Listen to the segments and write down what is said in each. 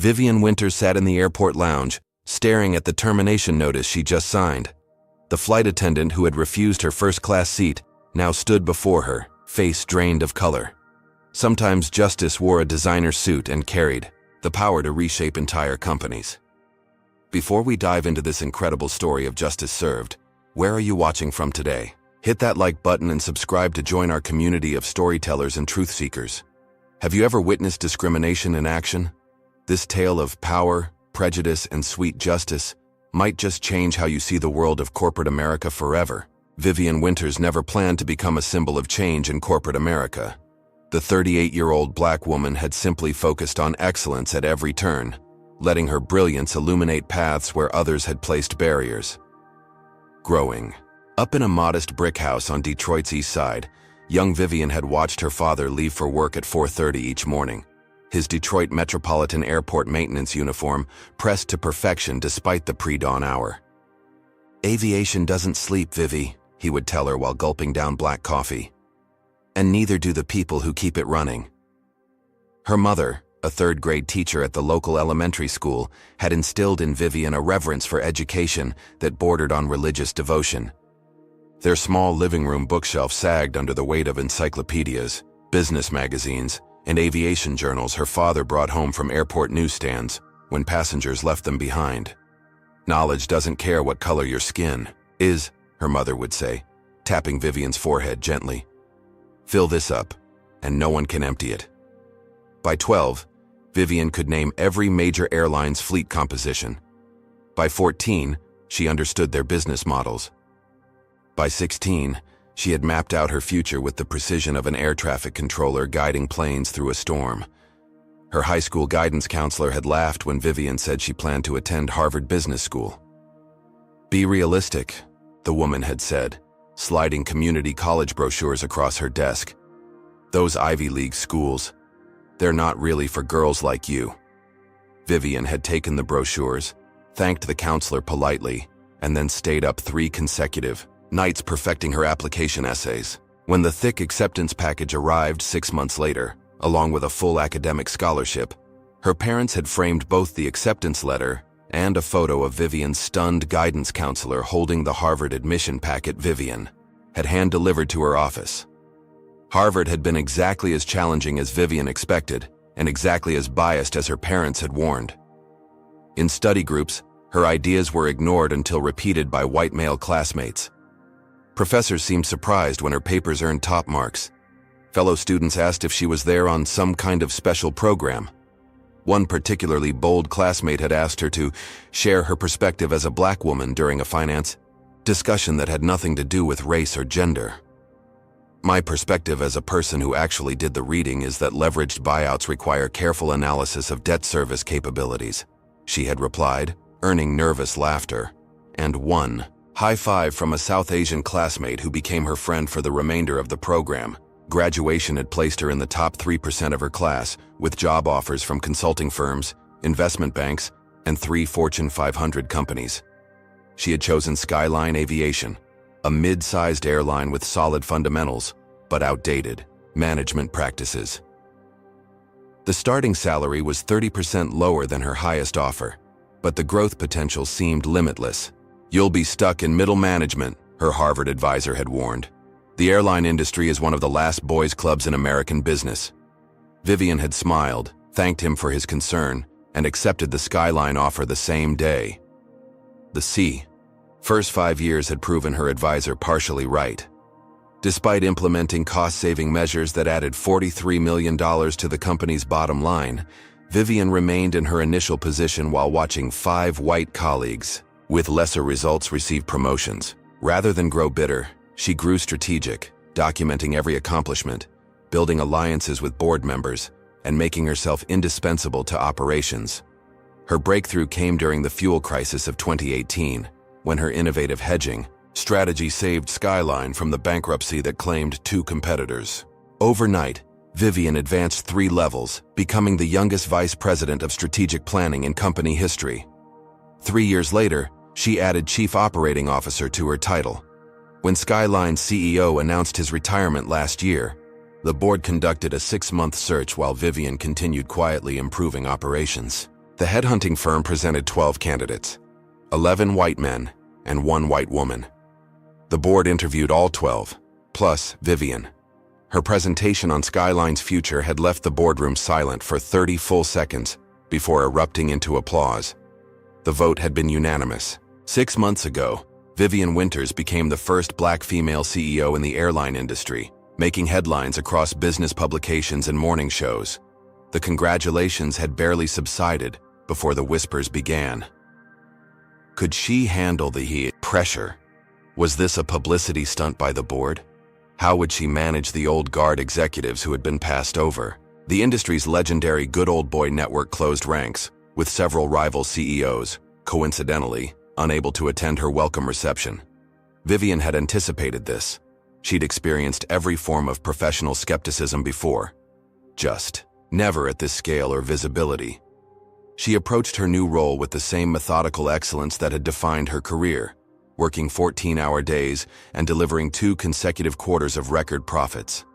Vivian Winters sat in the airport lounge, staring at the termination notice she just signed. The flight attendant who had refused her first-class seat now stood before her, face drained of color. Sometimes Justice wore a designer suit and carried the power to reshape entire companies. Before we dive into this incredible story of justice served, where are you watching from today? Hit that like button and subscribe to join our community of storytellers and truth seekers. Have you ever witnessed discrimination in action? This tale of power, prejudice, and sweet justice might just change how you see the world of corporate America forever. Vivian Winters never planned to become a symbol of change in corporate America. The 38-year-old black woman had simply focused on excellence at every turn, letting her brilliance illuminate paths where others had placed barriers. Growing up in a modest brick house on Detroit's east side, young Vivian had watched her father leave for work at 4:30 each morning, his Detroit Metropolitan Airport maintenance uniform pressed to perfection despite the pre-dawn hour. "Aviation doesn't sleep, Vivi," he would tell her while gulping down black coffee. "And neither do the people who keep it running." Her mother, a third-grade teacher at the local elementary school, had instilled in Vivian a reverence for education that bordered on religious devotion. Their small living room bookshelf sagged under the weight of encyclopedias, business magazines, and aviation journals her father brought home from airport newsstands when passengers left them behind. "Knowledge doesn't care what color your skin is," her mother would say, tapping Vivian's forehead gently. "Fill this up, and no one can empty it." By 12, Vivian could name every major airline's fleet composition. By 14, she understood their business models. By 16, she had mapped out her future with the precision of an air traffic controller guiding planes through a storm. Her high school guidance counselor had laughed when Vivian said she planned to attend Harvard Business School. "Be realistic," the woman had said, sliding community college brochures across her desk. "Those Ivy League schools, they're not really for girls like you." Vivian had taken the brochures, thanked the counselor politely, and then stayed up 3 consecutive nights perfecting her application essays. When the thick acceptance package arrived 6 months later, along with a full academic scholarship, her parents had framed both the acceptance letter and a photo of Vivian's stunned guidance counselor holding the Harvard admission packet Vivian had hand-delivered to her office. Harvard had been exactly as challenging as Vivian expected, and exactly as biased as her parents had warned. In study groups, her ideas were ignored until repeated by white male classmates. Professors seemed surprised when her papers earned top marks. Fellow students asked if she was there on some kind of special program. One particularly bold classmate had asked her to share her perspective as a black woman during a finance discussion that had nothing to do with race or gender. "My perspective as a person who actually did the reading is that leveraged buyouts require careful analysis of debt service capabilities," she had replied, earning nervous laughter. And one high five from a South Asian classmate who became her friend for the remainder of the program. Graduation had placed her in the top 3% of her class, with job offers from consulting firms, investment banks, and 3 Fortune 500 companies. She had chosen Skyline Aviation, a mid-sized airline with solid fundamentals, but outdated management practices. The starting salary was 30% lower than her highest offer, but the growth potential seemed limitless. "You'll be stuck in middle management," her Harvard advisor had warned. "The airline industry is one of the last boys' clubs in American business." Vivian had smiled, thanked him for his concern, and accepted the Skyline offer the same day. The first 5 years had proven her advisor partially right. Despite implementing cost-saving measures that added $43 million to the company's bottom line, Vivian remained in her initial position while watching 5 white colleagues with lesser results receive promotions. Rather than grow bitter, she grew strategic, documenting every accomplishment, building alliances with board members, and making herself indispensable to operations. Her breakthrough came during the fuel crisis of 2018, when her innovative hedging strategy saved Skyline from the bankruptcy that claimed 2 competitors. Overnight, Vivian advanced 3 levels, becoming the youngest vice president of strategic planning in company history. 3 years later, she added chief operating officer to her title. When Skyline's CEO announced his retirement last year, the board conducted a 6-month search while Vivian continued quietly improving operations. The headhunting firm presented 12 candidates, 11 white men and 1 white woman. The board interviewed all 12, plus Vivian. Her presentation on Skyline's future had left the boardroom silent for 30 full seconds before erupting into applause. The vote had been unanimous. 6 months ago, Vivian Winters became the first black female CEO in the airline industry, making headlines across business publications and morning shows. The congratulations had barely subsided before the whispers began. Could she handle the heat pressure? Was this a publicity stunt by the board? How would she manage the old guard executives who had been passed over? The industry's legendary Good Old Boy network closed ranks, with several rival CEOs, coincidentally, unable to attend her welcome reception. Vivian had anticipated this. She'd experienced every form of professional skepticism before. Just never at this scale or visibility. She approached her new role with the same methodical excellence that had defined her career, working 14-hour days and delivering 2 consecutive quarters of record profits.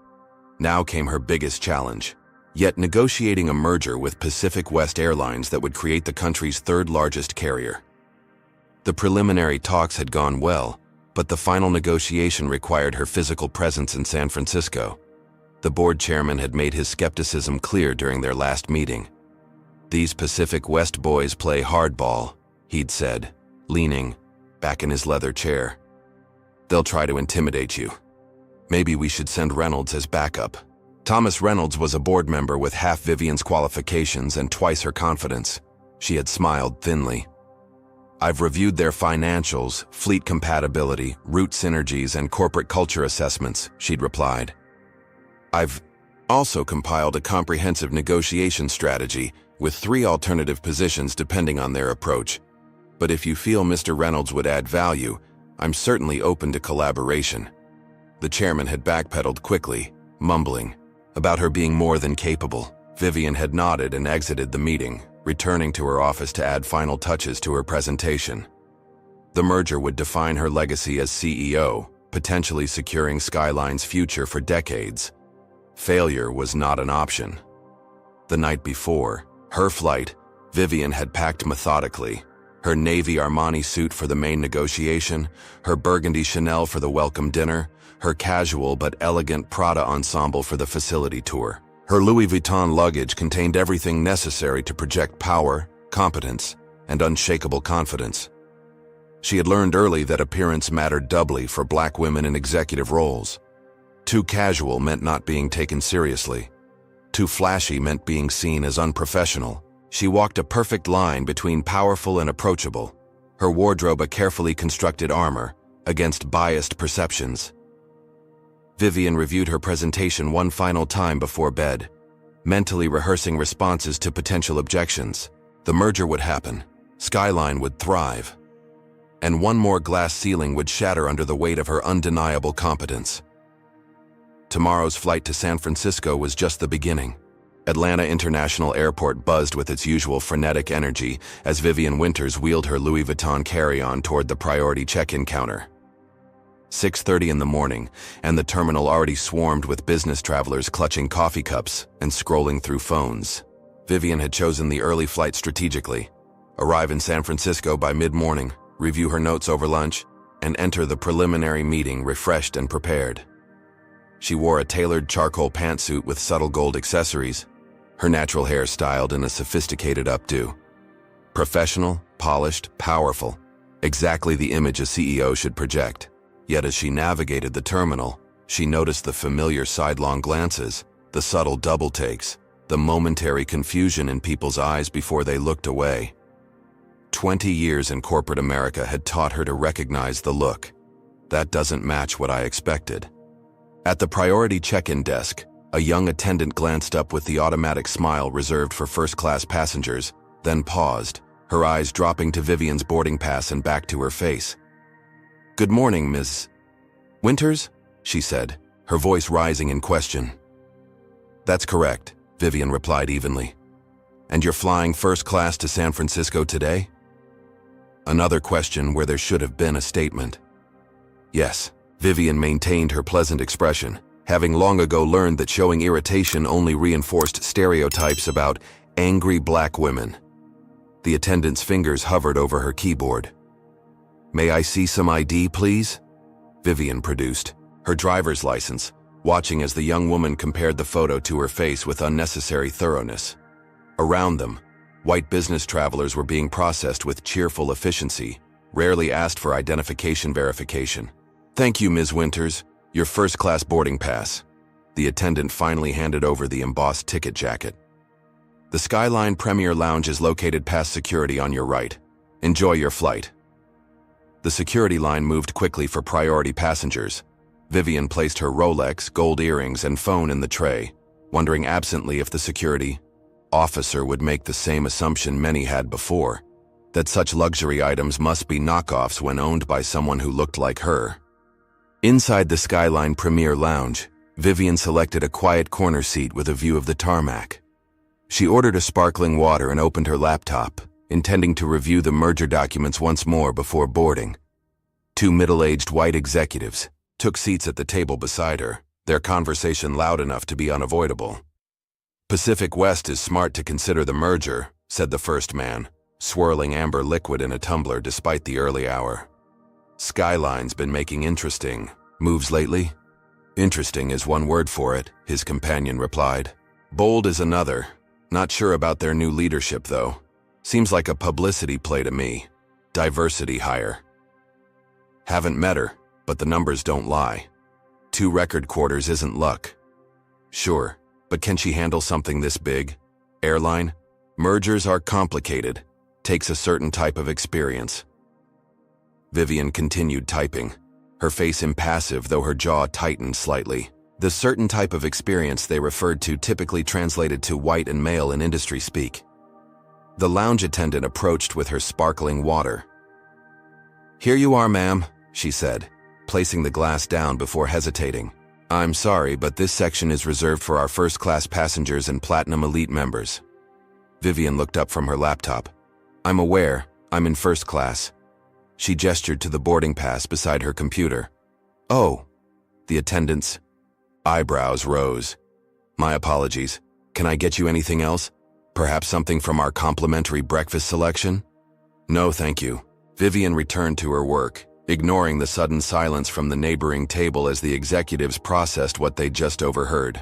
Now came her biggest challenge, yet negotiating a merger with Pacific West Airlines that would create the country's 3rd largest carrier. The preliminary talks had gone well, but the final negotiation required her physical presence in San Francisco. The board chairman had made his skepticism clear during their last meeting. "These Pacific West boys play hardball," he'd said, leaning back in his leather chair. "They'll try to intimidate you. Maybe we should send Reynolds as backup." Thomas Reynolds was a board member with half Vivian's qualifications and twice her confidence. She had smiled thinly. "I've reviewed their financials, fleet compatibility, route synergies, and corporate culture assessments," she'd replied. "I've also compiled a comprehensive negotiation strategy with 3 alternative positions depending on their approach. But if you feel Mr. Reynolds would add value, I'm certainly open to collaboration." The chairman had backpedaled quickly, mumbling about her being more than capable. Vivian had nodded and exited the meeting, returning to her office to add final touches to her presentation. The merger would define her legacy as CEO, potentially securing Skyline's future for decades. Failure was not an option. The night before her flight, Vivian had packed methodically. Her navy Armani suit for the main negotiation, her burgundy Chanel for the welcome dinner, her casual but elegant Prada ensemble for the facility tour. Her Louis Vuitton luggage contained everything necessary to project power, competence, and unshakable confidence. She had learned early that appearance mattered doubly for black women in executive roles. Too casual meant not being taken seriously. Too flashy meant being seen as unprofessional. She walked a perfect line between powerful and approachable, her wardrobe a carefully constructed armor against biased perceptions. Vivian reviewed her presentation one final time before bed, mentally rehearsing responses to potential objections. The merger would happen, Skyline would thrive, and one more glass ceiling would shatter under the weight of her undeniable competence. Tomorrow's flight to San Francisco was just the beginning. Atlanta International Airport buzzed with its usual frenetic energy as Vivian Winters wheeled her Louis Vuitton carry-on toward the priority check-in counter. 6:30 in the morning, and the terminal already swarmed with business travelers clutching coffee cups and scrolling through phones. Vivian had chosen the early flight strategically, arrive in San Francisco by mid-morning, review her notes over lunch, and enter the preliminary meeting refreshed and prepared. She wore a tailored charcoal pantsuit with subtle gold accessories, her natural hair styled in a sophisticated updo. Professional, polished, powerful, exactly the image a CEO should project. Yet as she navigated the terminal, she noticed the familiar sidelong glances, the subtle double takes, the momentary confusion in people's eyes before they looked away. 20 years in corporate America had taught her to recognize the look. That doesn't match what I expected. At the priority check-in desk, a young attendant glanced up with the automatic smile reserved for first-class passengers, then paused, her eyes dropping to Vivian's boarding pass and back to her face. "Good morning, Ms. Winters?" she said, her voice rising in question. "That's correct," Vivian replied evenly. "And you're flying first class to San Francisco today?" Another question where there should have been a statement. "Yes." Vivian maintained her pleasant expression, having long ago learned that showing irritation only reinforced stereotypes about angry black women. The attendant's fingers hovered over her keyboard. "May I see some ID, please?" Vivian produced her driver's license, watching as the young woman compared the photo to her face with unnecessary thoroughness. Around them, white business travelers were being processed with cheerful efficiency, rarely asked for identification verification. "Thank you, Ms. Winters. Your first-class boarding pass." The attendant finally handed over the embossed ticket jacket. "The Skyline Premier Lounge is located past security on your right. Enjoy your flight." The security line moved quickly for priority passengers. Vivian placed her Rolex, gold earrings, and phone in the tray, wondering absently if the security officer would make the same assumption many had before, that such luxury items must be knockoffs when owned by someone who looked like her. Inside the Skyline Premier Lounge, Vivian selected a quiet corner seat with a view of the tarmac. She ordered a sparkling water and opened her laptop, intending to review the merger documents once more before boarding. Two middle-aged white executives took seats at the table beside her, their conversation loud enough to be unavoidable. "Pacific West is smart to consider the merger," said the first man, swirling amber liquid in a tumbler despite the early hour. "Skyline's been making interesting moves lately." "Interesting is one word for it," his companion replied. "Bold is another. Not sure about their new leadership, though. Seems like a publicity play to me. Diversity hire." "Haven't met her, but the numbers don't lie. 2 record quarters isn't luck." "Sure, but can she handle something this big? Airline? Mergers are complicated. Takes a certain type of experience." Vivian continued typing, her face impassive though her jaw tightened slightly. The certain type of experience they referred to typically translated to white and male in industry speak. The lounge attendant approached with her sparkling water. "Here you are, ma'am," she said, placing the glass down before hesitating. "I'm sorry, but this section is reserved for our first-class passengers and Platinum Elite members." Vivian looked up from her laptop. "I'm aware, I'm in first class." She gestured to the boarding pass beside her computer. "Oh." The attendant's eyebrows rose. "My apologies. Can I get you anything else? Perhaps something from our complimentary breakfast selection?" "No, thank you." Vivian returned to her work, ignoring the sudden silence from the neighboring table as the executives processed what they'd just overheard.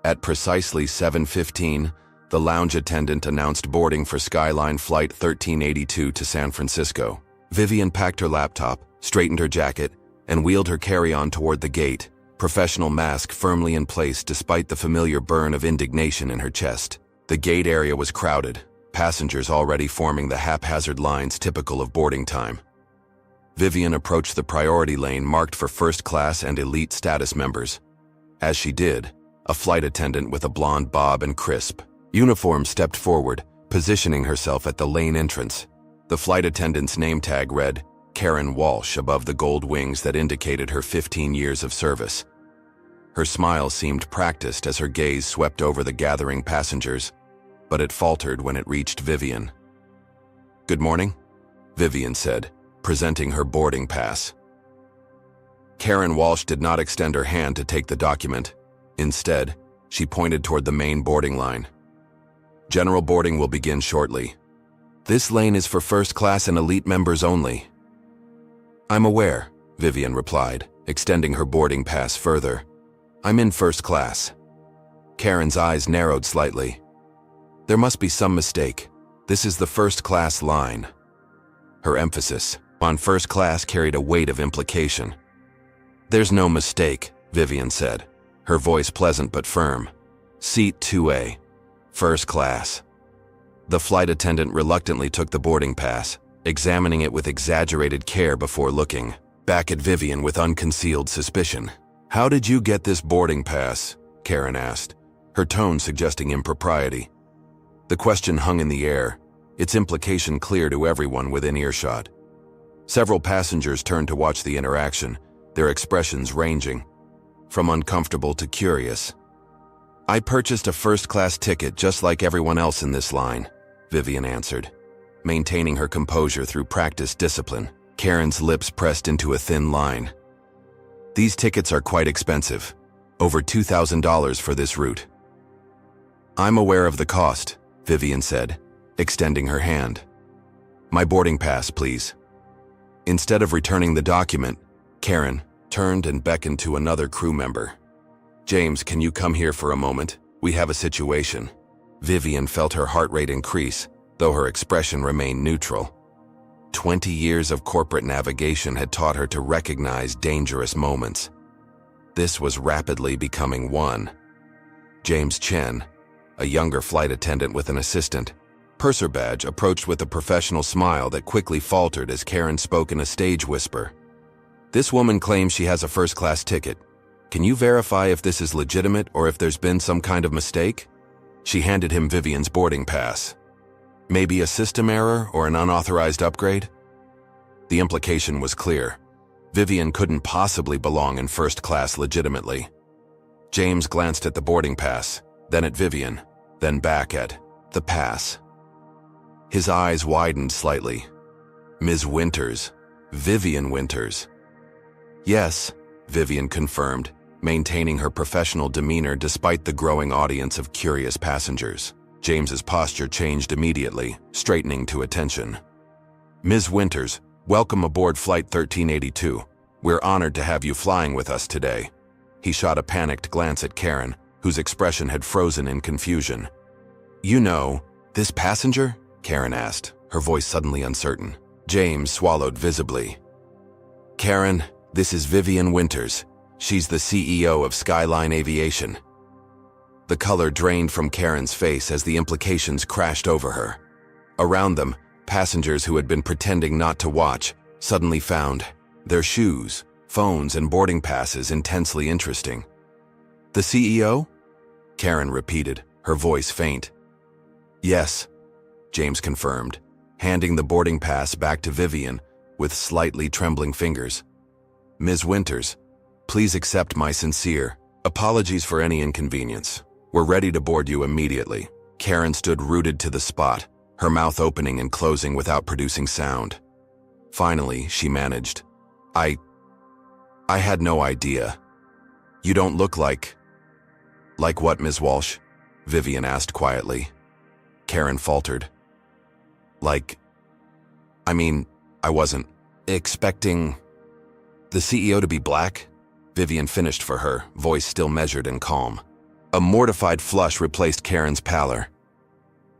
At precisely 7:15, the lounge attendant announced boarding for Skyline Flight 1382 to San Francisco. Vivian packed her laptop, straightened her jacket, and wheeled her carry-on toward the gate, professional mask firmly in place despite the familiar burn of indignation in her chest. The gate area was crowded, passengers already forming the haphazard lines typical of boarding time. Vivian approached the priority lane marked for first-class and elite status members. As she did, a flight attendant with a blonde bob and crisp uniform stepped forward, positioning herself at the lane entrance. The flight attendant's name tag read, Karen Walsh, above the gold wings that indicated her 15 years of service. Her smile seemed practiced as her gaze swept over the gathering passengers, but it faltered when it reached Vivian. "Good morning," Vivian said, presenting her boarding pass. Karen Walsh did not extend her hand to take the document. Instead, she pointed toward the main boarding line. "General boarding will begin shortly. This lane is for first class and elite members only." "I'm aware," Vivian replied, extending her boarding pass further. "I'm in first class." Karen's eyes narrowed slightly. "There must be some mistake. This is the first class line." Her emphasis on first class carried a weight of implication. "There's no mistake," Vivian said, her voice pleasant but firm. "Seat 2A, first class." The flight attendant reluctantly took the boarding pass, examining it with exaggerated care before looking back at Vivian with unconcealed suspicion. "How did you get this boarding pass?" Karen asked, her tone suggesting impropriety. The question hung in the air, its implication clear to everyone within earshot. Several passengers turned to watch the interaction, their expressions ranging from uncomfortable to curious. "I purchased a first-class ticket just like everyone else in this line," Vivian answered, maintaining her composure through practiced discipline. Karen's lips pressed into a thin line. "These tickets are quite expensive, over $2,000 for this route." "I'm aware of the cost," Vivian said, extending her hand. "My boarding pass, please." Instead of returning the document, Karen turned and beckoned to another crew member. "James, can you come here for a moment? We have a situation." Vivian felt her heart rate increase, though her expression remained neutral. 20 years of corporate navigation had taught her to recognize dangerous moments. This was rapidly becoming one. James Chen, a younger flight attendant with an assistant, purser badge, approached with a professional smile that quickly faltered as Karen spoke in a stage whisper. "This woman claims she has a first-class ticket. Can you verify if this is legitimate or if there's been some kind of mistake?" She handed him Vivian's boarding pass. "Maybe a system error or an unauthorized upgrade?" The implication was clear. Vivian couldn't possibly belong in first class legitimately. James glanced at the boarding pass, then at Vivian, then back at the pass. His eyes widened slightly. "Ms. Winters. Vivian Winters." "Yes," Vivian confirmed, maintaining her professional demeanor despite the growing audience of curious passengers. James's posture changed immediately, straightening to attention. "Ms. Winters, welcome aboard Flight 1382. We're honored to have you flying with us today." He shot a panicked glance at Karen, whose expression had frozen in confusion. "You know, this passenger?" Karen asked, her voice suddenly uncertain. James swallowed visibly. "Karen, this is Vivian Winters. She's the CEO of Skyline Aviation." The color drained from Karen's face as the implications crashed over her. Around them, passengers who had been pretending not to watch suddenly found their shoes, phones, and boarding passes intensely interesting. "The CEO?" Karen repeated, her voice faint. "Yes," James confirmed, handing the boarding pass back to Vivian with slightly trembling fingers. "Ms. Winters, please accept my sincere apologies for any inconvenience. We're ready to board you immediately." Karen stood rooted to the spot, her mouth opening and closing without producing sound. Finally, she managed, I had no idea. You don't look like... Like what, Ms. Walsh?" Vivian asked quietly. Karen faltered. I wasn't expecting the CEO to be black," Vivian finished for her, voice still measured and calm. A mortified flush replaced Karen's pallor.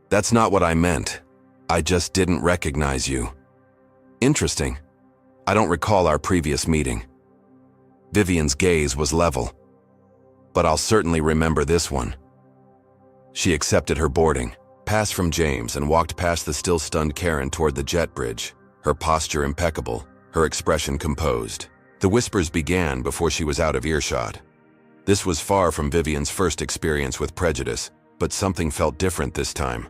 "That's not what I meant. I just didn't recognize you." "Interesting. I don't recall our previous meeting." Vivian's gaze was level. "But I'll certainly remember this one." She accepted her boarding pass from James and walked past the still stunned Karen toward the jet bridge, her posture impeccable, her expression composed. The whispers began before she was out of earshot. This was far from Vivian's first experience with prejudice, but something felt different this time.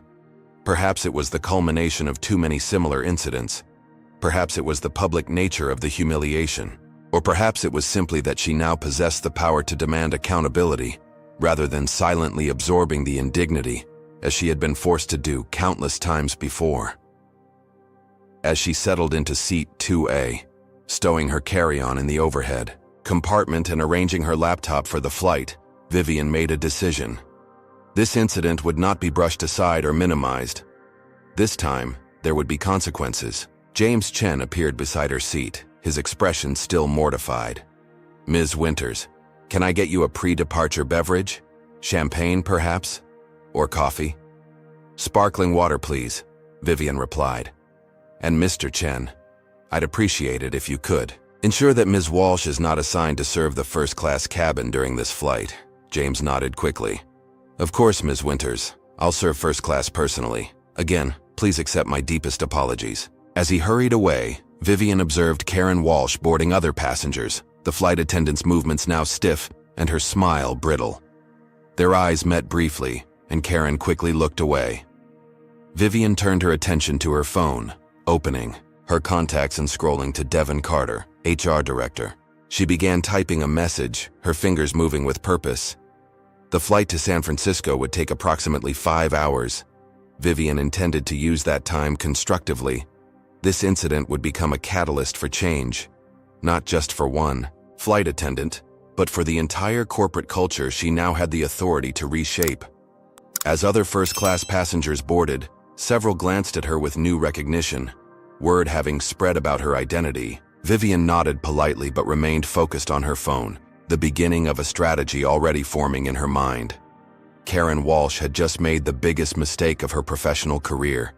Perhaps it was the culmination of too many similar incidents. Perhaps it was the public nature of the humiliation. Or perhaps it was simply that she now possessed the power to demand accountability, rather than silently absorbing the indignity, as she had been forced to do countless times before. As she settled into seat 2A, stowing her carry-on in the overhead compartment and arranging her laptop for the flight, Vivian made a decision. This incident would not be brushed aside or minimized. This time, there would be consequences. James Chen appeared beside her seat, his expression still mortified. "Ms. Winters, can I get you a pre-departure beverage? Champagne, perhaps? Or coffee?" "Sparkling water, please," Vivian replied. "And Mr. Chen, I'd appreciate it if you could ensure that Ms. Walsh is not assigned to serve the first-class cabin during this flight." James nodded quickly. "Of course, Ms. Winters. I'll serve first class personally. Again, please accept my deepest apologies." As he hurried away, Vivian observed Karen Walsh boarding other passengers, the flight attendant's movements now stiff and her smile brittle. Their eyes met briefly, and Karen quickly looked away. Vivian turned her attention to her phone, opening her contacts and scrolling to Devin Carter, HR Director. She began typing a message, her fingers moving with purpose. The flight to San Francisco would take approximately 5 hours. Vivian intended to use that time constructively. This incident would become a catalyst for change, not just for one flight attendant, but for the entire corporate culture she now had the authority to reshape. As other first-class passengers boarded, Several glanced at her with new recognition, word having spread about her identity. Vivian nodded politely but remained focused on her phone, the beginning of a strategy already forming in her mind. Karen Walsh had just made the biggest mistake of her professional career,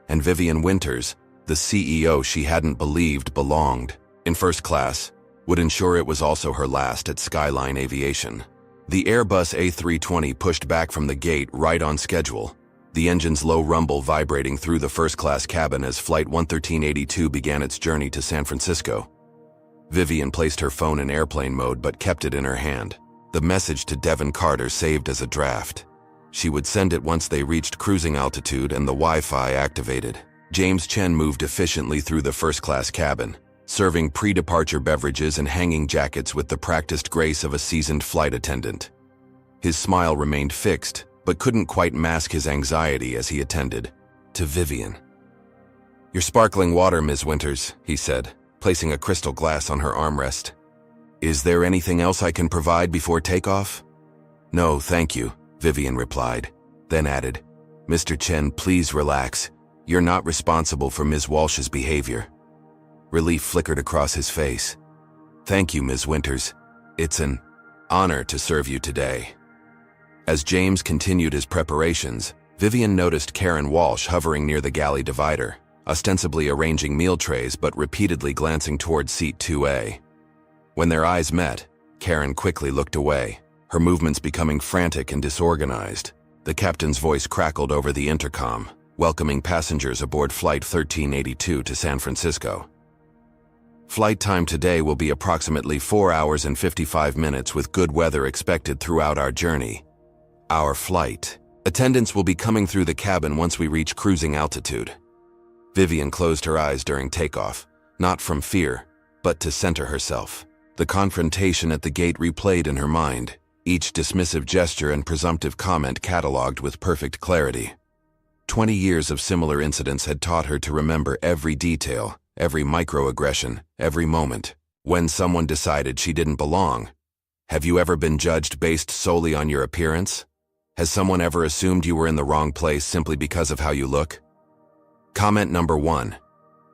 and Vivian Winters, the CEO she hadn't believed belonged in first class, would ensure it was also her last at Skyline Aviation. The Airbus A320 pushed back from the gate right on schedule, the engine's low rumble vibrating through the first-class cabin as Flight 11382 began its journey to San Francisco. Vivian placed her phone in airplane mode but kept it in her hand, the message to Devin Carter saved as a draft. She would send it once they reached cruising altitude and the Wi-Fi activated. James Chen moved efficiently through the first-class cabin, serving pre-departure beverages and hanging jackets with the practiced grace of a seasoned flight attendant. His smile remained fixed, but couldn't quite mask his anxiety as he attended to Vivian. "Your sparkling water, Ms. Winters," he said, placing a crystal glass on her armrest. "Is there anything else I can provide before takeoff?" "No, thank you," Vivian replied, then added, "Mr. Chen, please relax. You're not responsible for Ms. Walsh's behavior." Relief flickered across his face. "Thank you, Ms. Winters. It's an honor to serve you today." As James continued his preparations, Vivian noticed Karen Walsh hovering near the galley divider, ostensibly arranging meal trays but repeatedly glancing toward seat 2A. When their eyes met, Karen quickly looked away, her movements becoming frantic and disorganized. The captain's voice crackled over the intercom, welcoming passengers aboard Flight 1382 to San Francisco. "Flight time today will be approximately 4 hours and 55 minutes with good weather expected throughout our journey. Our flight attendants will be coming through the cabin once we reach cruising altitude." Vivian closed her eyes during takeoff, not from fear, but to center herself. The confrontation at the gate replayed in her mind, each dismissive gesture and presumptive comment cataloged with perfect clarity. 20 years of similar incidents had taught her to remember every detail, every microaggression, every moment. When someone decided she didn't belong, have you ever been judged based solely on your appearance? Has someone ever assumed you were in the wrong place simply because of how you look? Comment number 1.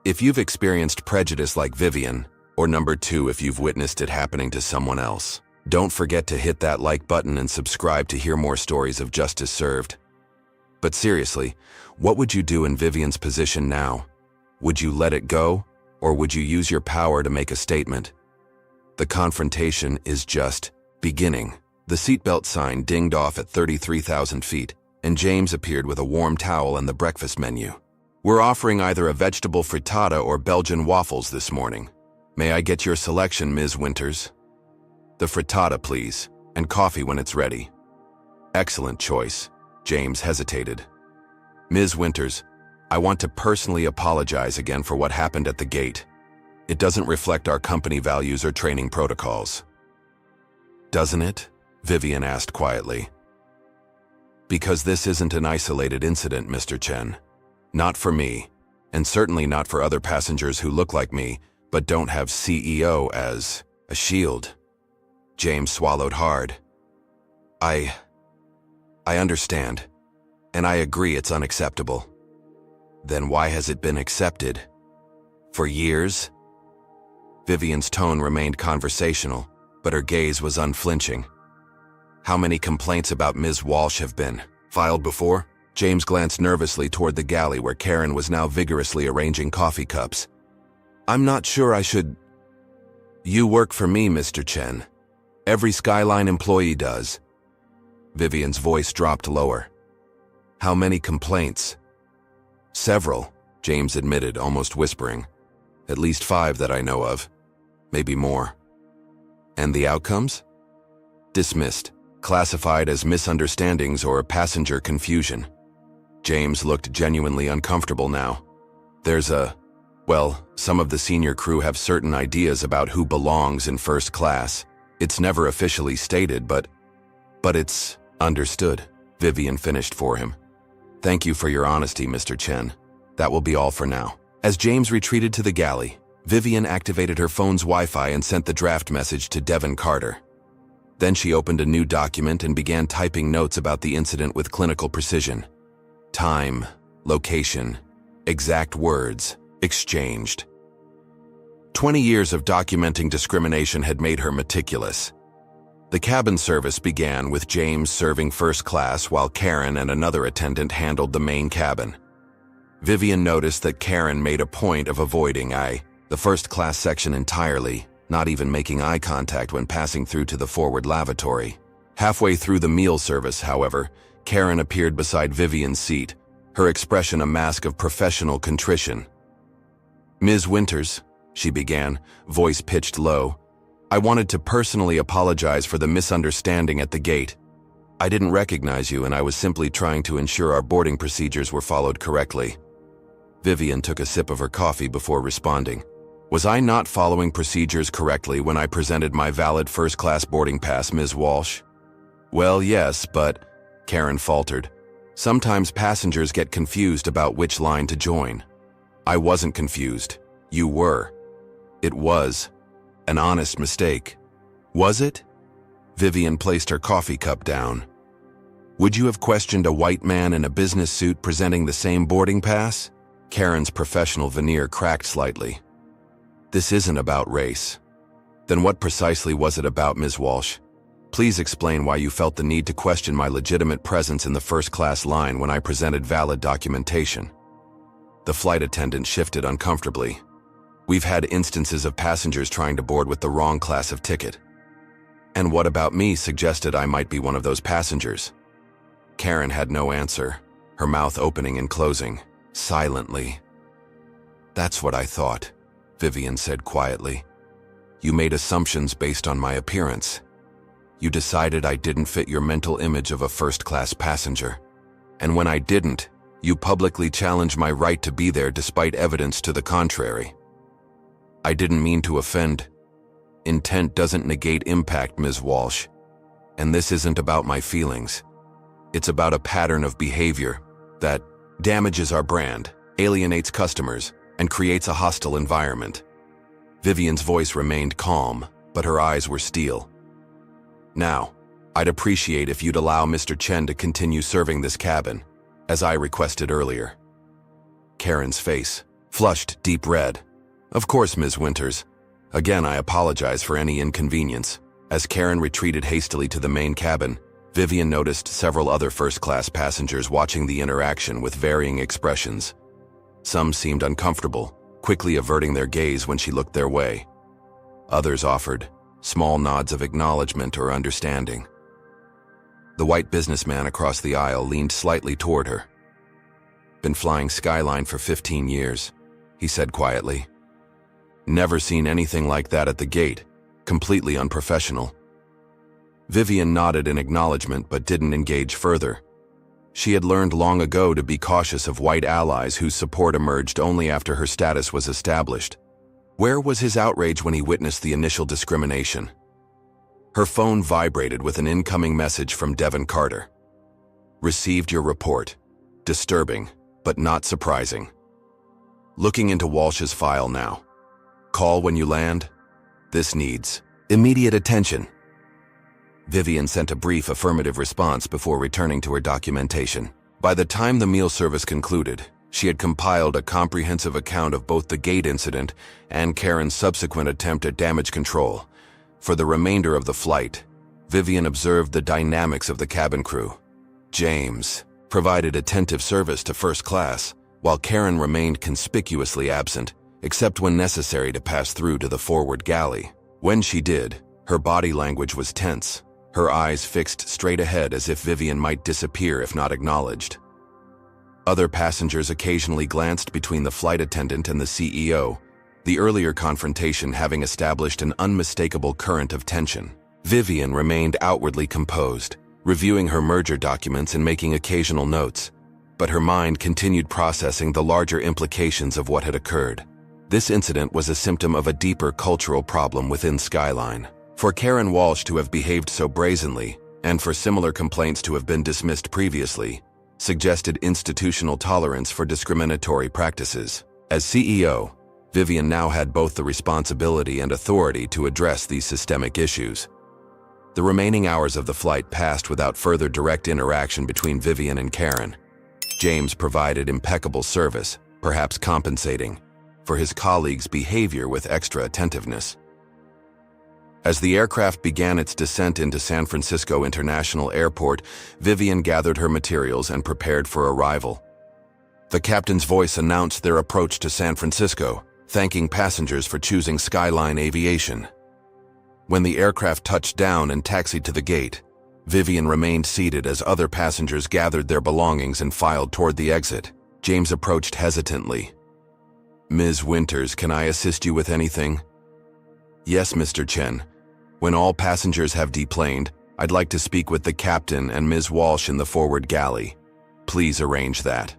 If you've experienced prejudice like Vivian, or number 2 if you've witnessed it happening to someone else. Don't forget to hit that like button and subscribe to hear more stories of justice served. But seriously, what would you do in Vivian's position now? Would you let it go, or would you use your power to make a statement? The confrontation is just beginning. The seatbelt sign dinged off at 33,000 feet, and James appeared with a warm towel and the breakfast menu. "We're offering either a vegetable frittata or Belgian waffles this morning. May I get your selection, Ms. Winters?" "The frittata, please, and coffee when it's ready." "Excellent choice." James hesitated. "Ms. Winters, I want to personally apologize again for what happened at the gate. It doesn't reflect our company values or training protocols." "Doesn't it?" Vivian asked quietly. "Because this isn't an isolated incident, Mr. Chen. Not for me, and certainly not for other passengers who look like me, but don't have CEO as a shield." James swallowed hard. I understand, and I agree it's unacceptable." "Then why has it been accepted? For years?" Vivian's tone remained conversational, but her gaze was unflinching. "How many complaints about Ms. Walsh have been filed before?" James glanced nervously toward the galley where Karen was now vigorously arranging coffee cups. "I'm not sure I should." "You work for me, Mr. Chen. Every Skyline employee does." Vivian's voice dropped lower. "How many complaints?" "Several," James admitted, almost whispering. "At least 5 that I know of. Maybe more." "And the outcomes?" "Dismissed. Classified as misunderstandings or passenger confusion." James looked genuinely uncomfortable now. Some of the senior crew have certain ideas about who belongs in first class. It's never officially stated, but it's understood." Vivian finished for him. "Thank you for your honesty, Mr. Chen. That will be all for now." As James retreated to the galley, Vivian activated her phone's Wi-Fi and sent the draft message to Devin Carter. Then she opened a new document and began typing notes about the incident with clinical precision. Time, location, exact words exchanged. 20 years of documenting discrimination had made her meticulous. The cabin service began with James serving first class while Karen and another attendant handled the main cabin. Vivian noticed that Karen made a point of avoiding the first class section entirely, not even making eye contact when passing through to the forward lavatory. Halfway through the meal service, however, Karen appeared beside Vivian's seat, her expression a mask of professional contrition. "Ms. Winters," she began, voice pitched low, "I wanted to personally apologize for the misunderstanding at the gate. I didn't recognize you and I was simply trying to ensure our boarding procedures were followed correctly." Vivian took a sip of her coffee before responding. "Was I not following procedures correctly when I presented my valid first-class boarding pass, Ms. Walsh?" "Well, yes, but," Karen faltered, "sometimes passengers get confused about which line to join." "I wasn't confused. You were. It was an honest mistake." "Was it?" Vivian placed her coffee cup down. "Would you have questioned a white man in a business suit presenting the same boarding pass?" Karen's professional veneer cracked slightly. "This isn't about race." "Then what precisely was it about, Ms. Walsh? Please explain why you felt the need to question my legitimate presence in the first-class line when I presented valid documentation." The flight attendant shifted uncomfortably. "We've had instances of passengers trying to board with the wrong class of ticket." "And what about me suggested I might be one of those passengers?" Karen had no answer, her mouth opening and closing, silently. "That's what I thought," Vivian said quietly. "You made assumptions based on my appearance. You decided I didn't fit your mental image of a first-class passenger. And when I didn't, you publicly challenged my right to be there despite evidence to the contrary. I didn't mean to offend. Intent doesn't negate impact, Ms. Walsh. And this isn't about my feelings. It's about a pattern of behavior that damages our brand, alienates customers, and creates a hostile environment." Vivian's voice remained calm, but her eyes were steel. "Now, I'd appreciate if you'd allow Mr. Chen to continue serving this cabin, as I requested earlier." Karen's face flushed deep red. "Of course, Ms. Winters. Again, I apologize for any inconvenience." As Karen retreated hastily to the main cabin, Vivian noticed several other first-class passengers watching the interaction with varying expressions. Some seemed uncomfortable, quickly averting their gaze when she looked their way. Others offered small nods of acknowledgement or understanding. The white businessman across the aisle leaned slightly toward her. "Been flying Skyline for 15 years, he said quietly. "Never seen anything like that at the gate. Completely unprofessional." Vivian nodded in acknowledgement but didn't engage further. She had learned long ago to be cautious of white allies whose support emerged only after her status was established. Where was his outrage when he witnessed the initial discrimination? Her phone vibrated with an incoming message from Devin Carter. "Received your report. Disturbing, but not surprising. Looking into Walsh's file now. Call when you land. This needs immediate attention." Vivian sent a brief affirmative response before returning to her documentation. By the time the meal service concluded, she had compiled a comprehensive account of both the gate incident and Karen's subsequent attempt at damage control. For the remainder of the flight, Vivian observed the dynamics of the cabin crew. James provided attentive service to first class, while Karen remained conspicuously absent, except when necessary to pass through to the forward galley. When she did, her body language was tense, her eyes fixed straight ahead as if Vivian might disappear if not acknowledged. Other passengers occasionally glanced between the flight attendant and the CEO, the earlier confrontation having established an unmistakable current of tension. Vivian remained outwardly composed, reviewing her merger documents and making occasional notes, but her mind continued processing the larger implications of what had occurred. This incident was a symptom of a deeper cultural problem within Skyline. For Karen Walsh to have behaved so brazenly, and for similar complaints to have been dismissed previously, suggested institutional tolerance for discriminatory practices. As CEO, Vivian now had both the responsibility and authority to address these systemic issues. The remaining hours of the flight passed without further direct interaction between Vivian and Karen. James provided impeccable service, perhaps compensating for his colleagues' behavior with extra attentiveness. As the aircraft began its descent into San Francisco International Airport, Vivian gathered her materials and prepared for arrival. The captain's voice announced their approach to San Francisco, thanking passengers for choosing Skyline Aviation. When the aircraft touched down and taxied to the gate, Vivian remained seated as other passengers gathered their belongings and filed toward the exit. James approached hesitantly. "Ms. Winters, can I assist you with anything?" "Yes, Mr. Chen. When all passengers have deplaned, I'd like to speak with the captain and Ms. Walsh in the forward galley. Please arrange that."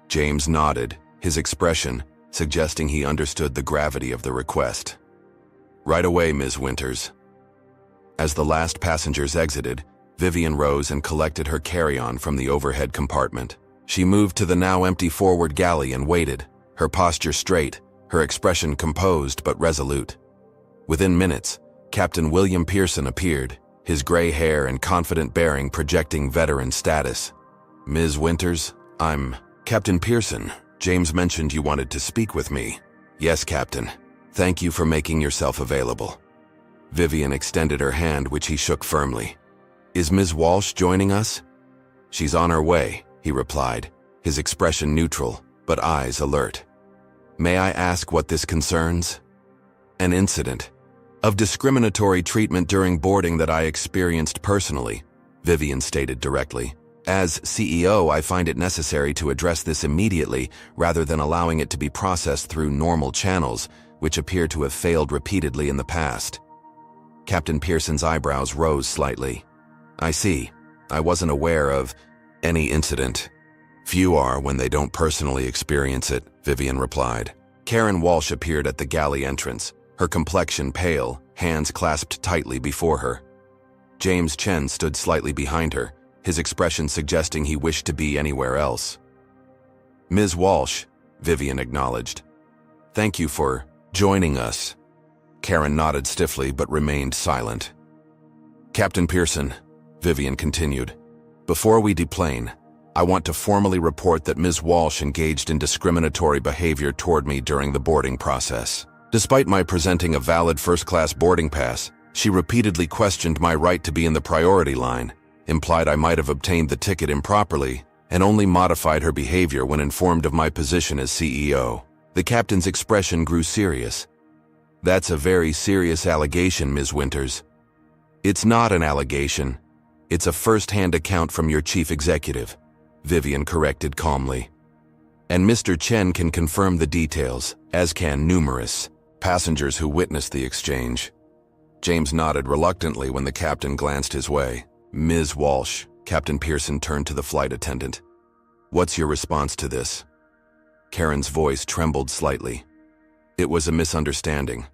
James nodded, his expression suggesting he understood the gravity of the request. "Right away, Ms. Winters." As the last passengers exited, Vivian rose and collected her carry-on from the overhead compartment. She moved to the now empty forward galley and waited, her posture straight, her expression composed but resolute. Within minutes, Captain William Pearson appeared, his gray hair and confident bearing projecting veteran status. "Ms. Winters, I'm Captain Pearson. James mentioned you wanted to speak with me." "Yes, Captain. Thank you for making yourself available." Vivian extended her hand, which he shook firmly. "Is Ms. Walsh joining us?" "She's on her way," he replied, his expression neutral, but eyes alert. "May I ask what this concerns?" "An incident of discriminatory treatment during boarding that I experienced personally," Vivian stated directly. "As CEO, I find it necessary to address this immediately rather than allowing it to be processed through normal channels, which appear to have failed repeatedly in the past." Captain Pearson's eyebrows rose slightly. "I see. I wasn't aware of any incident." "Few are when they don't personally experience it," Vivian replied. Karen Walsh appeared at the galley entrance, her complexion pale, hands clasped tightly before her. James Chen stood slightly behind her, his expression suggesting he wished to be anywhere else. "Ms. Walsh," Vivian acknowledged. "Thank you for joining us." Karen nodded stiffly but remained silent. "Captain Pearson," Vivian continued, "before we deplane, I want to formally report that Ms. Walsh engaged in discriminatory behavior toward me during the boarding process. Despite my presenting a valid first-class boarding pass, she repeatedly questioned my right to be in the priority line, implied I might have obtained the ticket improperly, and only modified her behavior when informed of my position as CEO. The captain's expression grew serious. "That's a very serious allegation, Ms. Winters." "It's not an allegation. It's a first-hand account from your chief executive," Vivian corrected calmly. "And Mr. Chen can confirm the details, as can numerous passengers who witnessed the exchange." James nodded reluctantly when the captain glanced his way. "Ms. Walsh," Captain Pearson turned to the flight attendant. "What's your response to this?" Karen's voice trembled slightly. "It was a misunderstanding.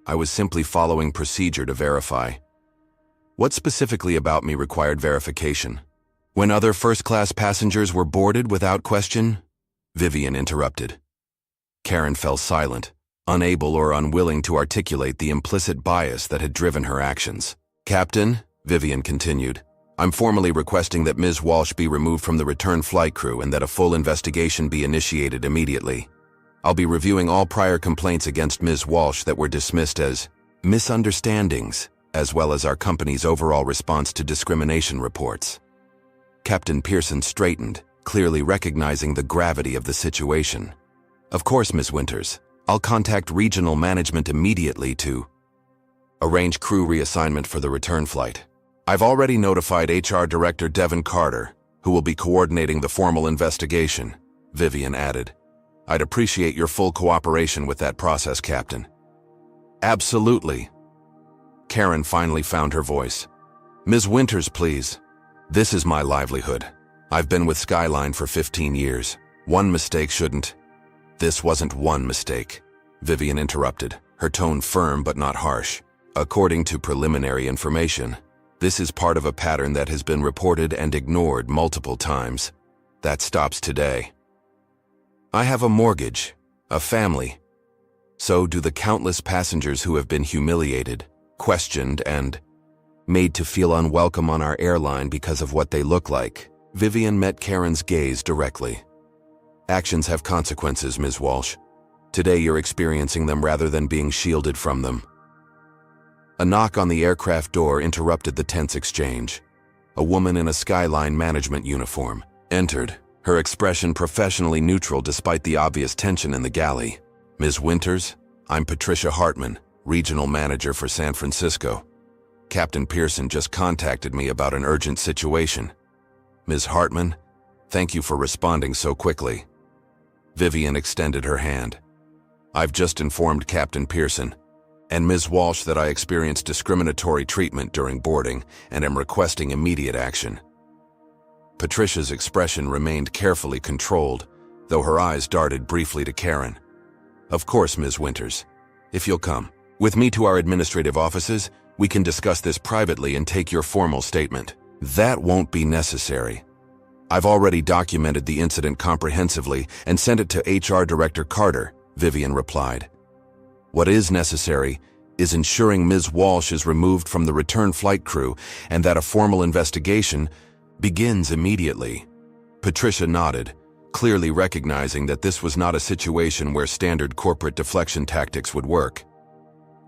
I was simply following procedure to verify." "What specifically about me required verification?" "When other first-class passengers were boarded without question?" Vivian interrupted. Karen fell silent, unable or unwilling to articulate the implicit bias that had driven her actions. "Captain," Vivian continued, "I'm formally requesting that Ms. Walsh be removed from the return flight crew and that a full investigation be initiated immediately. I'll be reviewing all prior complaints against Ms. Walsh that were dismissed as misunderstandings, as well as our company's overall response to discrimination reports." Captain Pearson straightened, clearly recognizing the gravity of the situation. "Of course, Ms. Winters. I'll contact regional management immediately to arrange crew reassignment for the return flight. I've already notified HR Director Devin Carter, who will be coordinating the formal investigation," Vivian added. "I'd appreciate your full cooperation with that process, Captain." "Absolutely." Karen finally found her voice. "Ms. Winters, please. This is my livelihood. I've been with Skyline for 15 years. One mistake shouldn't—" "This wasn't one mistake," Vivian interrupted, her tone firm but not harsh. "According to preliminary information, this is part of a pattern that has been reported and ignored multiple times. That stops today. I have a mortgage, a family. So do the countless passengers who have been humiliated, questioned, and made to feel unwelcome on our airline because of what they look like." Vivian met Karen's gaze directly. Actions have consequences, Ms. Walsh. Today you're experiencing them rather than being shielded from them. A knock on the aircraft door interrupted the tense exchange. A woman in a Skyline management uniform entered, her expression professionally neutral despite the obvious tension in the galley. Ms. Winters, I'm Patricia Hartman, Regional Manager for San Francisco. Captain Pearson just contacted me about an urgent situation. Ms. Hartman, thank you for responding so quickly. Vivian extended her hand. I've just informed Captain Pearson and Ms. Walsh that I experienced discriminatory treatment during boarding and am requesting immediate action. Patricia's expression remained carefully controlled, though her eyes darted briefly to Karen. Of course, Ms. Winters. If you'll come with me to our administrative offices, we can discuss this privately and take your formal statement. That won't be necessary. I've already documented the incident comprehensively and sent it to HR Director Carter, Vivian replied. What is necessary is ensuring Ms. Walsh is removed from the return flight crew and that a formal investigation begins immediately. Patricia nodded, clearly recognizing that this was not a situation where standard corporate deflection tactics would work.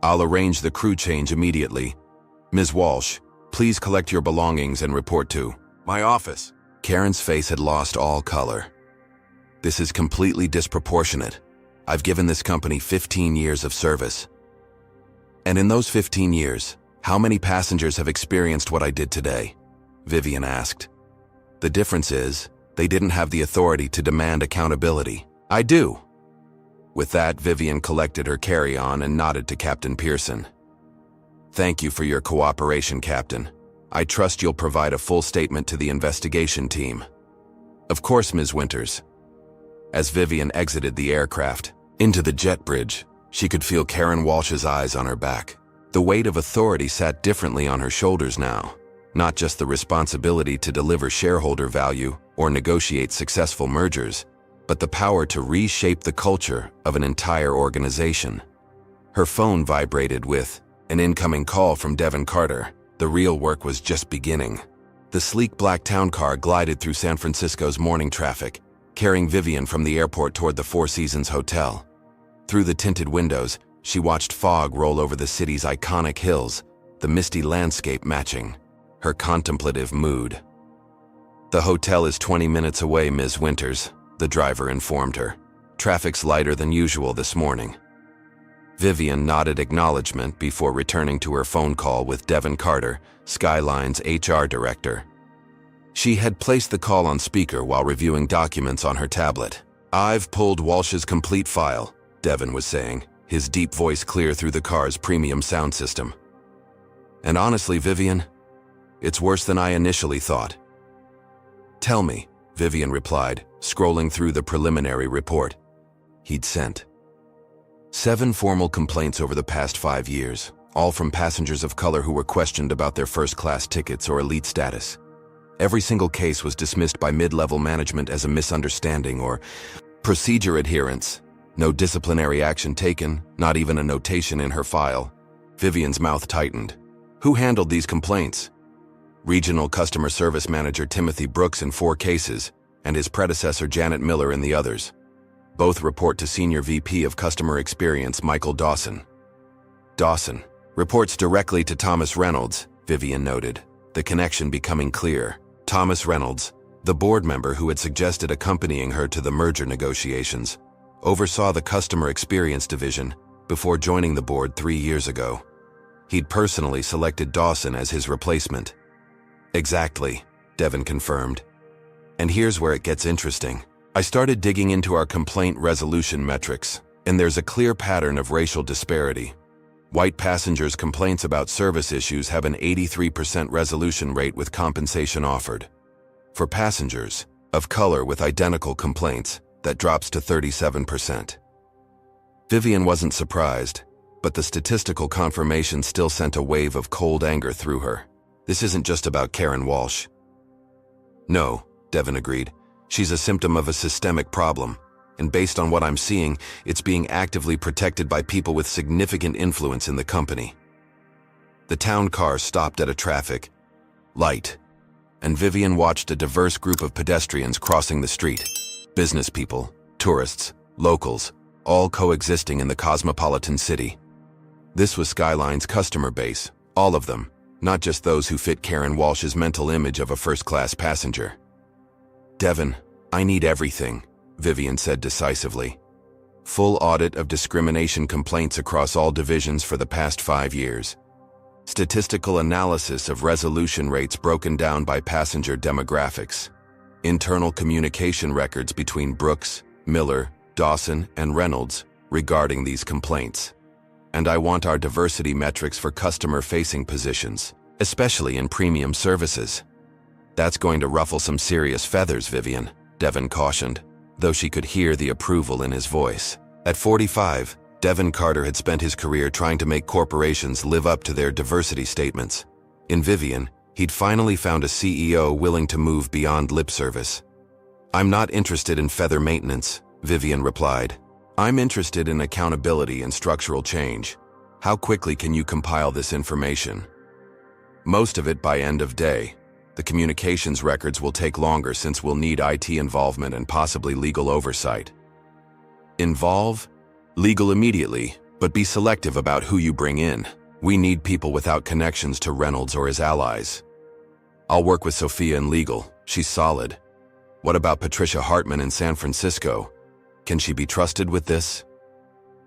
I'll arrange the crew change immediately. Ms. Walsh, please collect your belongings and report to my office. Karen's face had lost all color. This is completely disproportionate. I've given this company 15 years of service. And in those 15 years, how many passengers have experienced what I did today? Vivian asked. The difference is, they didn't have the authority to demand accountability. I do. With that, Vivian collected her carry-on and nodded to Captain Pearson. Thank you for your cooperation, Captain. I trust you'll provide a full statement to the investigation team. Of course, Ms. Winters. As Vivian exited the aircraft, into the jet bridge, she could feel Karen Walsh's eyes on her back. The weight of authority sat differently on her shoulders now. Not just the responsibility to deliver shareholder value or negotiate successful mergers, but the power to reshape the culture of an entire organization. Her phone vibrated with an incoming call from Devin Carter. The real work was just beginning. The sleek black town car glided through San Francisco's morning traffic, carrying Vivian from the airport toward the Four Seasons Hotel. Through the tinted windows, she watched fog roll over the city's iconic hills, the misty landscape matching her contemplative mood. The hotel is 20 minutes away, Ms. Winters, the driver informed her. Traffic's lighter than usual this morning. Vivian nodded acknowledgement before returning to her phone call with Devin Carter, Skyline's HR director. She had placed the call on speaker while reviewing documents on her tablet. I've pulled Walsh's complete file, Devin was saying, his deep voice clear through the car's premium sound system. And honestly, Vivian, it's worse than I initially thought. Tell me, Vivian replied, scrolling through the preliminary report he'd sent. 7 formal complaints over the past 5 years, all from passengers of color who were questioned about their first-class tickets or elite status. Every single case was dismissed by mid-level management as a misunderstanding or procedure adherence. No disciplinary action taken, not even a notation in her file. Vivian's mouth tightened. Who handled these complaints? Regional Customer Service Manager Timothy Brooks in 4 cases, and his predecessor Janet Miller in the others. Both report to Senior VP of Customer Experience Michael Dawson. Dawson reports directly to Thomas Reynolds, Vivian noted, the connection becoming clear. Thomas Reynolds, the board member who had suggested accompanying her to the merger negotiations, oversaw the Customer Experience Division before joining the board 3 years ago. He'd personally selected Dawson as his replacement. Exactly, Devin confirmed. And here's where it gets interesting. I started digging into our complaint resolution metrics, and there's a clear pattern of racial disparity. White passengers' complaints about service issues have an 83% resolution rate with compensation offered. For passengers of color with identical complaints, that drops to 37%. Vivian wasn't surprised, but the statistical confirmation still sent a wave of cold anger through her. This isn't just about Karen Walsh. No, Devin agreed. She's a symptom of a systemic problem, and based on what I'm seeing, it's being actively protected by people with significant influence in the company. The town car stopped at a traffic light. and Vivian watched a diverse group of pedestrians crossing the street. Business people, tourists, locals, all coexisting in the cosmopolitan city. This was Skyline's customer base, all of them, not just those who fit Karen Walsh's mental image of a first-class passenger. "Devon, I need everything," Vivian said decisively. "Full audit of discrimination complaints across all divisions for the past 5 years. Statistical analysis of resolution rates broken down by passenger demographics. Internal communication records between Brooks, Miller, Dawson, and Reynolds regarding these complaints. And I want our diversity metrics for customer-facing positions, especially in premium services." "That's going to ruffle some serious feathers, Vivian," Devon cautioned, though she could hear the approval in his voice. At 45, Devon Carter had spent his career trying to make corporations live up to their diversity statements. In Vivian, he'd finally found a CEO willing to move beyond lip service. "I'm not interested in feather maintenance," Vivian replied. "I'm interested in accountability and structural change. How quickly can you compile this information?" "Most of it by end of day. The communications records will take longer since we'll need IT involvement and possibly legal oversight." "Involve? Legal immediately, but be selective about who you bring in. We need people without connections to Reynolds or his allies." "I'll work with Sophia in legal. She's solid." "What about Patricia Hartman in San Francisco? Can she be trusted with this?"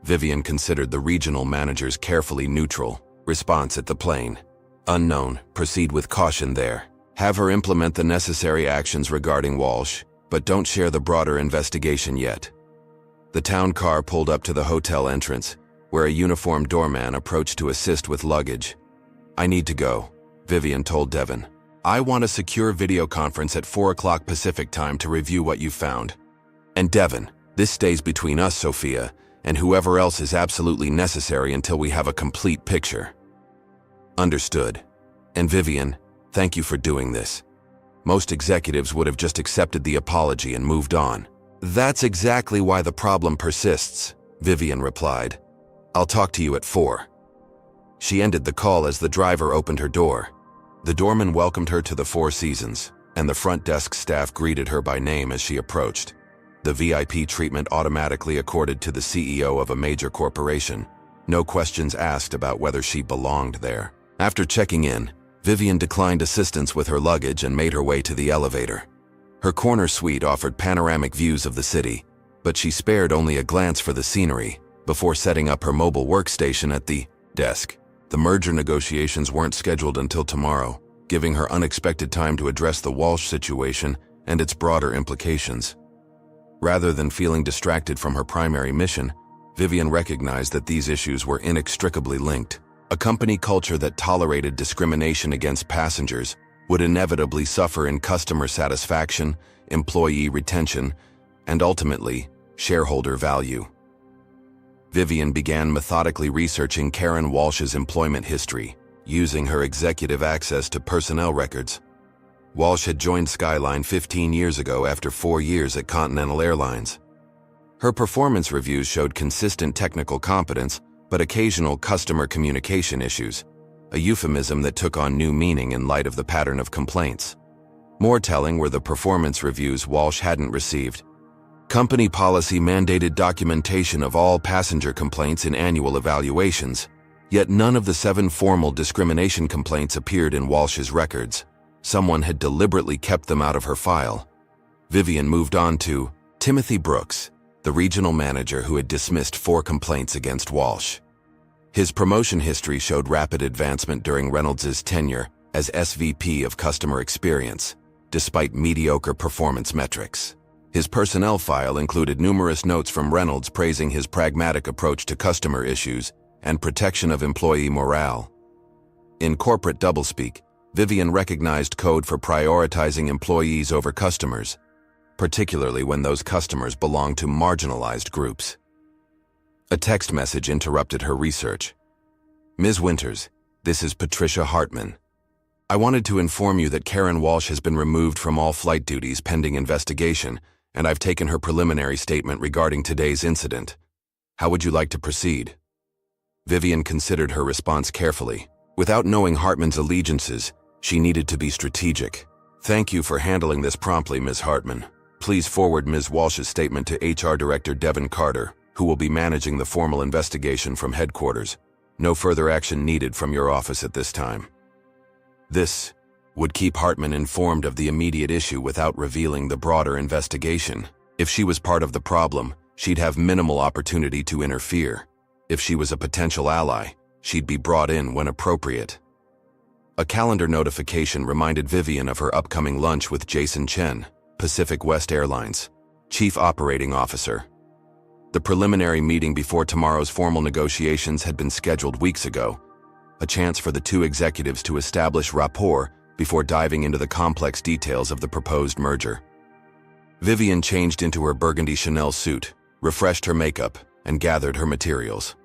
Vivian considered the regional manager's carefully neutral response at the plane. "Unknown. Proceed with caution there. Have her implement the necessary actions regarding Walsh, but don't share the broader investigation yet." The town car pulled up to the hotel entrance, where a uniformed doorman approached to assist with luggage. "I need to go," Vivian told Devon. "I want a secure video conference at 4 o'clock Pacific time to review what you found. And Devon, this stays between us, Sophia, and whoever else is absolutely necessary until we have a complete picture." "Understood. And Vivian, thank you for doing this. Most executives would have just accepted the apology and moved on." "That's exactly why the problem persists," Vivian replied. "I'll talk to you at 4. She ended the call as the driver opened her door. The doorman welcomed her to the Four Seasons, and the front desk staff greeted her by name as she approached. The VIP treatment automatically accorded to the CEO of a major corporation. No questions asked about whether she belonged there. After checking in, Vivian declined assistance with her luggage and made her way to the elevator. Her corner suite offered panoramic views of the city, but she spared only a glance for the scenery before setting up her mobile workstation at the desk. The merger negotiations weren't scheduled until tomorrow, giving her unexpected time to address the Walsh situation and its broader implications. Rather than feeling distracted from her primary mission, Vivian recognized that these issues were inextricably linked. A company culture that tolerated discrimination against passengers would inevitably suffer in customer satisfaction, employee retention, and ultimately, shareholder value. Vivian began methodically researching Karen Walsh's employment history, using her executive access to personnel records. Walsh had joined Skyline 15 years ago after 4 years at Continental Airlines. Her performance reviews showed consistent technical competence, but occasional customer communication issues, a euphemism that took on new meaning in light of the pattern of complaints. More telling were the performance reviews Walsh hadn't received. Company policy mandated documentation of all passenger complaints in annual evaluations, yet none of the 7 formal discrimination complaints appeared in Walsh's records. Someone had deliberately kept them out of her file. Vivian moved on to Timothy Brooks, the regional manager who had dismissed 4 complaints against Walsh. His promotion history showed rapid advancement during Reynolds' tenure as SVP of Customer Experience, despite mediocre performance metrics. His personnel file included numerous notes from Reynolds praising his pragmatic approach to customer issues and protection of employee morale. In corporate doublespeak, Vivian recognized code for prioritizing employees over customers, particularly when those customers belonged to marginalized groups. A text message interrupted her research. "Ms. Winters, this is Patricia Hartman. I wanted to inform you that Karen Walsh has been removed from all flight duties pending investigation, and I've taken her preliminary statement regarding today's incident. How would you like to proceed?" Vivian considered her response carefully. Without knowing Hartman's allegiances, she needed to be strategic. Thank you for handling this promptly, Ms. Hartman. Please forward Ms. Walsh's statement to HR Director Devin Carter, who will be managing the formal investigation from headquarters. No further action needed from your office at this time. This would keep Hartman informed of the immediate issue without revealing the broader investigation. If she was part of the problem, she'd have minimal opportunity to interfere. If she was a potential ally, she'd be brought in when appropriate. A calendar notification reminded Vivian of her upcoming lunch with Jason Chen, Pacific West Airlines, Chief Operating Officer. The preliminary meeting before tomorrow's formal negotiations had been scheduled weeks ago, a chance for the two executives to establish rapport before diving into the complex details of the proposed merger. Vivian changed into her burgundy Chanel suit, refreshed her makeup, and gathered her materials.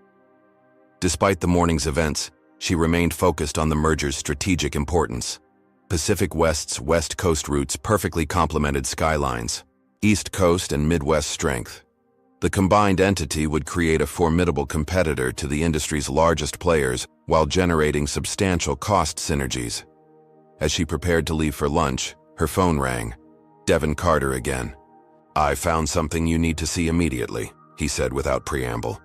Despite the morning's events, she remained focused on the merger's strategic importance. Pacific West's West Coast routes perfectly complemented Skyline's East Coast and Midwest strength. The combined entity would create a formidable competitor to the industry's largest players while generating substantial cost synergies. As she prepared to leave for lunch, her phone rang. Devin Carter again. "I found something you need to see immediately," he said without preamble.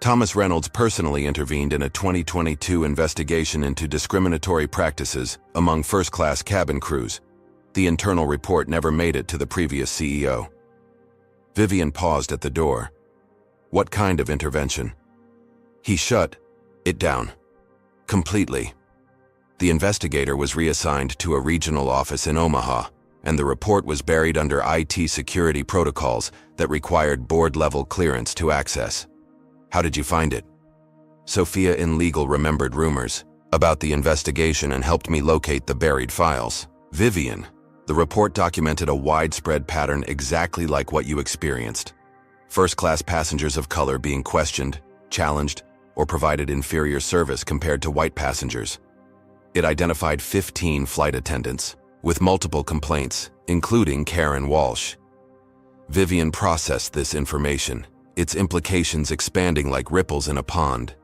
Thomas Reynolds personally intervened in a 2022 investigation into discriminatory practices among first-class cabin crews. The internal report never made it to the previous CEO. Vivian paused at the door. What kind of intervention? He shut it down. Completely. The investigator was reassigned to a regional office in Omaha, and the report was buried under IT security protocols that required board-level clearance to access. How did you find it? Sophia in legal remembered rumors about the investigation and helped me locate the buried files. Vivian, the report documented a widespread pattern exactly like what you experienced. First-class passengers of color being questioned, challenged, or provided inferior service compared to white passengers. It identified 15 flight attendants, with multiple complaints, including Karen Walsh. Vivian processed this information, its implications expanding like ripples in a pond.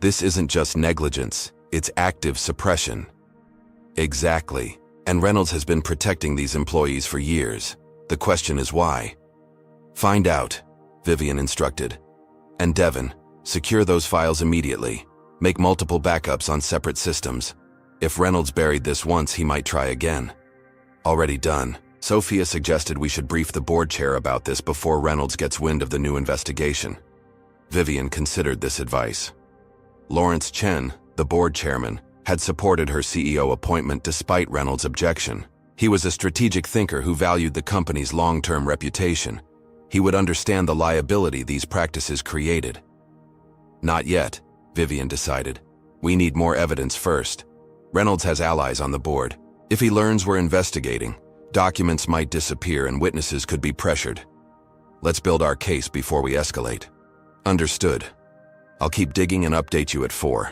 This isn't just negligence, it's active suppression. Exactly. And Reynolds has been protecting these employees for years. The question is why? Find out, Vivian instructed. And Devin, secure those files immediately. Make multiple backups on separate systems. If Reynolds buried this once, he might try again. Already done. Sophia suggested we should brief the board chair about this before Reynolds gets wind of the new investigation. Vivian considered this advice. Lawrence Chen, the board chairman, had supported her CEO appointment despite Reynolds' objection. He was a strategic thinker who valued the company's long-term reputation. He would understand the liability these practices created. Not yet, Vivian decided. We need more evidence first. Reynolds has allies on the board. If he learns we're investigating, documents might disappear and witnesses could be pressured. Let's build our case before we escalate. Understood. I'll keep digging and update you at 4.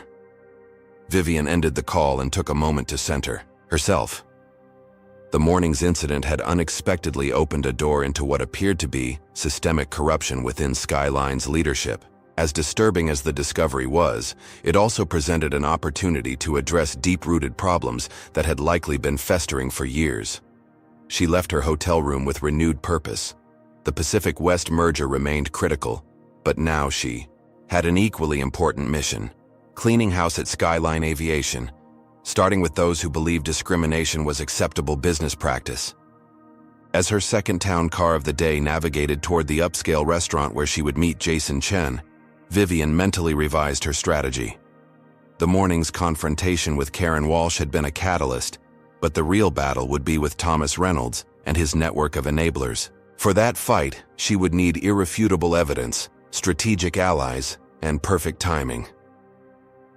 Vivian ended the call and took a moment to center herself. The morning's incident had unexpectedly opened a door into what appeared to be systemic corruption within Skyline's leadership. As disturbing as the discovery was, it also presented an opportunity to address deep-rooted problems that had likely been festering for years. She left her hotel room with renewed purpose. The Pacific West merger remained critical, but now she had an equally important mission: cleaning house at Skyline Aviation, starting with those who believed discrimination was acceptable business practice. As her second town car of the day navigated toward the upscale restaurant where she would meet Jason Chen, Vivian mentally revised her strategy. The morning's confrontation with Karen Walsh had been a catalyst, but the real battle would be with Thomas Reynolds and his network of enablers. For that fight, she would need irrefutable evidence, strategic allies, and perfect timing.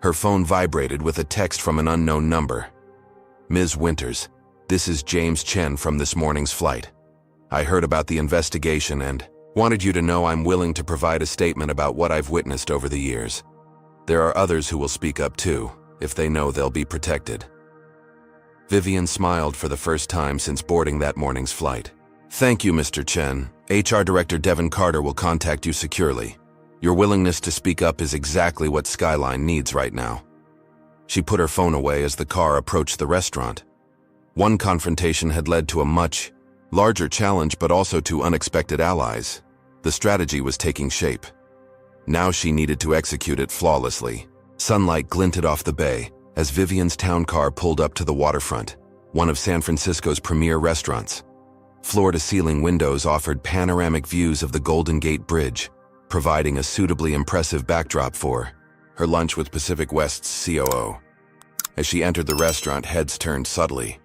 Her phone vibrated with a text from an unknown number. Ms. Winters, this is James Chen from this morning's flight. I heard about the investigation and wanted you to know I'm willing to provide a statement about what I've witnessed over the years. There are others who will speak up too, if they know they'll be protected. Vivian smiled for the first time since boarding that morning's flight. Thank you, Mr. Chen. HR Director Devin Carter will contact you securely. Your willingness to speak up is exactly what Skyline needs right now. She put her phone away as the car approached the restaurant. One confrontation had led to a much larger challenge, but also to unexpected allies. The strategy was taking shape. Now she needed to execute it flawlessly. Sunlight glinted off the bay as Vivian's town car pulled up to the waterfront, one of San Francisco's premier restaurants. Floor-to-ceiling windows offered panoramic views of the Golden Gate Bridge, providing a suitably impressive backdrop for her lunch with Pacific West's COO. As she entered the restaurant, heads turned subtly.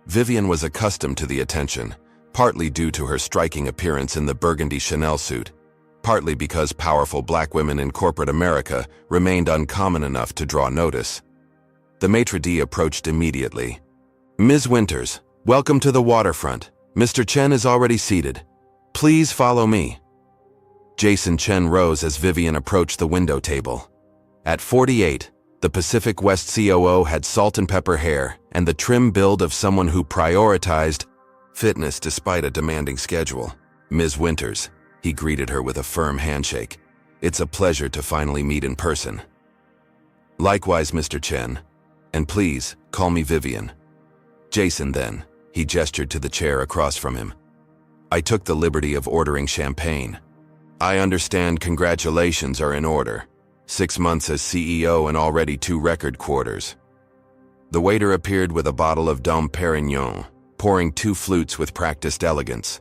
Vivian was accustomed to the attention, partly due to her striking appearance in the burgundy Chanel suit, partly because powerful black women in corporate America remained uncommon enough to draw notice. The maitre d' approached immediately. "Ms. Winters, welcome to the waterfront. Mr. Chen is already seated. Please follow me." Jason Chen rose as Vivian approached the window table. At 48, the Pacific West COO had salt and pepper hair and the trim build of someone who prioritized fitness despite a demanding schedule. "Ms. Winters," he greeted her with a firm handshake. "It's a pleasure to finally meet in person." "Likewise, Mr. Chen. And please, call me Vivian." "Jason, then." He gestured to the chair across from him. I took the liberty of ordering champagne. "I understand congratulations are in order. 6 months as CEO and already 2 record quarters." The waiter appeared with a bottle of Dom Perignon, pouring 2 flutes with practiced elegance.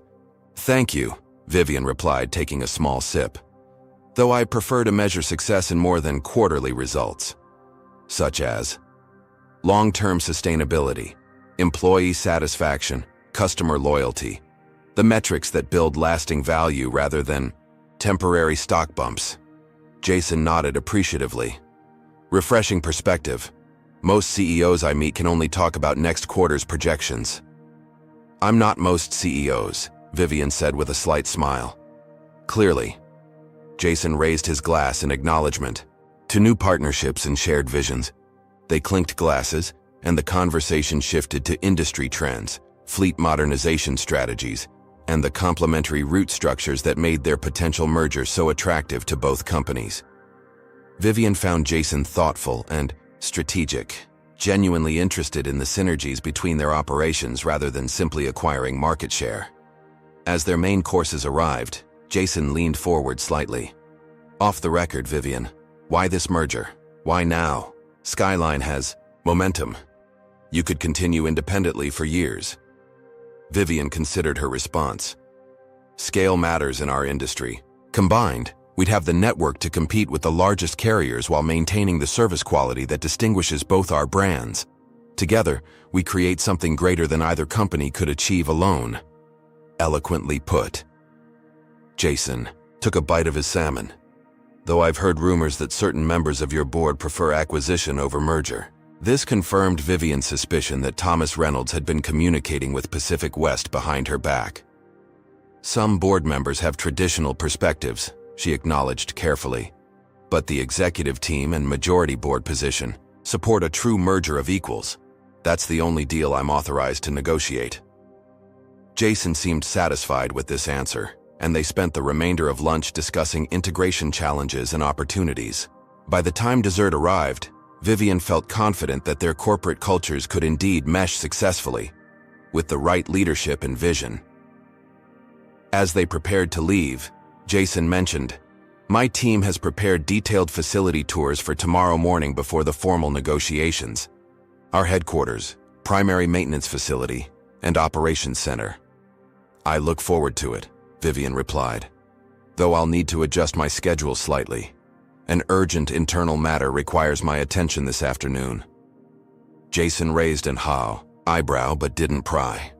"Thank you," Vivian replied, taking a small sip. "Though I prefer to measure success in more than quarterly results, such as long-term sustainability, employee satisfaction, customer loyalty, the metrics that build lasting value rather than temporary stock bumps." Jason nodded appreciatively. "Refreshing perspective. Most CEOs I meet can only talk about next quarter's projections." "I'm not most CEOs," Vivian said with a slight smile. "Clearly." Jason raised his glass in acknowledgement to new partnerships and shared visions. They clinked glasses, and the conversation shifted to industry trends, fleet modernization strategies, and the complementary route structures that made their potential merger so attractive to both companies. Vivian found Jason thoughtful and strategic, genuinely interested in the synergies between their operations rather than simply acquiring market share. As their main courses arrived, Jason leaned forward slightly. "Off the record, Vivian, why this merger? Why now? Skyline has momentum. You could continue independently for years." Vivian considered her response. "Scale matters in our industry. Combined, we'd have the network to compete with the largest carriers while maintaining the service quality that distinguishes both our brands. Together, we create something greater than either company could achieve alone." Eloquently put. Jason took a bite of his salmon. "Though I've heard rumors that certain members of your board prefer acquisition over merger." This confirmed Vivian's suspicion that Thomas Reynolds had been communicating with Pacific West behind her back. "Some board members have traditional perspectives," she acknowledged carefully. "But the executive team and majority board position support a true merger of equals. That's the only deal I'm authorized to negotiate." Jason seemed satisfied with this answer, and they spent the remainder of lunch discussing integration challenges and opportunities. By the time dessert arrived, Vivian felt confident that their corporate cultures could indeed mesh successfully, with the right leadership and vision. As they prepared to leave, Jason mentioned, "My team has prepared detailed facility tours for tomorrow morning before the formal negotiations. Our headquarters, primary maintenance facility, and operations center." "I look forward to it," Vivian replied, "though I'll need to adjust my schedule slightly. An urgent internal matter requires my attention this afternoon." Jason raised an eyebrow but didn't pry.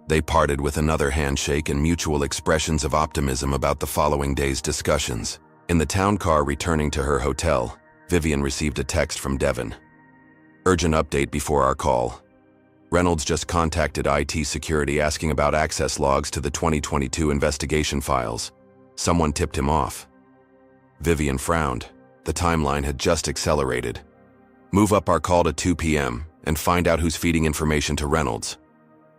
They parted with another handshake and mutual expressions of optimism about the following day's discussions. In the town car returning to her hotel, Vivian received a text from Devin. "Urgent update before our call. Reynolds just contacted IT security asking about access logs to the 2022 investigation files. Someone tipped him off." Vivian frowned. The timeline had just accelerated. "Move up our call to 2 p.m. and find out who's feeding information to Reynolds."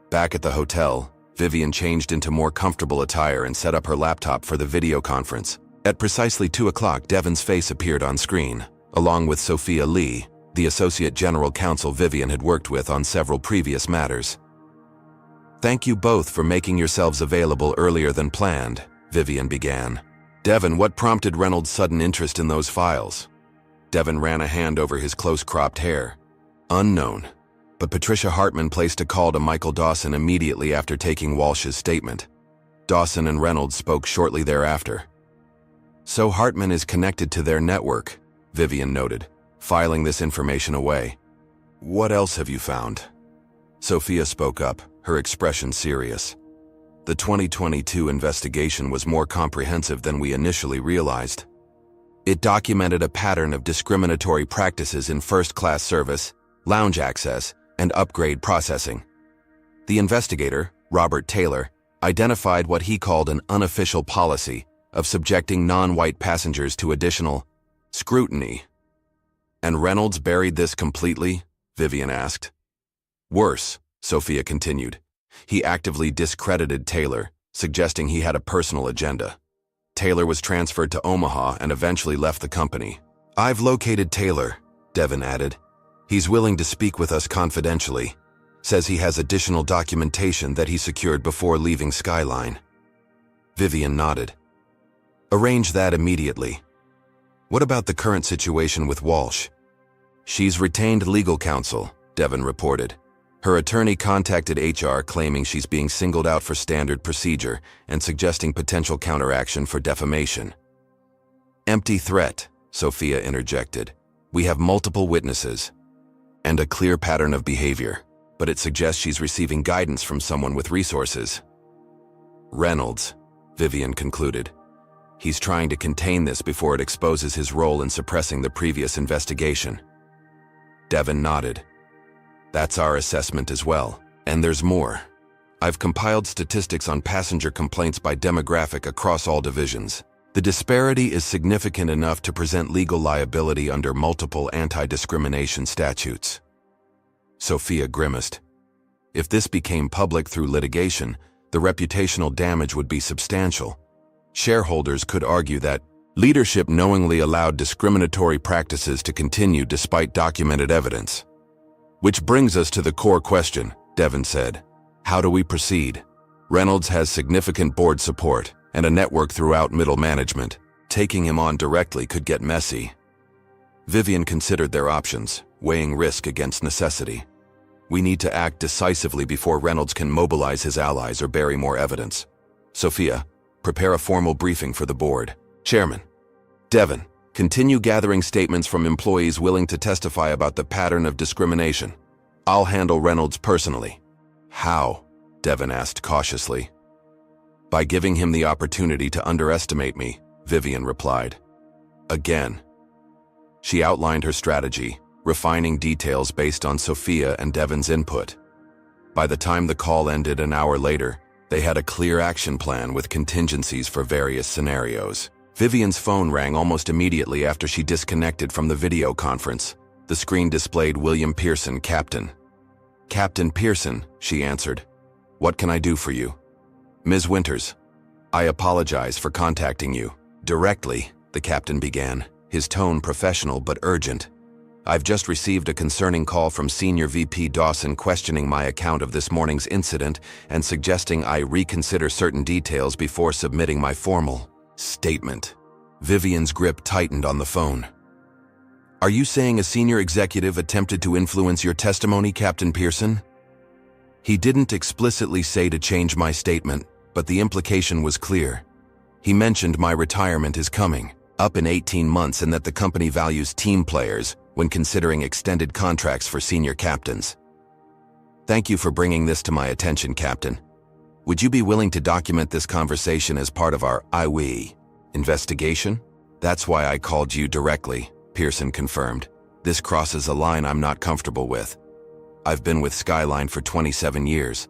Back at the hotel, Vivian changed into more comfortable attire and set up her laptop for the video conference. At precisely 2 o'clock, Devin's face appeared on screen, along with Sophia Lee, the associate general counsel Vivian had worked with on several previous matters. "Thank you both for making yourselves available earlier than planned," Vivian began. "Devon, what prompted Reynolds' sudden interest in those files?" Devon ran a hand over his close-cropped hair. "Unknown. But Patricia Hartman placed a call to Michael Dawson immediately after taking Walsh's statement. Dawson and Reynolds spoke shortly thereafter." "So Hartman is connected to their network," Vivian noted, filing this information away. "What else have you found?" Sophia spoke up, her expression serious. "The 2022 investigation was more comprehensive than we initially realized. It documented a pattern of discriminatory practices in first-class service, lounge access, and upgrade processing. The investigator, Robert Taylor, identified what he called an unofficial policy of subjecting non-white passengers to additional scrutiny." "And Reynolds buried this completely?" Vivian asked. "Worse," Sophia continued. "He actively discredited Taylor, suggesting he had a personal agenda. Taylor was transferred to Omaha and eventually left the company." "I've located Taylor," Devon added. "He's willing to speak with us confidentially. Says he has additional documentation that he secured before leaving Skyline." Vivian nodded. "Arrange that immediately. What about the current situation with Walsh?" "She's retained legal counsel," Devon reported. "Her attorney contacted HR claiming she's being singled out for standard procedure and suggesting potential counteraction for defamation." "Empty threat," Sophia interjected. "We have multiple witnesses and a clear pattern of behavior, but it suggests she's receiving guidance from someone with resources." "Reynolds," Vivian concluded. "He's trying to contain this before it exposes his role in suppressing the previous investigation." Devon nodded. "That's our assessment as well. And there's more. I've compiled statistics on passenger complaints by demographic across all divisions. The disparity is significant enough to present legal liability under multiple anti-discrimination statutes." Sophia grimaced. If this became public through litigation, the reputational damage would be substantial. Shareholders could argue that leadership knowingly allowed discriminatory practices to continue despite documented evidence. "Which brings us to the core question," Devon said. "How do we proceed? Reynolds has significant board support and a network throughout middle management. Taking him on directly could get messy." Vivian considered their options, weighing risk against necessity. "We need to act decisively before Reynolds can mobilize his allies or bury more evidence. Sophia, prepare a formal briefing for the board. Chairman. Devon, continue gathering statements from employees willing to testify about the pattern of discrimination. I'll handle Reynolds personally." "How?" Devon asked cautiously. "By giving him the opportunity to underestimate me," Vivian replied. Again. She outlined her strategy, refining details based on Sophia and Devon's input. By the time the call ended an hour later, they had a clear action plan with contingencies for various scenarios. Vivian's phone rang almost immediately after she disconnected from the video conference. The screen displayed William Pearson, Captain. "Captain Pearson," she answered. "What can I do for you?" "Ms. Winters, I apologize for contacting you directly," the captain began, his tone professional but urgent. "I've just received a concerning call from Senior VP Dawson questioning my account of this morning's incident and suggesting I reconsider certain details before submitting my formal statement." Vivian's grip tightened on the phone. "Are you saying a senior executive attempted to influence your testimony, Captain Pearson?" "He didn't explicitly say to change my statement, but the implication was clear. He mentioned my retirement is coming, up in 18 months, and that the company values team players when considering extended contracts for senior captains. Thank you for bringing this to my attention, Captain. Would you be willing to document this conversation as part of our IWE investigation?" "That's why I called you directly," Pearson confirmed. "This crosses a line I'm not comfortable with. I've been with Skyline for 27 years.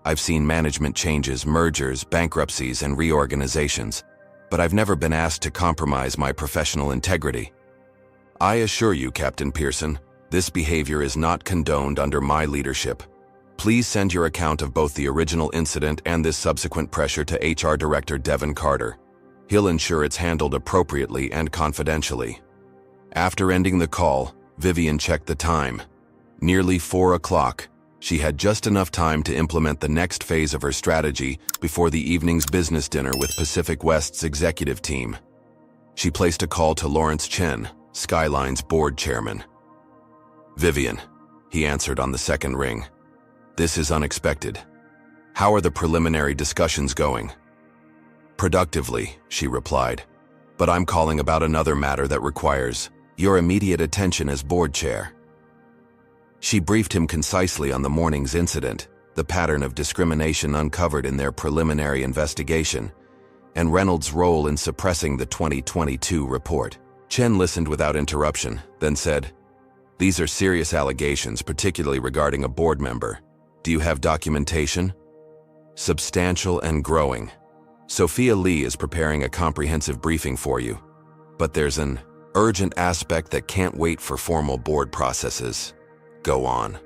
I've seen management changes, mergers, bankruptcies, and reorganizations, but I've never been asked to compromise my professional integrity. I assure you, Captain Pearson, this behavior is not condoned under my leadership. Please send your account of both the original incident and this subsequent pressure to HR Director Devon Carter. He'll ensure it's handled appropriately and confidentially." After ending the call, Vivian checked the time. Nearly 4 o'clock. She had just enough time to implement the next phase of her strategy before the evening's business dinner with Pacific West's executive team. She placed a call to Lawrence Chen, Skyline's board chairman. "Vivian," he answered on the second ring. "This is unexpected. How are the preliminary discussions going?" "Productively," she replied. "But I'm calling about another matter that requires your immediate attention as board chair." She briefed him concisely on the morning's incident, the pattern of discrimination uncovered in their preliminary investigation, and Reynolds' role in suppressing the 2022 report. Chen listened without interruption, then said, "These are serious allegations, particularly regarding a board member. Do you have documentation?" "Substantial and growing. Sophia Lee is preparing a comprehensive briefing for you. But there's an urgent aspect that can't wait for formal board processes. Go on."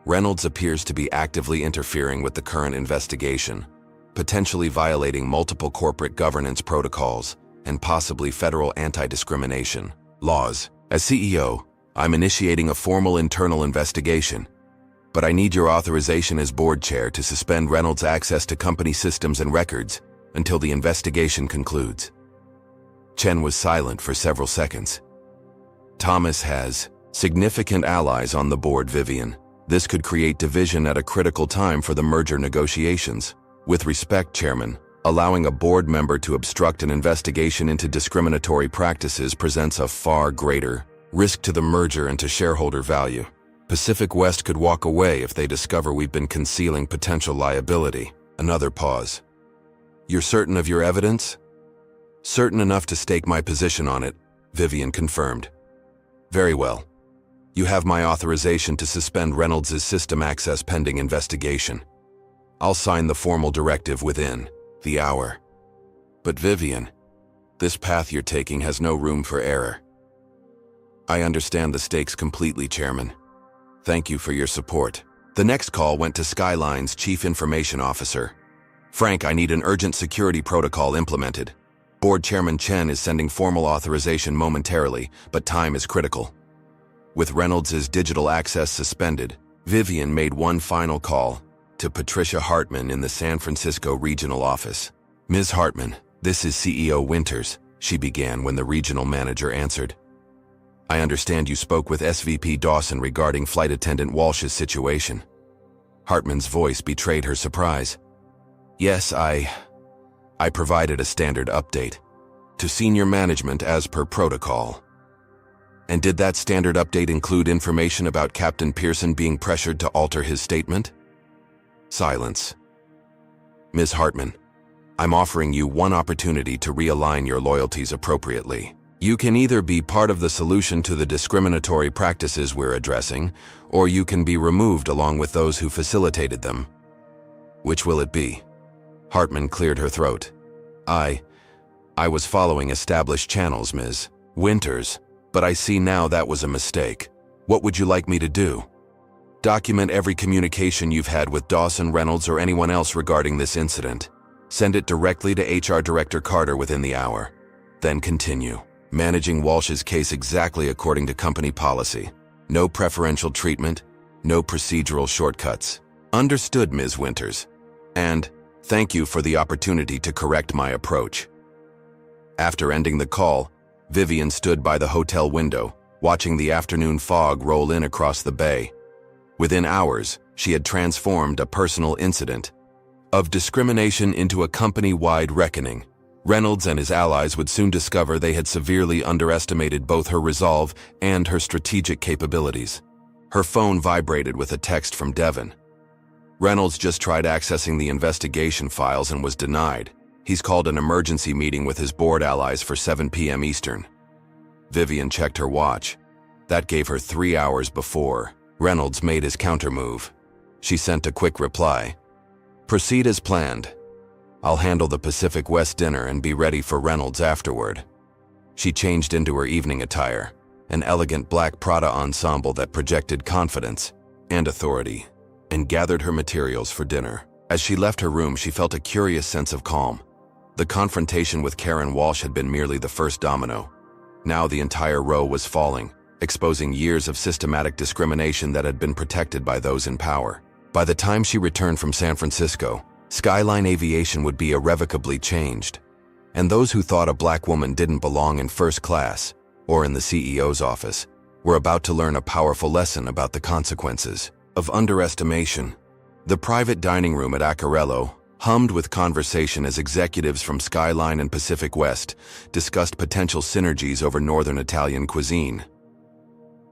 Reynolds appears to be actively interfering with the current investigation, potentially violating multiple corporate governance protocols and possibly federal anti-discrimination laws. "As CEO, I'm initiating a formal internal investigation, but I need your authorization as board chair to suspend Reynolds' access to company systems and records until the investigation concludes." Chen was silent for several seconds. "Thomas has significant allies on the board, Vivian. This could create division at a critical time for the merger negotiations. With respect, Chairman, allowing a board member to obstruct an investigation into discriminatory practices presents a far greater risk to the merger and to shareholder value. Pacific West could walk away if they discover we've been concealing potential liability." Another pause. "You're certain of your evidence?" "Certain enough to stake my position on it," Vivian confirmed. "Very well. You have my authorization to suspend Reynolds' system access pending investigation. I'll sign the formal directive within the hour." "But Vivian, this path you're taking has no room for error." "I understand the stakes completely, Chairman. Thank you for your support." The next call went to Skyline's Chief Information Officer. "Frank, I need an urgent security protocol implemented. Board Chairman Chen is sending formal authorization momentarily, but time is critical." With Reynolds' digital access suspended, Vivian made one final call to Patricia Hartman in the San Francisco regional office. "Ms. Hartman, this is CEO Winters," she began when the regional manager answered. "I understand you spoke with SVP Dawson regarding Flight Attendant Walsh's situation." Hartman's voice betrayed her surprise. "Yes, I provided a standard update to senior management as per protocol." "And did that standard update include information about Captain Pearson being pressured to alter his statement?" Silence. "Ms. Hartman, I'm offering you one opportunity to realign your loyalties appropriately. You can either be part of the solution to the discriminatory practices we're addressing, or you can be removed along with those who facilitated them. Which will it be?" Hartman cleared her throat. I was following established channels, Ms. Winters, but I see now that was a mistake. What would you like me to do?" "Document every communication you've had with Dawson, Reynolds, or anyone else regarding this incident. Send it directly to HR Director Carter within the hour. Then continue managing Walsh's case exactly according to company policy. No preferential treatment, no procedural shortcuts." "Understood, Ms. Winters. And thank you for the opportunity to correct my approach." After ending the call, Vivian stood by the hotel window, watching the afternoon fog roll in across the bay. Within hours, she had transformed a personal incident of discrimination into a company-wide reckoning. Reynolds and his allies would soon discover they had severely underestimated both her resolve and her strategic capabilities. Her phone vibrated with a text from Devon. "Reynolds just tried accessing the investigation files and was denied. He's called an emergency meeting with his board allies for 7 p.m. Eastern." Vivian checked her watch. That gave her 3 hours before Reynolds made his countermove. She sent a quick reply. "Proceed as planned. I'll handle the Pacific West dinner and be ready for Reynolds afterward." She changed into her evening attire, an elegant black Prada ensemble that projected confidence and authority, and gathered her materials for dinner. As she left her room, she felt a curious sense of calm. The confrontation with Karen Walsh had been merely the first domino. Now the entire row was falling, exposing years of systematic discrimination that had been protected by those in power. By the time she returned from San Francisco, Skyline Aviation would be irrevocably changed, and those who thought a black woman didn't belong in first class or in the CEO's office were about to learn a powerful lesson about the consequences of underestimation. The private dining room at Accarello hummed with conversation as executives from Skyline and Pacific West discussed potential synergies over Northern Italian cuisine.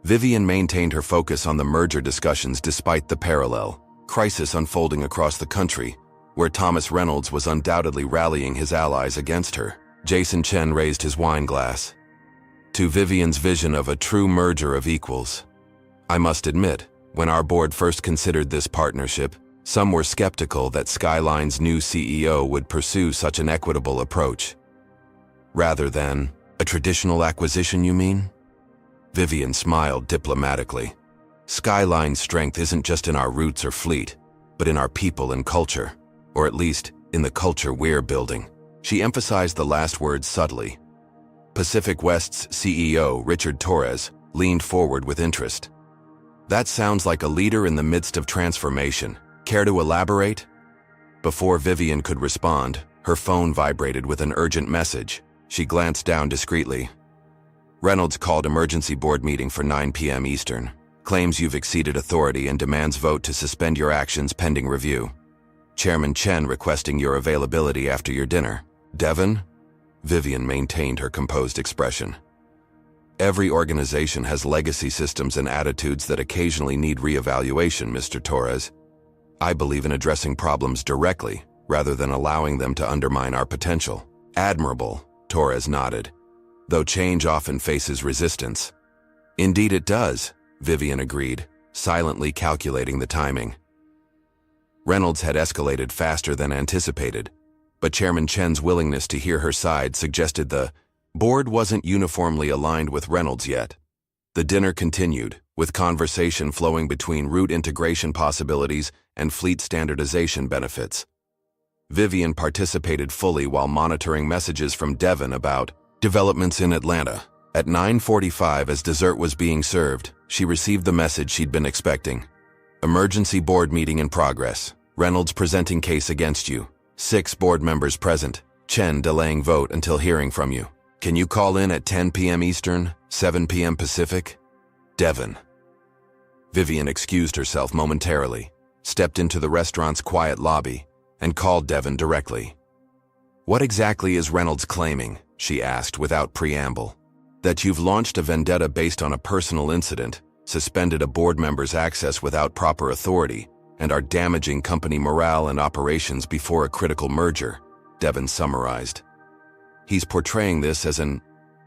Vivian maintained her focus on the merger discussions despite the parallel crisis unfolding across the country, where Thomas Reynolds was undoubtedly rallying his allies against her. Jason Chen raised his wine glass to Vivian's vision of a true merger of equals. I must admit, when our board first considered this partnership, some were skeptical that Skyline's new CEO would pursue such an equitable approach. Rather than a traditional acquisition, you mean? Vivian smiled diplomatically. Skyline's strength isn't just in our roots or fleet, but in our people and culture, or at least in the culture we're building. She emphasized the last words subtly. Pacific West's CEO, Richard Torres, leaned forward with interest. That sounds like a leader in the midst of transformation. Care to elaborate? Before Vivian could respond, her phone vibrated with an urgent message. She glanced down discreetly. Reynolds called emergency board meeting for 9 p.m. Eastern. Claims you've exceeded authority and demands vote to suspend your actions pending review. Chairman Chen requesting your availability after your dinner. Devon? Vivian maintained her composed expression. Every organization has legacy systems and attitudes that occasionally need reevaluation, Mr. Torres. I believe in addressing problems directly, rather than allowing them to undermine our potential. Admirable, Torres nodded, though change often faces resistance. Indeed it does, Vivian agreed, silently calculating the timing. Reynolds had escalated faster than anticipated, but Chairman Chen's willingness to hear her side suggested the board wasn't uniformly aligned with Reynolds yet. The dinner continued, with conversation flowing between route integration possibilities and fleet standardization benefits. Vivian participated fully while monitoring messages from Devon about developments in Atlanta. At 9:45, as dessert was being served, she received the message she'd been expecting. Emergency board meeting in progress. Reynolds presenting case against you. 6 board members present. Chen delaying vote until hearing from you. Can you call in at 10 p.m. Eastern, 7 p.m. Pacific? Devon. Vivian excused herself momentarily, stepped into the restaurant's quiet lobby, and called Devon directly. What exactly is Reynolds claiming? She asked without preamble. That you've launched a vendetta based on a personal incident, suspended a board member's access without proper authority, and are damaging company morale and operations before a critical merger, Devon summarized. He's portraying this as an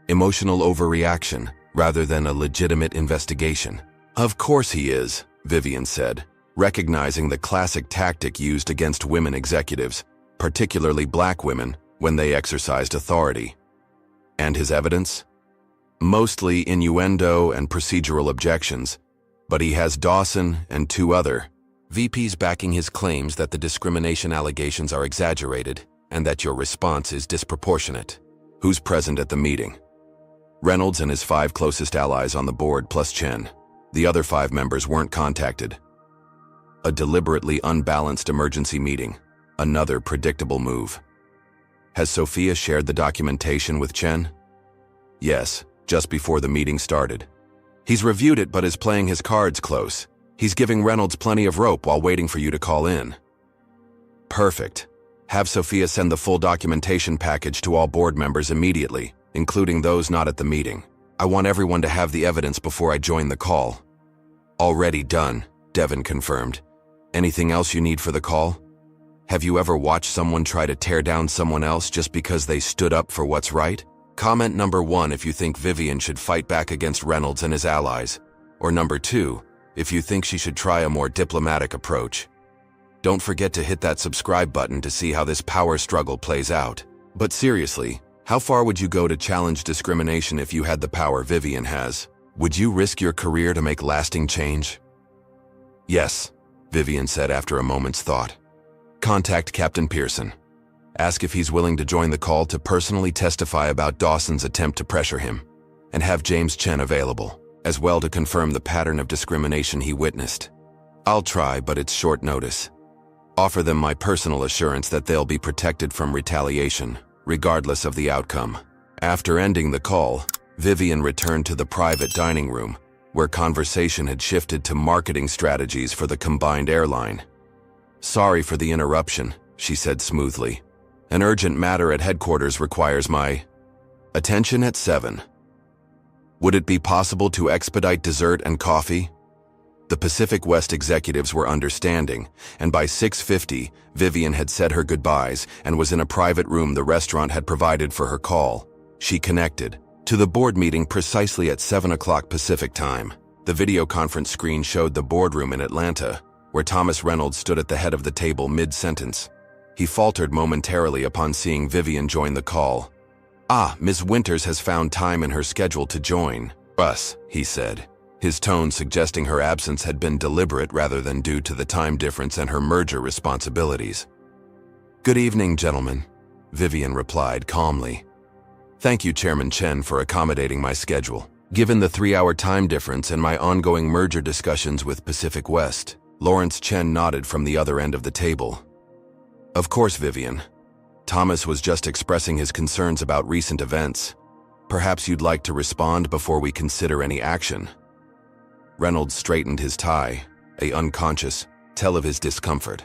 emotional overreaction rather than a legitimate investigation. Of course he is, Vivian said, recognizing the classic tactic used against women executives, particularly black women, when they exercised authority. And his evidence? Mostly innuendo and procedural objections, but he has Dawson and 2 other VPs backing his claims that the discrimination allegations are exaggerated and that your response is disproportionate. Who's present at the meeting? Reynolds and his 5 closest allies on the board plus Chen. The other 5 members weren't contacted. A deliberately unbalanced emergency meeting. Another predictable move. Has Sophia shared the documentation with Chen? Yes, just before the meeting started. He's reviewed it but is playing his cards close. He's giving Reynolds plenty of rope while waiting for you to call in. Perfect. Have Sophia send the full documentation package to all board members immediately, including those not at the meeting. I want everyone to have the evidence before I join the call. Already done, Devon confirmed. Anything else you need for the call? Have you ever watched someone try to tear down someone else just because they stood up for what's right? Comment number 1 if you think Vivian should fight back against Reynolds and his allies, or number 2 if you think she should try a more diplomatic approach. Don't forget to hit that subscribe button to see how this power struggle plays out. But seriously, how far would you go to challenge discrimination if you had the power Vivian has? Would you risk your career to make lasting change? Yes, Vivian said after a moment's thought. Contact Captain Pearson. Ask if he's willing to join the call to personally testify about Dawson's attempt to pressure him, and have James Chen available. as well to confirm the pattern of discrimination he witnessed. I'll try, but it's short notice. Offer them my personal assurance that they'll be protected from retaliation, regardless of the outcome. After ending the call, Vivian returned to the private dining room, where conversation had shifted to marketing strategies for the combined airline. "Sorry for the interruption," she said smoothly. "An urgent matter at headquarters requires my attention at 7. Would it be possible to expedite dessert and coffee?" The Pacific West executives were understanding, and by 6:50, Vivian had said her goodbyes and was in a private room the restaurant had provided for her call. She connected to the board meeting precisely at 7 o'clock Pacific time. The video conference screen showed the boardroom in Atlanta, where Thomas Reynolds stood at the head of the table mid-sentence. He faltered momentarily upon seeing Vivian join the call. "Ah, Ms. Winters has found time in her schedule to join us," he said, his tone suggesting her absence had been deliberate rather than due to the time difference and her merger responsibilities. "Good evening, gentlemen," Vivian replied calmly. "Thank you, Chairman Chen, for accommodating my schedule. Given the 3-hour time difference and my ongoing merger discussions with Pacific West," Lawrence Chen nodded from the other end of the table. "Of course, Vivian. Thomas was just expressing his concerns about recent events. Perhaps you'd like to respond before we consider any action." Reynolds straightened his tie, a unconscious tell of his discomfort.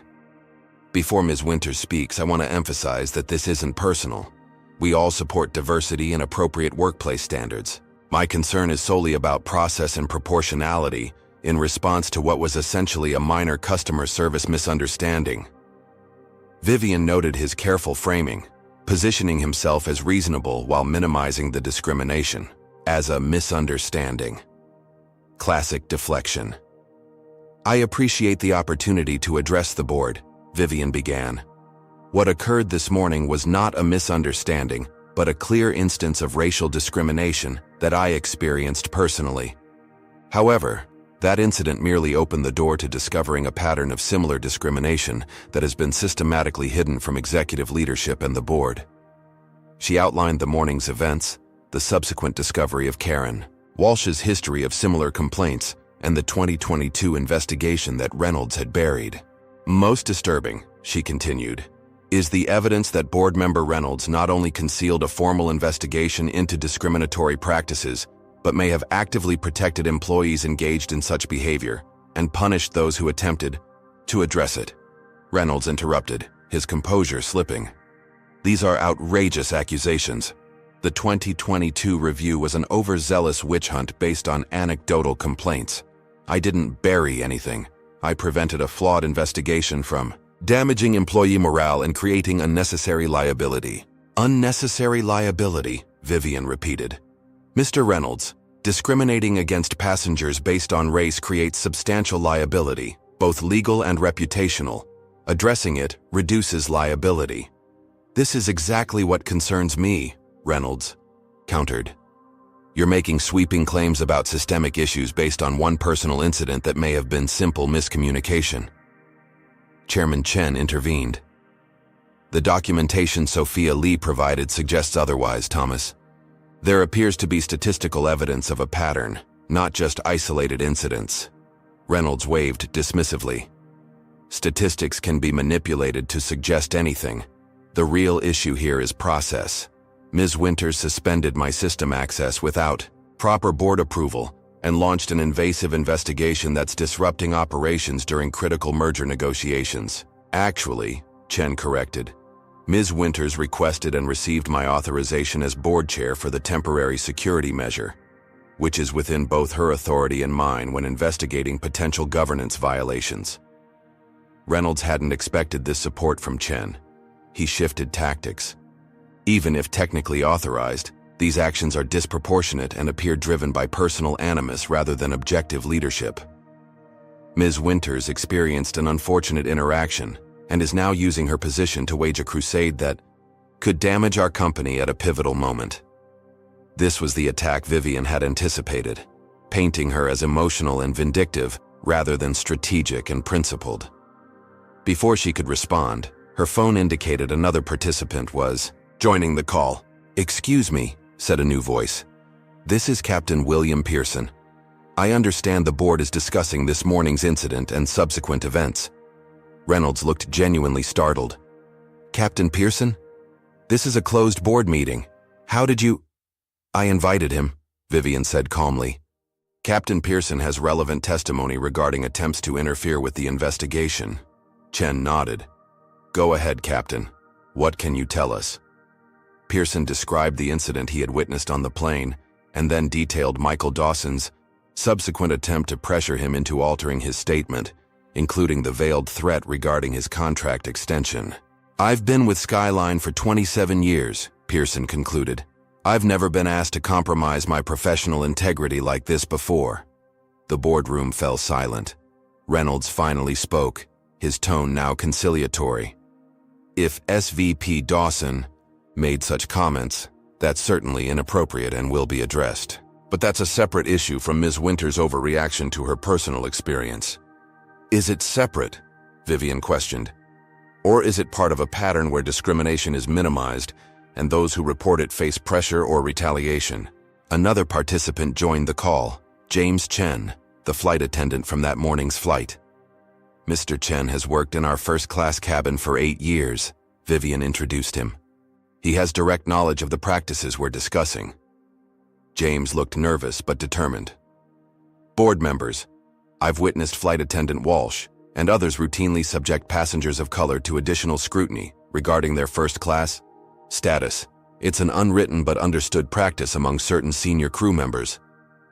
"Before Ms. Winters speaks, I want to emphasize that this isn't personal. We all support diversity and appropriate workplace standards. My concern is solely about process and proportionality in response to what was essentially a minor customer service misunderstanding." Vivian noted his careful framing, positioning himself as reasonable while minimizing the discrimination, as a misunderstanding. Classic deflection. "I appreciate the opportunity to address the board," Vivian began. "What occurred this morning was not a misunderstanding, but a clear instance of racial discrimination that I experienced personally. However, that incident merely opened the door to discovering a pattern of similar discrimination that has been systematically hidden from executive leadership and the board." She outlined the morning's events, the subsequent discovery of Karen Walsh's history of similar complaints, and the 2022 investigation that Reynolds had buried. "Most disturbing," she continued, "is the evidence that board member Reynolds not only concealed a formal investigation into discriminatory practices, but may have actively protected employees engaged in such behavior and punished those who attempted to address it." Reynolds interrupted, his composure slipping. "These are outrageous accusations. The 2022 review was an overzealous witch hunt based on anecdotal complaints. I didn't bury anything. I prevented a flawed investigation from damaging employee morale and creating unnecessary liability." "Unnecessary liability," Vivian repeated. "Mr. Reynolds, discriminating against passengers based on race creates substantial liability, both legal and reputational. Addressing it reduces liability." "This is exactly what concerns me," Reynolds countered. "You're making sweeping claims about systemic issues based on one personal incident that may have been simple miscommunication." Chairman Chen intervened. "The documentation Sophia Lee provided suggests otherwise, Thomas. There appears to be statistical evidence of a pattern, not just isolated incidents." Reynolds waved dismissively. "Statistics can be manipulated to suggest anything. The real issue here is process. Ms. Winters suspended my system access without proper board approval and launched an invasive investigation that's disrupting operations during critical merger negotiations. Actually," Chen corrected, "Ms. Winters requested and received my authorization as board chair for the temporary security measure, which is within both her authority and mine when investigating potential governance violations." Reynolds hadn't expected this support from Chen. He shifted tactics. "Even if technically authorized, these actions are disproportionate and appear driven by personal animus rather than objective leadership. Ms. Winters experienced an unfortunate interaction and is now using her position to wage a crusade that could damage our company at a pivotal moment." This was the attack Vivian had anticipated, painting her as emotional and vindictive rather than strategic and principled. Before she could respond, her phone indicated another participant was joining the call. "Excuse me," said a new voice. "This is Captain William Pearson. I understand the board is discussing this morning's incident and subsequent events. Reynolds looked genuinely startled. Captain Pearson? This is a closed board meeting. How did you... I invited him, Vivian said calmly. Captain Pearson has relevant testimony regarding attempts to interfere with the investigation. Chen nodded. Go ahead, Captain. What can you tell us? Pearson described the incident he had witnessed on the plane, and then detailed Michael Dawson's subsequent attempt to pressure him into altering his statement, including the veiled threat regarding his contract extension. I've been with Skyline for 27 years, Pearson concluded. I've never been asked to compromise my professional integrity like this before. The boardroom fell silent. Reynolds finally spoke, his tone now conciliatory. If SVP Dawson made such comments, that's certainly inappropriate and will be addressed. But that's a separate issue from Ms. Winter's overreaction to her personal experience. Is it separate? Vivian questioned. Or is it part of a pattern where discrimination is minimized and those who report it face pressure or retaliation? Another participant joined the call, James Chen, the flight attendant from that morning's flight. Mr. Chen has worked in our first-class cabin for 8 years, Vivian introduced him. He has direct knowledge of the practices we're discussing. James looked nervous but determined. Board members, I've witnessed Flight Attendant Walsh and others routinely subject passengers of color to additional scrutiny regarding their first-class status. It's an unwritten but understood practice among certain senior crew members.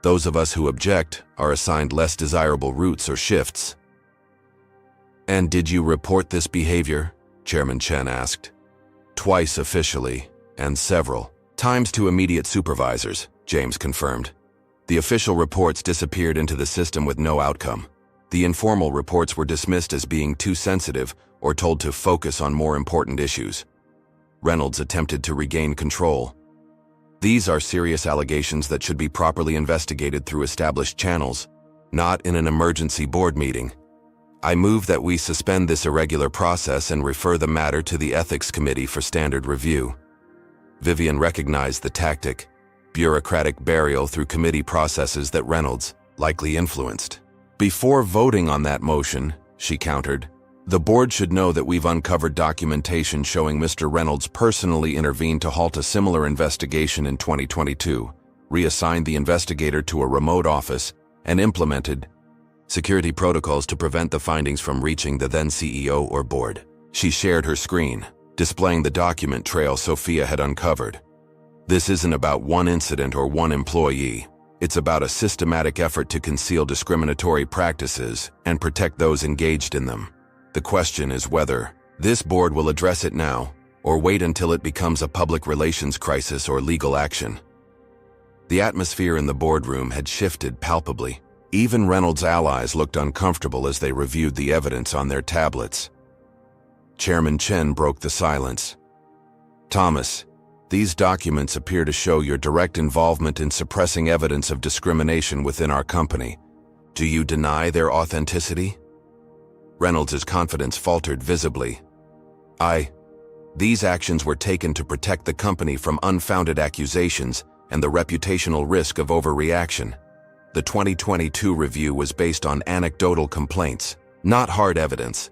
Those of us who object are assigned less desirable routes or shifts. And did you report this behavior? Chairman Chen asked. Twice officially, and several times to immediate supervisors, James confirmed. The official reports disappeared into the system with no outcome. The informal reports were dismissed as being too sensitive or told to focus on more important issues. Reynolds attempted to regain control. These are serious allegations that should be properly investigated through established channels, not in an emergency board meeting. I move that we suspend this irregular process and refer the matter to the Ethics Committee for standard review. Vivian recognized the tactic, bureaucratic burial through committee processes that Reynolds likely influenced. Before voting on that motion, she countered, the board should know that we've uncovered documentation showing Mr. Reynolds personally intervened to halt a similar investigation in 2022, reassigned the investigator to a remote office, and implemented security protocols to prevent the findings from reaching the then CEO or board. She shared her screen, displaying the document trail Sophia had uncovered. This isn't about one incident or one employee. It's about a systematic effort to conceal discriminatory practices and protect those engaged in them. The question is whether this board will address it now or wait until it becomes a public relations crisis or legal action. The atmosphere in the boardroom had shifted palpably. Even Reynolds' allies looked uncomfortable as they reviewed the evidence on their tablets. Chairman Chen broke the silence. Thomas, these documents appear to show your direct involvement in suppressing evidence of discrimination within our company. Do you deny their authenticity? Reynolds' confidence faltered visibly. These actions were taken to protect the company from unfounded accusations and the reputational risk of overreaction. The 2022 review was based on anecdotal complaints, not hard evidence.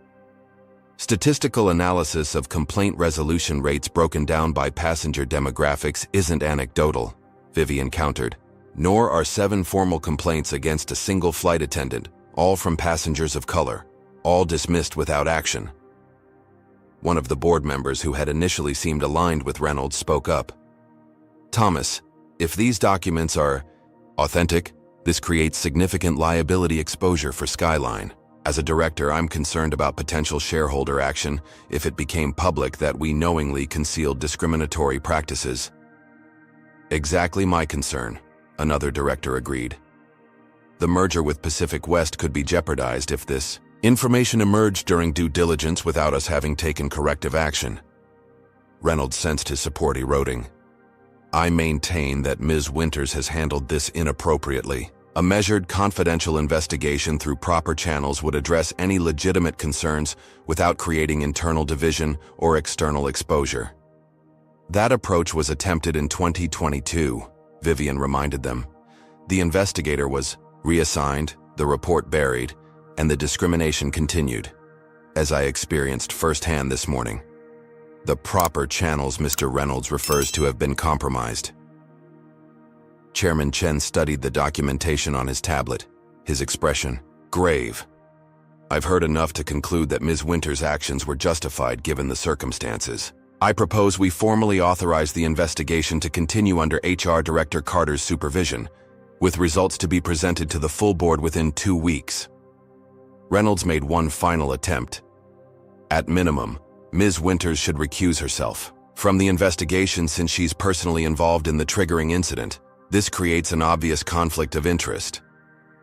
Statistical analysis of complaint resolution rates broken down by passenger demographics isn't anecdotal, Vivian countered, nor are 7 formal complaints against a single flight attendant, all from passengers of color, all dismissed without action. One of the board members who had initially seemed aligned with Reynolds spoke up. Thomas, if these documents are authentic, this creates significant liability exposure for Skyline. As a director, I'm concerned about potential shareholder action if it became public that we knowingly concealed discriminatory practices. Exactly my concern, another director agreed. The merger with Pacific West could be jeopardized if this information emerged during due diligence without us having taken corrective action. Reynolds sensed his support eroding. I maintain that Ms. Winters has handled this inappropriately. A measured, confidential investigation through proper channels would address any legitimate concerns without creating internal division or external exposure. That approach was attempted in 2022, Vivian reminded them. The investigator was Reassigned, the report buried, and the discrimination continued, as I experienced firsthand this morning. The proper channels Mr. Reynolds refers to have been compromised. Chairman Chen studied the documentation on his tablet, his expression grave. I've heard enough to conclude that Ms. Winter's actions were justified given the circumstances. I propose we formally authorize the investigation to continue under HR Director Carter's supervision, with results to be presented to the full board within 2 weeks. Reynolds made one final attempt. At minimum, Ms. Winters should recuse herself from the investigation since she's personally involved in the triggering incident. This creates an obvious conflict of interest.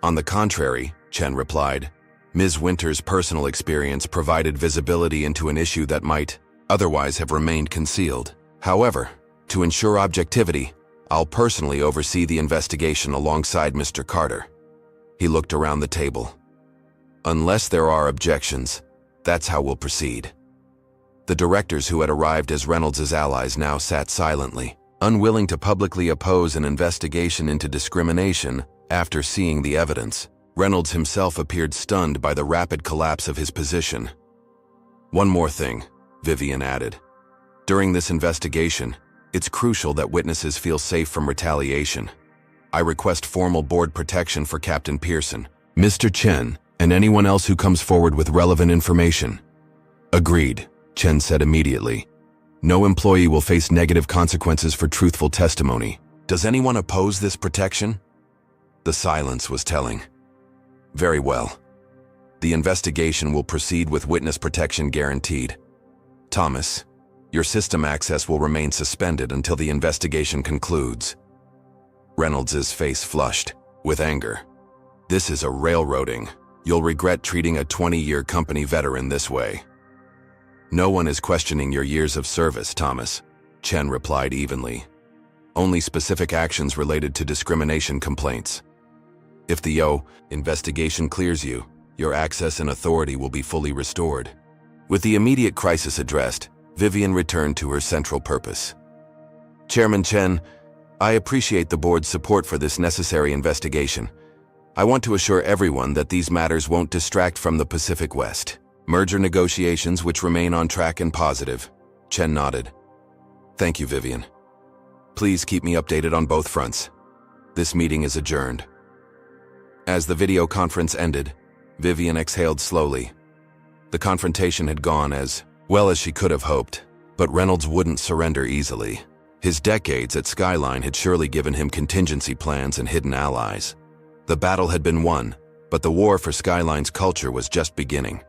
On the contrary, Chen replied, Ms. Winters' personal experience provided visibility into an issue that might otherwise have remained concealed. However, to ensure objectivity, I'll personally oversee the investigation alongside Mr. Carter. He looked around the table. Unless there are objections, that's how we'll proceed. The directors who had arrived as Reynolds' allies now sat silently, unwilling to publicly oppose an investigation into discrimination after seeing the evidence. Reynolds himself appeared stunned by the rapid collapse of his position. One more thing, Vivian added. During this investigation, it's crucial that witnesses feel safe from retaliation. I request formal board protection for Captain Pearson, Mr. Chen, and anyone else who comes forward with relevant information. Agreed, Chen said immediately. No employee will face negative consequences for truthful testimony. Does anyone oppose this protection? The silence was telling. Very well. The investigation will proceed with witness protection guaranteed. Thomas, your system access will remain suspended until the investigation concludes. Reynolds' face flushed with anger. This is a railroading. You'll regret treating a 20-year company veteran this way. No one is questioning your years of service, Thomas, Chen replied evenly. Only specific actions related to discrimination complaints. If the investigation clears you, your access and authority will be fully restored. With the immediate crisis addressed, Vivian returned to her central purpose. Chairman Chen, I appreciate the board's support for this necessary investigation. I want to assure everyone that these matters won't distract from the Pacific West merger negotiations, which remain on track and positive. Chen nodded. Thank you, Vivian. Please keep me updated on both fronts. This meeting is adjourned. As the video conference ended, Vivian exhaled slowly. The confrontation had gone as well as she could have hoped, but Reynolds wouldn't surrender easily. His decades at Skyline had surely given him contingency plans and hidden allies. The battle had been won, but the war for Skyline's culture was just beginning.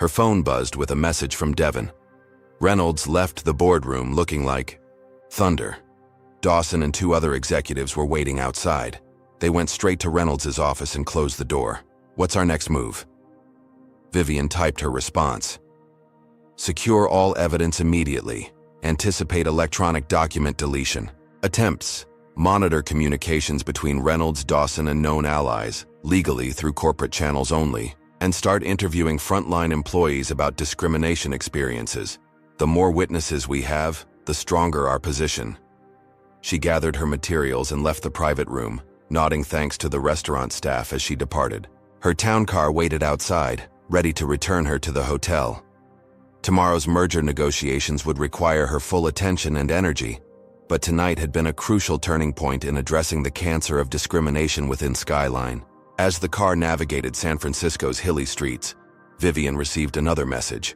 Her phone buzzed with a message from Devon. Reynolds left the boardroom looking like thunder. Dawson and 2 other executives were waiting outside. They went straight to Reynolds' office and closed the door. What's our next move? Vivian typed her response. Secure all evidence immediately. Anticipate electronic document deletion. Attempts. Monitor communications between Reynolds, Dawson, and known allies, legally through corporate channels only, and start interviewing frontline employees about discrimination experiences. The more witnesses we have, the stronger our position. She gathered her materials and left the private room, nodding thanks to the restaurant staff as she departed. Her town car waited outside, ready to return her to the hotel. Tomorrow's merger negotiations would require her full attention and energy, but tonight had been a crucial turning point in addressing the cancer of discrimination within Skyline. As the car navigated San Francisco's hilly streets, Vivian received another message,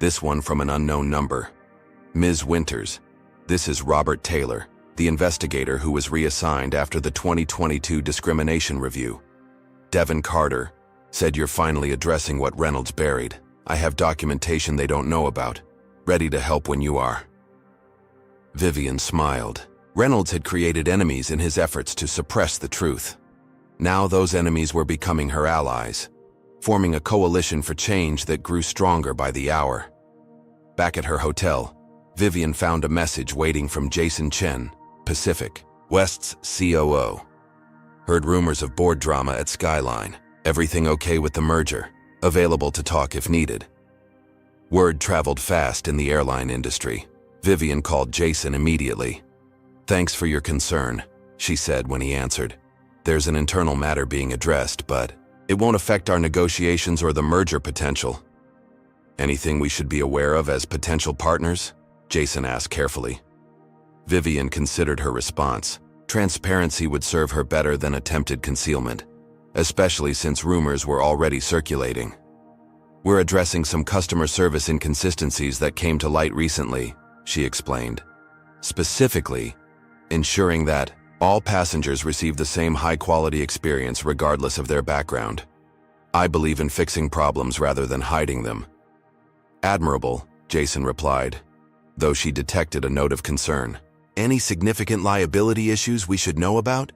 this one from an unknown number. Ms. Winters, this is Robert Taylor, the investigator who was reassigned after the 2022 discrimination review. Devon Carter said you're finally addressing what Reynolds buried. I have documentation they don't know about, ready to help when you are. Vivian smiled. Reynolds had created enemies in his efforts to suppress the truth. Now those enemies were becoming her allies, forming a coalition for change that grew stronger by the hour. Back at her hotel, Vivian found a message waiting from Jason Chen, Pacific West's COO. Heard rumors of board drama at Skyline. Everything okay with the merger? Available to talk if needed. Word traveled fast in the airline industry. Vivian called Jason immediately. Thanks for your concern, she said when he answered. There's an internal matter being addressed, but it won't affect our negotiations or the merger potential. Anything we should be aware of as potential partners? Jason asked carefully. Vivian considered her response. Transparency would serve her better than attempted concealment, especially since rumors were already circulating. We're addressing some customer service inconsistencies that came to light recently, she explained. Specifically, ensuring that all passengers receive the same high-quality experience regardless of their background. I believe in fixing problems rather than hiding them. Admirable, Jason replied, though she detected a note of concern. Any significant liability issues we should know about?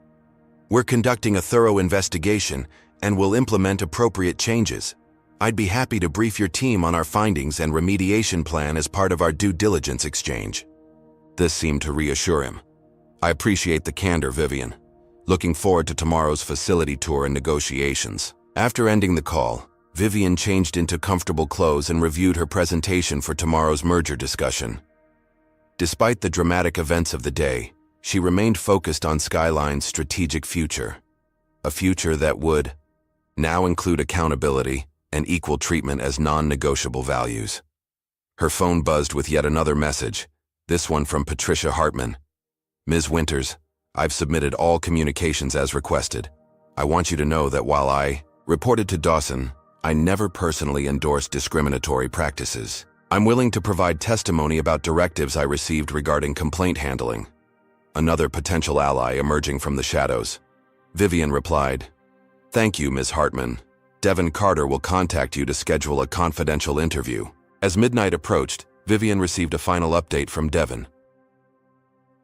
We're conducting a thorough investigation and will implement appropriate changes. I'd be happy to brief your team on our findings and remediation plan as part of our due diligence exchange. This seemed to reassure him. I appreciate the candor, Vivian. Looking forward to tomorrow's facility tour and negotiations. After ending the call, Vivian changed into comfortable clothes and reviewed her presentation for tomorrow's merger discussion. Despite the dramatic events of the day, she remained focused on Skyline's strategic future. A future that would now include accountability and equal treatment as non-negotiable values. Her phone buzzed with yet another message, this one from Patricia Hartman. Ms. Winters, I've submitted all communications as requested. I want you to know that while I reported to Dawson, I never personally endorsed discriminatory practices. I'm willing to provide testimony about directives I received regarding complaint handling. Another potential ally emerging from the shadows. Vivian replied, Thank you, Ms. Hartman. Devin Carter will contact you to schedule a confidential interview. As midnight approached, Vivian received a final update from Devin.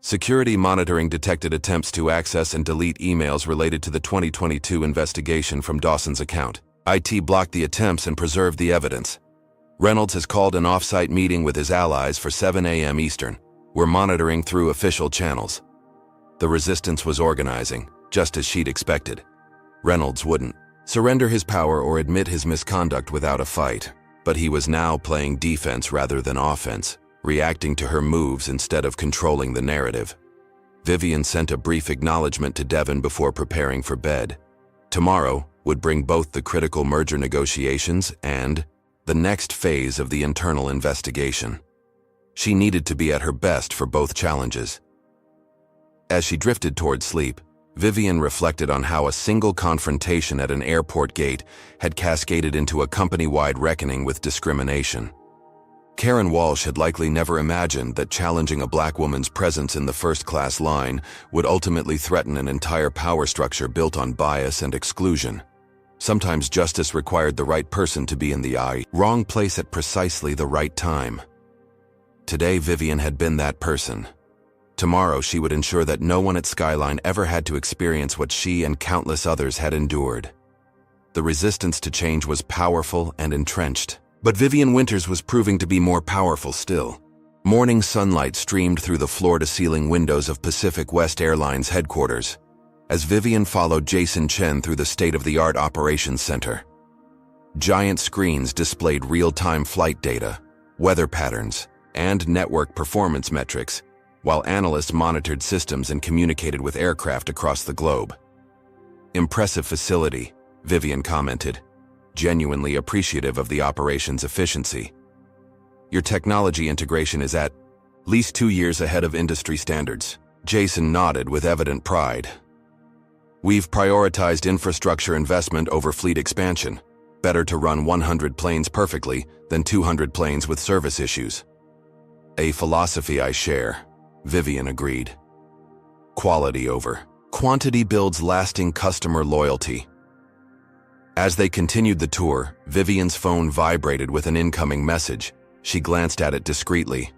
Security monitoring detected attempts to access and delete emails related to the 2022 investigation from Dawson's account. IT blocked the attempts and preserved the evidence. Reynolds has called an off-site meeting with his allies for 7 a.m. Eastern. We're monitoring through official channels. The resistance was organizing, just as she'd expected. Reynolds wouldn't surrender his power or admit his misconduct without a fight, but he was now playing defense rather than offense, reacting to her moves instead of controlling the narrative. Vivian sent a brief acknowledgement to Devin before preparing for bed. Tomorrow would bring both the critical merger negotiations and the next phase of the internal investigation. She needed to be at her best for both challenges. As she drifted toward sleep, Vivian reflected on how a single confrontation at an airport gate had cascaded into a company-wide reckoning with discrimination. Karen Walsh had likely never imagined that challenging a black woman's presence in the first-class line would ultimately threaten an entire power structure built on bias and exclusion. Sometimes justice required the right person to be in the wrong place at precisely the right time. Today, Vivian had been that person. Tomorrow, she would ensure that no one at Skyline ever had to experience what she and countless others had endured. The resistance to change was powerful and entrenched. But Vivian Winters was proving to be more powerful still. Morning sunlight streamed through the floor-to-ceiling windows of Pacific West Airlines headquarters, as Vivian followed Jason Chen through the state-of-the-art operations center. Giant screens displayed real-time flight data, weather patterns, and network performance metrics, while analysts monitored systems and communicated with aircraft across the globe. Impressive facility, Vivian commented, genuinely appreciative of the operation's efficiency. Your technology integration is at least 2 years ahead of industry standards. Jason nodded with evident pride. We've prioritized infrastructure investment over fleet expansion. Better to run 100 planes perfectly than 200 planes with service issues. A philosophy I share, Vivian agreed. Quality over quantity builds lasting customer loyalty. As they continued the tour, Vivian's phone vibrated with an incoming message. She glanced at it discreetly.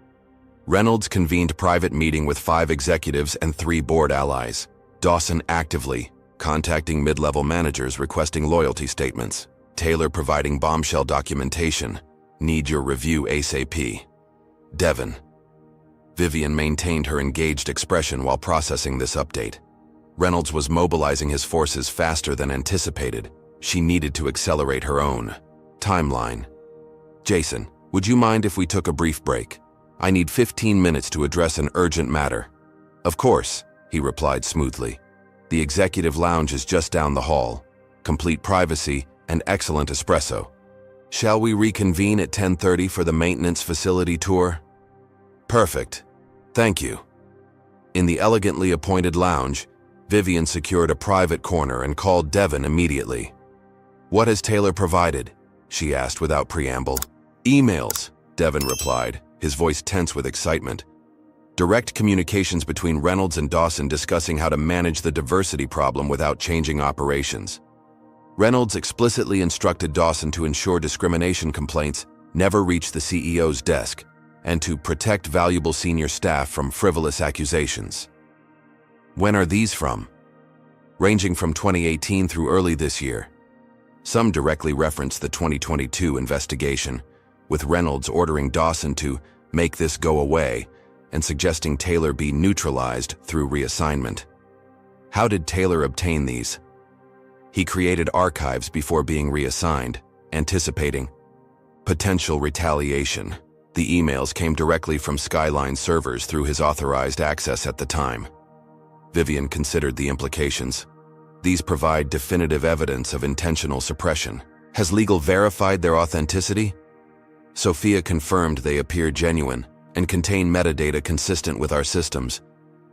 Reynolds convened private meeting with 5 executives and 3 board allies. Dawson actively contacting mid-level managers requesting loyalty statements. Taylor providing bombshell documentation. Need your review ASAP. Devin. Vivian maintained her engaged expression while processing this update. Reynolds was mobilizing his forces faster than anticipated. She needed to accelerate her own timeline. Jason, would you mind if we took a brief break? I need 15 minutes to address an urgent matter. Of course, he replied smoothly. The executive lounge is just down the hall. Complete privacy and excellent espresso. Shall we reconvene at 10:30 for the maintenance facility tour? Perfect. Thank you. In the elegantly appointed lounge, Vivian secured a private corner and called Devon immediately. "What has Taylor provided?" she asked without preamble. "Emails," Devon replied, his voice tense with excitement. Direct communications between Reynolds and Dawson discussing how to manage the diversity problem without changing operations. Reynolds explicitly instructed Dawson to ensure discrimination complaints never reach the CEO's desk and to protect valuable senior staff from frivolous accusations. When are these from? Ranging from 2018 through early this year. Some directly reference the 2022 investigation, with Reynolds ordering Dawson to make this go away and suggesting Taylor be neutralized through reassignment. How did Taylor obtain these? He created archives before being reassigned, anticipating potential retaliation. The emails came directly from Skyline servers through his authorized access at the time. Vivian considered the implications. These provide definitive evidence of intentional suppression. Has legal verified their authenticity? Sophia confirmed they appear genuine and contain metadata consistent with our systems.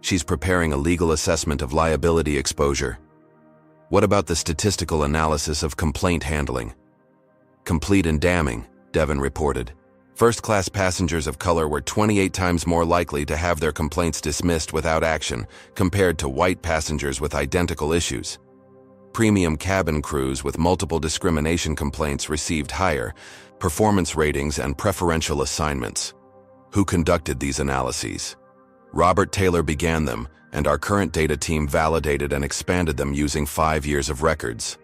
She's preparing a legal assessment of liability exposure. What about the statistical analysis of complaint handling? Complete and damning, Devon reported. First-class passengers of color were 28 times more likely to have their complaints dismissed without action compared to white passengers with identical issues. Premium cabin crews with multiple discrimination complaints received higher performance ratings and preferential assignments. Who conducted these analyses? Robert Taylor began them, and our current data team validated and expanded them using 5 years of records.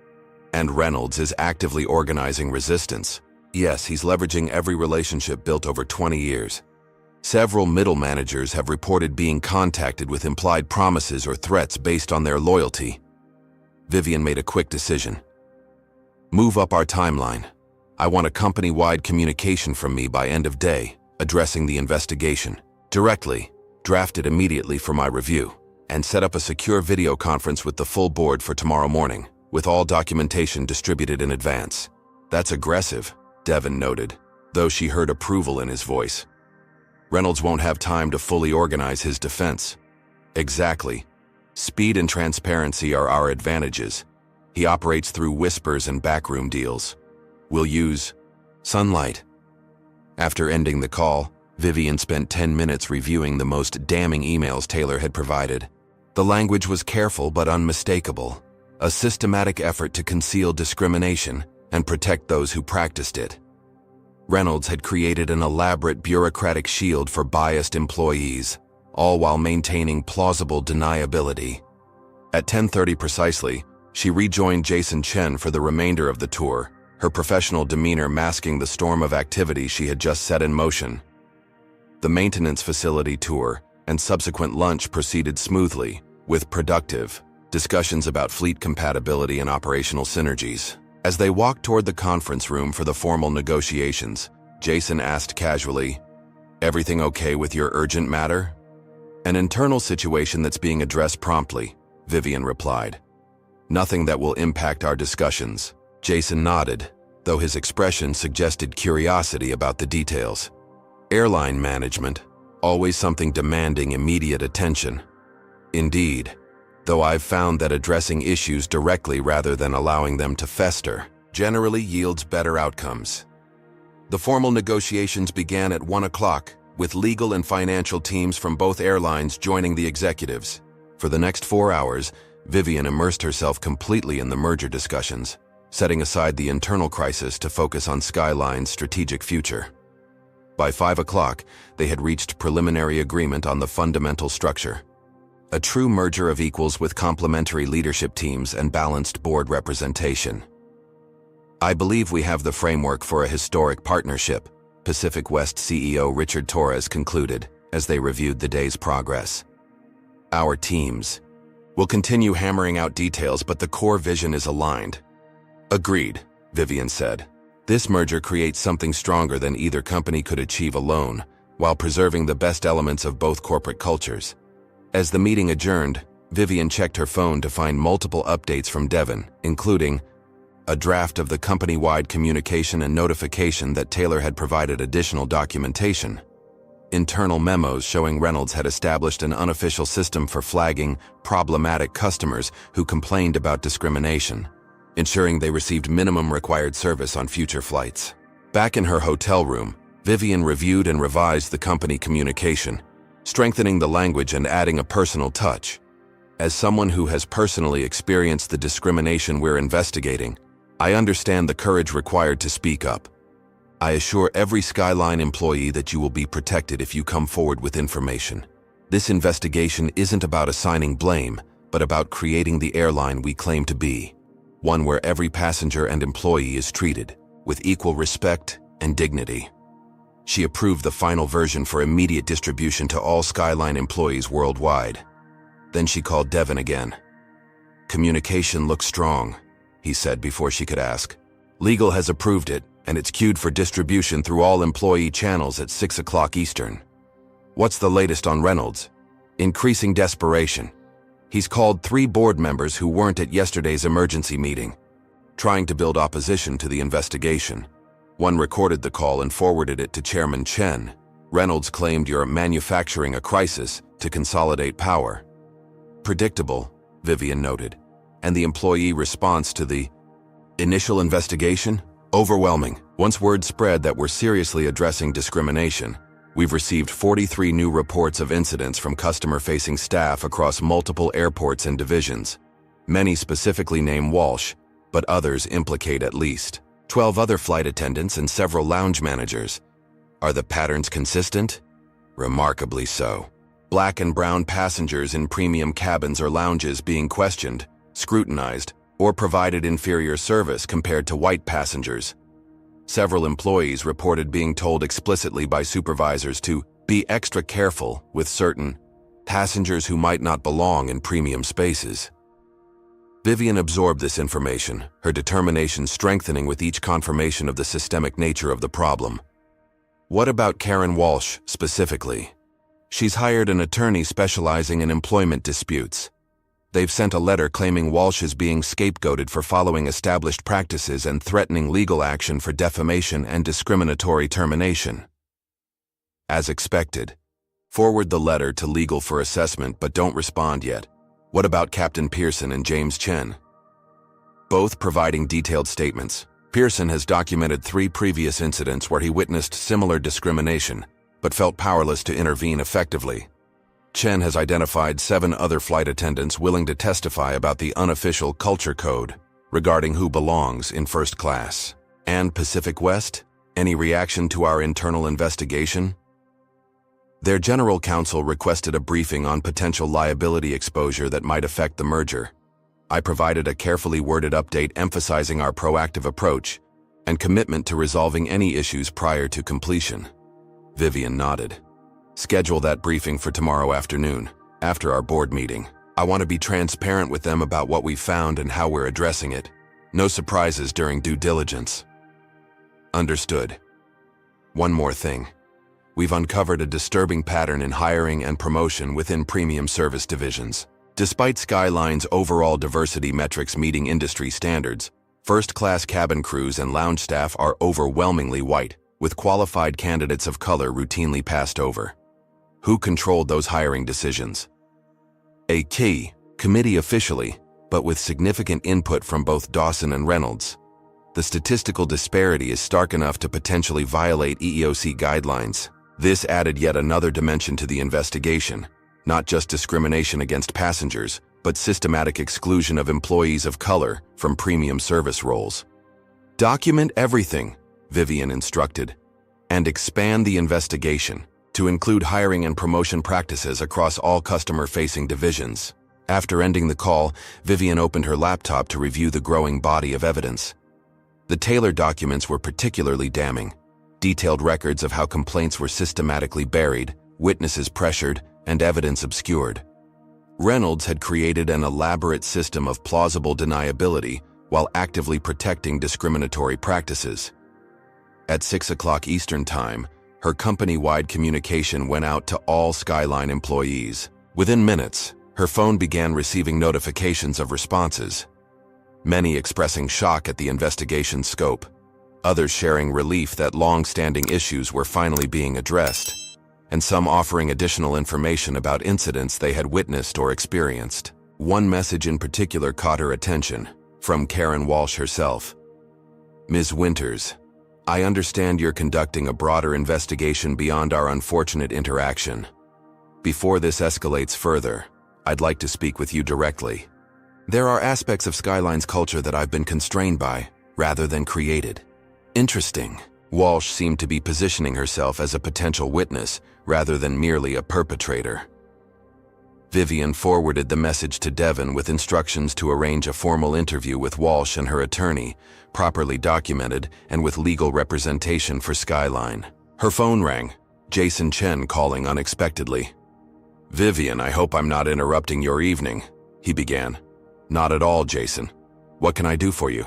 And Reynolds is actively organizing resistance. Yes, he's leveraging every relationship built over 20 years. Several middle managers have reported being contacted with implied promises or threats based on their loyalty. Vivian made a quick decision. Move up our timeline. I want a company-wide communication from me by end of day, addressing the investigation directly, drafted immediately for my review, and set up a secure video conference with the full board for tomorrow morning, with all documentation distributed in advance. That's aggressive, Devon noted, though she heard approval in his voice. Reynolds won't have time to fully organize his defense. Exactly. Speed and transparency are our advantages. He operates through whispers and backroom deals. We'll use sunlight. After ending the call, Vivian spent 10 minutes reviewing the most damning emails Taylor had provided. The language was careful but unmistakable, a systematic effort to conceal discrimination and protect those who practiced it. Reynolds had created an elaborate bureaucratic shield for biased employees, all while maintaining plausible deniability. At 10:30 precisely, she rejoined Jason Chen for the remainder of the tour, her professional demeanor masking the storm of activity she had just set in motion. The maintenance facility tour and subsequent lunch proceeded smoothly, with productive discussions about fleet compatibility and operational synergies. As they walked toward the conference room for the formal negotiations, Jason asked casually, "Everything okay with your urgent matter?" "An internal situation that's being addressed promptly," Vivian replied. "Nothing that will impact our discussions." Jason nodded, though his expression suggested curiosity about the details. Airline management, always something demanding immediate attention. Indeed, though I've found that addressing issues directly rather than allowing them to fester generally yields better outcomes. The formal negotiations began at 1 o'clock, with legal and financial teams from both airlines joining the executives. For the next 4 hours, Vivian immersed herself completely in the merger discussions, setting aside the internal crisis to focus on Skyline's strategic future. By 5 o'clock, they had reached preliminary agreement on the fundamental structure. A true merger of equals with complementary leadership teams and balanced board representation. "I believe we have the framework for a historic partnership," Pacific West CEO Richard Torres concluded as they reviewed the day's progress. "Our teams will continue hammering out details, but the core vision is aligned." "Agreed," Vivian said. "This merger creates something stronger than either company could achieve alone, while preserving the best elements of both corporate cultures." As the meeting adjourned, Vivian checked her phone to find multiple updates from Devon, including a draft of the company-wide communication and notification that Taylor had provided additional documentation, internal memos showing Reynolds had established an unofficial system for flagging problematic customers who complained about discrimination, ensuring they received minimum required service on future flights. Back in her hotel room, Vivian reviewed and revised the company communication, strengthening the language and adding a personal touch. As someone who has personally experienced the discrimination we're investigating, I understand the courage required to speak up. I assure every Skyline employee that you will be protected if you come forward with information. This investigation isn't about assigning blame, but about creating the airline we claim to be, one where every passenger and employee is treated with equal respect and dignity. She approved the final version for immediate distribution to all Skyline employees worldwide. Then she called Devon again. "Communication looks strong," he said before she could ask. "Legal has approved it, and it's queued for distribution through all employee channels at 6 o'clock Eastern. What's the latest on Reynolds?" Increasing desperation. He's called 3 board members who weren't at yesterday's emergency meeting, trying to build opposition to the investigation. One recorded the call and forwarded it to Chairman Chen. "Reynolds claimed you're manufacturing a crisis to consolidate power." Predictable, Vivian noted. And the employee response to the initial investigation? Overwhelming. Once word spread that we're seriously addressing discrimination, we've received 43 new reports of incidents from customer-facing staff across multiple airports and divisions. Many specifically name Walsh, but others implicate at least 12 other flight attendants and several lounge managers. Are the patterns consistent? Remarkably so. Black and brown passengers in premium cabins or lounges being questioned, scrutinized, or provided inferior service compared to white passengers. Several employees reported being told explicitly by supervisors to be extra careful with certain passengers who might not belong in premium spaces. Vivian absorbed this information, her determination strengthening with each confirmation of the systemic nature of the problem. What about Karen Walsh specifically? She's hired an attorney specializing in employment disputes. They've sent a letter claiming Walsh is being scapegoated for following established practices and threatening legal action for defamation and discriminatory termination. As expected, forward the letter to legal for assessment but don't respond yet. What about Captain Pearson and James Chen? Both providing detailed statements. Pearson has documented 3 previous incidents where he witnessed similar discrimination, but felt powerless to intervene effectively. Chen has identified 7 other flight attendants willing to testify about the unofficial culture code regarding who belongs in first class. And Pacific West? Any reaction to our internal investigation? Their general counsel requested a briefing on potential liability exposure that might affect the merger. I provided a carefully worded update emphasizing our proactive approach and commitment to resolving any issues prior to completion. Vivian nodded. Schedule that briefing for tomorrow afternoon, after our board meeting. I want to be transparent with them about what we found and how we're addressing it. No surprises during due diligence. Understood. One more thing. We've uncovered a disturbing pattern in hiring and promotion within premium service divisions. Despite Skyline's overall diversity metrics meeting industry standards, first-class cabin crews and lounge staff are overwhelmingly white, with qualified candidates of color routinely passed over. Who controlled those hiring decisions? A key committee officially, but with significant input from both Dawson and Reynolds. The statistical disparity is stark enough to potentially violate EEOC guidelines. This added yet another dimension to the investigation, not just discrimination against passengers, but systematic exclusion of employees of color from premium service roles. Document everything, Vivian instructed, and expand the investigation to include hiring and promotion practices across all customer-facing divisions. After ending the call, Vivian opened her laptop to review the growing body of evidence. The Taylor documents were particularly damning. Detailed records of how complaints were systematically buried, witnesses pressured, and evidence obscured. Reynolds had created an elaborate system of plausible deniability while actively protecting discriminatory practices. At 6 o'clock Eastern Time, her company-wide communication went out to all Skyline employees. Within minutes, Her phone began receiving notifications of responses, many expressing shock at the investigation's scope, others sharing relief that long-standing issues were finally being addressed, and some offering additional information about incidents they had witnessed or experienced. One message in particular caught her attention, from Karen Walsh herself. Ms. Winters, I understand you're conducting a broader investigation beyond our unfortunate interaction. Before this escalates further, I'd like to speak with you directly. There are aspects of Skyline's culture that I've been constrained by, rather than created. Interesting. Walsh seemed to be positioning herself as a potential witness, rather than merely a perpetrator. Vivian forwarded the message to Devon with instructions to arrange a formal interview with Walsh and her attorney, properly documented and with legal representation for Skyline. Her phone rang, Jason Chen calling unexpectedly. Vivian, I hope I'm not interrupting your evening, he began. Not at all, Jason. What can I do for you?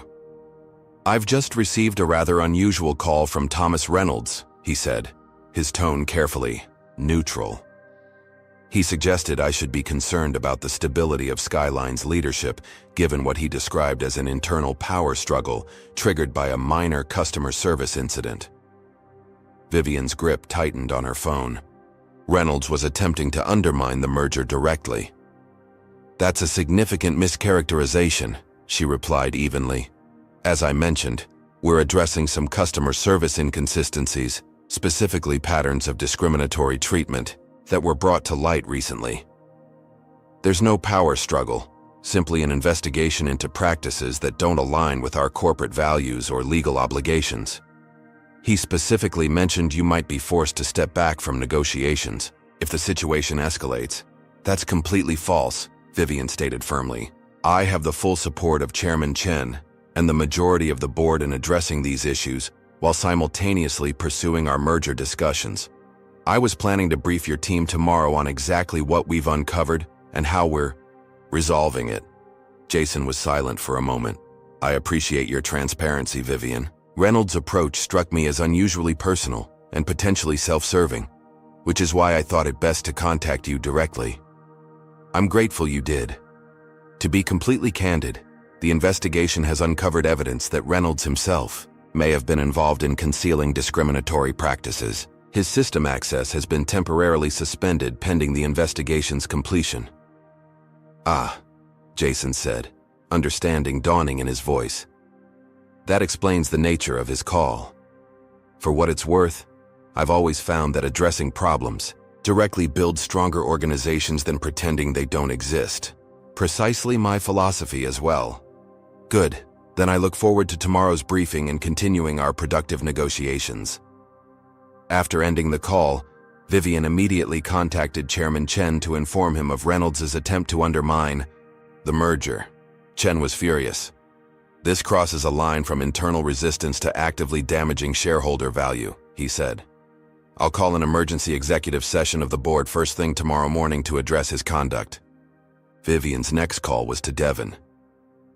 I've just received a rather unusual call from Thomas Reynolds, he said, his tone carefully neutral. He suggested I should be concerned about the stability of Skyline's leadership, given what he described as an internal power struggle triggered by a minor customer service incident. Vivian's grip tightened on her phone. Reynolds was attempting to undermine the merger directly. That's a significant mischaracterization, she replied evenly. As I mentioned, we're addressing some customer service inconsistencies, specifically patterns of discriminatory treatment, that were brought to light recently. There's no power struggle, simply an investigation into practices that don't align with our corporate values or legal obligations. He specifically mentioned you might be forced to step back from negotiations if the situation escalates. That's completely false, Vivian stated firmly. I have the full support of Chairman Chen and the majority of the board in addressing these issues while simultaneously pursuing our merger discussions. I was planning to brief your team tomorrow on exactly what we've uncovered and how we're resolving it. Jason was silent for a moment. I appreciate your transparency, Vivian. Reynolds' approach struck me as unusually personal and potentially self-serving, which is why I thought it best to contact you directly. I'm grateful you did. To be completely candid, the investigation has uncovered evidence that Reynolds himself may have been involved in concealing discriminatory practices. His system access has been temporarily suspended pending the investigation's completion. Ah, Jason said, understanding dawning in his voice. That explains the nature of his call. For what it's worth, I've always found that addressing problems directly builds stronger organizations than pretending they don't exist. Precisely my philosophy as well. Good, then I look forward to tomorrow's briefing and continuing our productive negotiations. After ending the call, Vivian immediately contacted Chairman Chen to inform him of Reynolds' attempt to undermine the merger. Chen was furious. This crosses a line from internal resistance to actively damaging shareholder value, he said. I'll call an emergency executive session of the board first thing tomorrow morning to address his conduct. Vivian's next call was to Devon.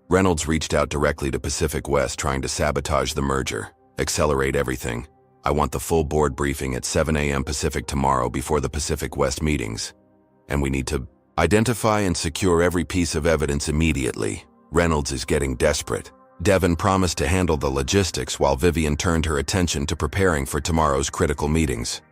Reynolds reached out directly to Pacific West trying to sabotage the merger, accelerate everything. I want the full board briefing at 7 a.m. Pacific tomorrow before the Pacific West meetings. And we need to identify and secure every piece of evidence immediately. Reynolds is getting desperate. Devon promised to handle the logistics while Vivian turned her attention to preparing for tomorrow's critical meetings.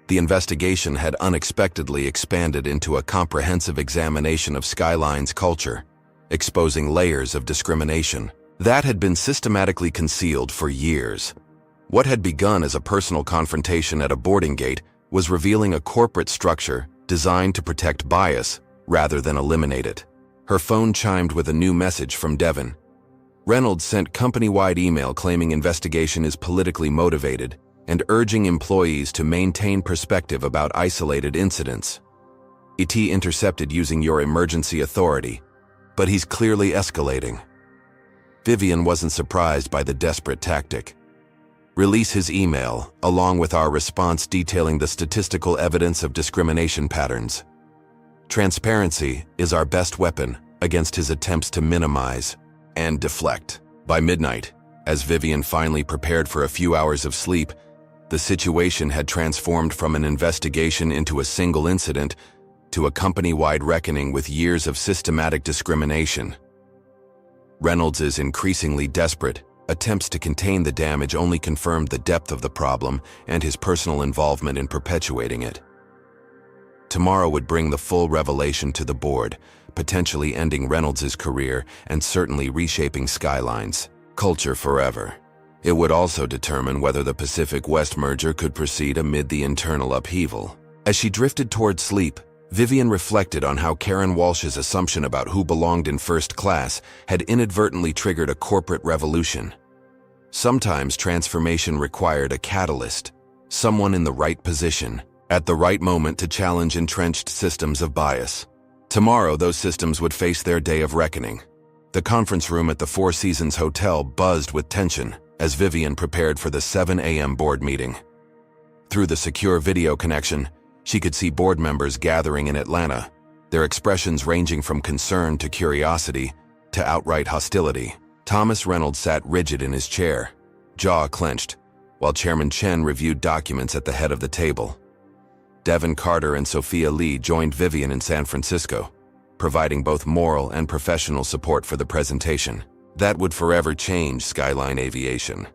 The investigation had unexpectedly expanded into a comprehensive examination of Skyline's culture, exposing layers of discrimination that had been systematically concealed for years. What had begun as a personal confrontation at a boarding gate was revealing a corporate structure designed to protect bias rather than eliminate it. Her phone chimed with a new message from Devon. Reynolds sent company-wide email claiming investigation is politically motivated and urging employees to maintain perspective about isolated incidents. ET intercepted using your emergency authority, but he's clearly escalating. Vivian wasn't surprised by the desperate tactic. Release his email, along with our response detailing the statistical evidence of discrimination patterns. Transparency is our best weapon against his attempts to minimize and deflect. By midnight, as Vivian finally prepared for a few hours of sleep, the situation had transformed from an investigation into a single incident to a company-wide reckoning with years of systematic discrimination. Reynolds is increasingly desperate. Attempts to contain the damage only confirmed the depth of the problem and his personal involvement in perpetuating it. Tomorrow would bring the full revelation to the board, potentially ending Reynolds' career and certainly reshaping Skyline's culture forever. It would also determine whether the Pacific West merger could proceed amid the internal upheaval. As she drifted toward sleep, Vivian reflected on how Karen Walsh's assumption about who belonged in first class had inadvertently triggered a corporate revolution. Sometimes transformation required a catalyst, someone in the right position, at the right moment to challenge entrenched systems of bias. Tomorrow, those systems would face their day of reckoning. The conference room at the Four Seasons Hotel buzzed with tension as Vivian prepared for the 7 a.m. board meeting. Through the secure video connection, she could see board members gathering in Atlanta, their expressions ranging from concern to curiosity to outright hostility. Thomas Reynolds sat rigid in his chair, jaw clenched, while Chairman Chen reviewed documents at the head of the table. Devin Carter and Sophia Lee joined Vivian in San Francisco, providing both moral and professional support for the presentation. That would forever change Skyline Aviation.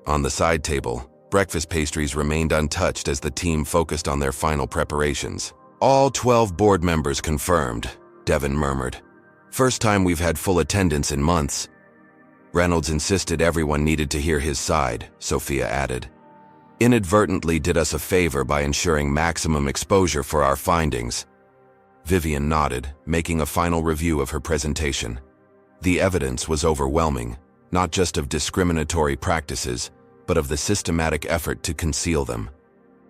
On the side table, breakfast pastries remained untouched as the team focused on their final preparations. "All 12 board members confirmed," Devin murmured. "First time we've had full attendance in months." Reynolds insisted everyone needed to hear his side, Sophia added. "Inadvertently did us a favor by ensuring maximum exposure for our findings." Vivian nodded, making a final review of her presentation. The evidence was overwhelming, not just of discriminatory practices, but of the systematic effort to conceal them.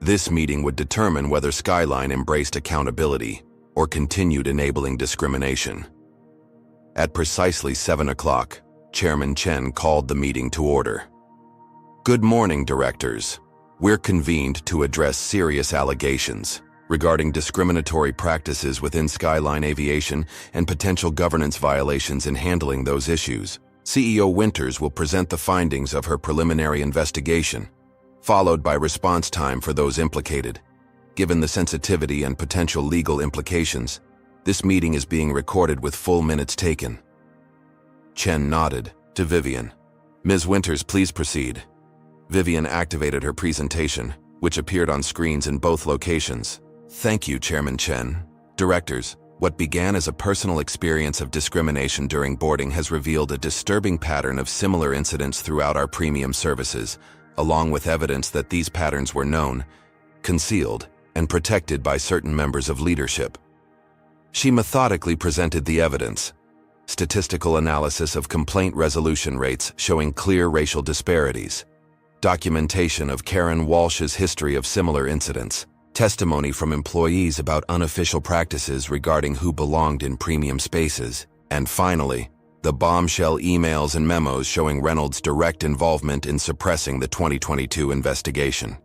This meeting would determine whether Skyline embraced accountability or continued enabling discrimination. At precisely 7 o'clock, Chairman Chen called the meeting to order. "Good morning, directors. We're convened to address serious allegations regarding discriminatory practices within Skyline Aviation and potential governance violations in handling those issues. CEO Winters will present the findings of her preliminary investigation, followed by response time for those implicated. Given the sensitivity and potential legal implications, this meeting is being recorded with full minutes taken." Chen nodded to Vivian. "Ms. Winters, please proceed." Vivian activated her presentation, which appeared on screens in both locations. "Thank you, Chairman Chen. Directors, what began as a personal experience of discrimination during boarding has revealed a disturbing pattern of similar incidents throughout our premium services, along with evidence that these patterns were known, concealed, and protected by certain members of leadership." She methodically presented the evidence. Statistical analysis of complaint resolution rates showing clear racial disparities. Documentation of Karen Walsh's history of similar incidents. Testimony from employees about unofficial practices regarding who belonged in premium spaces. And finally, the bombshell emails and memos showing Reynolds' direct involvement in suppressing the 2022 investigation.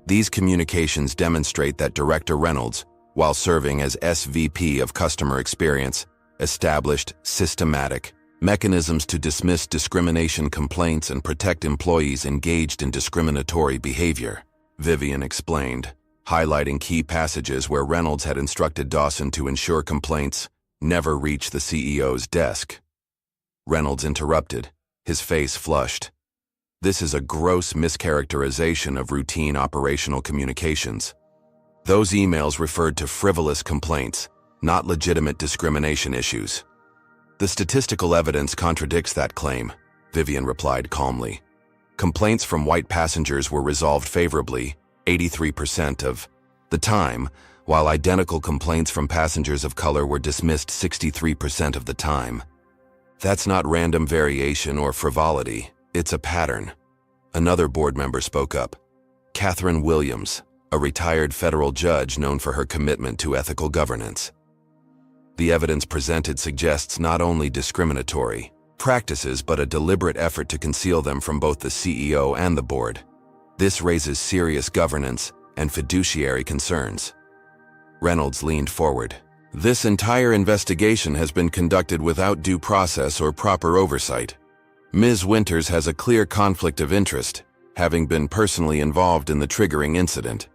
These communications demonstrate that Director Reynolds, while serving as SVP of Customer Experience, established systematic mechanisms to dismiss discrimination complaints and protect employees engaged in discriminatory behavior, Vivian explained, highlighting key passages where Reynolds had instructed Dawson to ensure complaints never reach the CEO's desk. Reynolds interrupted, his face flushed. "This is a gross mischaracterization of routine operational communications. Those emails referred to frivolous complaints, not legitimate discrimination issues." "The statistical evidence contradicts that claim," Vivian replied calmly. "Complaints from white passengers were resolved favorably 83% of the time, while identical complaints from passengers of color were dismissed 63% of the time. That's not random variation or frivolity, it's a pattern." Another board member spoke up. Catherine Williams, a retired federal judge known for her commitment to ethical governance. "The evidence presented suggests not only discriminatory practices but a deliberate effort to conceal them from both the CEO and the board. This raises serious governance and fiduciary concerns." Reynolds leaned forward. "This entire investigation has been conducted without due process or proper oversight. Ms. Winters has a clear conflict of interest, having been personally involved in the triggering incident.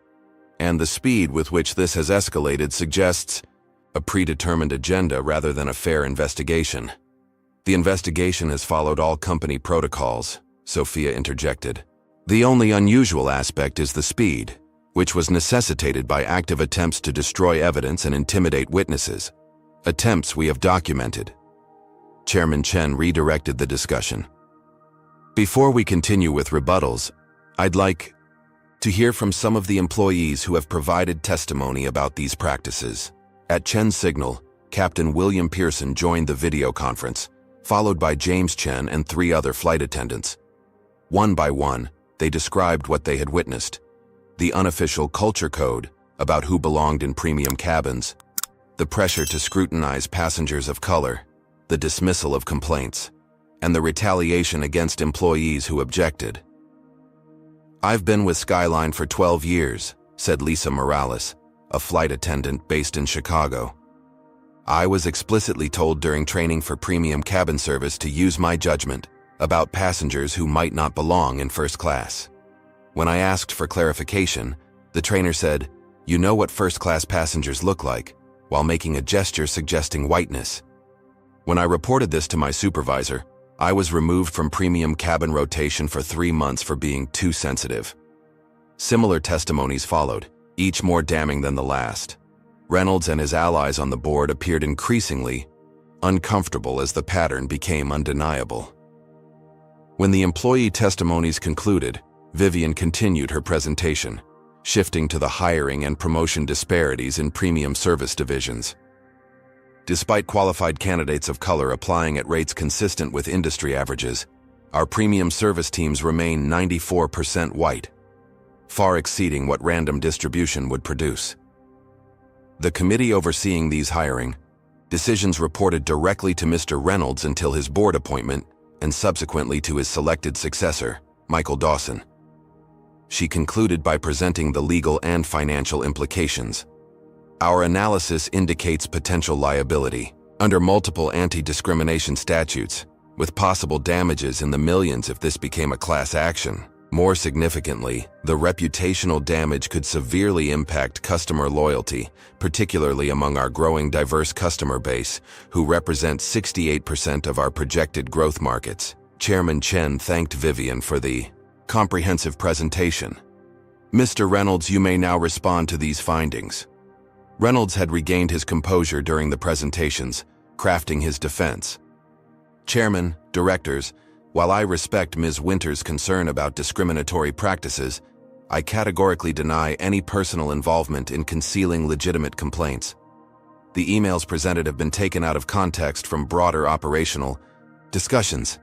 and the speed with which this has escalated suggests a predetermined agenda rather than a fair investigation. The investigation has followed all company protocols, Sophia interjected. The only unusual aspect is the speed, which was necessitated by active attempts to destroy evidence and intimidate witnesses. Attempts we have documented. Chairman Chen redirected the discussion. Before we continue with rebuttals, I'd like to hear from some of the employees who have provided testimony about these practices. At Chen's signal, Captain William Pearson joined the video conference, followed by James Chen and 3 other flight attendants. One by one, they described what they had witnessed. The unofficial culture code about who belonged in premium cabins, the pressure to scrutinize passengers of color, the dismissal of complaints, and the retaliation against employees who objected. I've been with Skyline for 12 years, said Lisa Morales, a flight attendant based in Chicago. I was explicitly told during training for premium cabin service to use my judgment about passengers who might not belong in first class. When I asked for clarification, the trainer said, "You know what first-class passengers look like," while making a gesture suggesting whiteness. When I reported this to my supervisor, I was removed from premium cabin rotation for 3 months for being too sensitive. Similar testimonies followed, each more damning than the last. Reynolds and his allies on the board appeared increasingly uncomfortable as the pattern became undeniable. When the employee testimonies concluded, Vivian continued her presentation, shifting to the hiring and promotion disparities in premium service divisions. Despite qualified candidates of color applying at rates consistent with industry averages, our premium service teams remain 94% white, far exceeding what random distribution would produce. The committee overseeing these hiring decisions reported directly to Mr. Reynolds until his board appointment and subsequently to his selected successor, Michael Dawson. She concluded by presenting the legal and financial implications. Our analysis indicates potential liability under multiple anti-discrimination statutes, with possible damages in the millions if this became a class action. More significantly, the reputational damage could severely impact customer loyalty, particularly among our growing diverse customer base, who represent 68% of our projected growth markets. Chairman Chen thanked Vivian for the comprehensive presentation. Mr. Reynolds, you may now respond to these findings. Reynolds had regained his composure during the presentations, crafting his defense. Chairman, directors, while I respect Ms. Winter's concern about discriminatory practices, I categorically deny any personal involvement in concealing legitimate complaints. The emails presented have been taken out of context from broader operational discussions.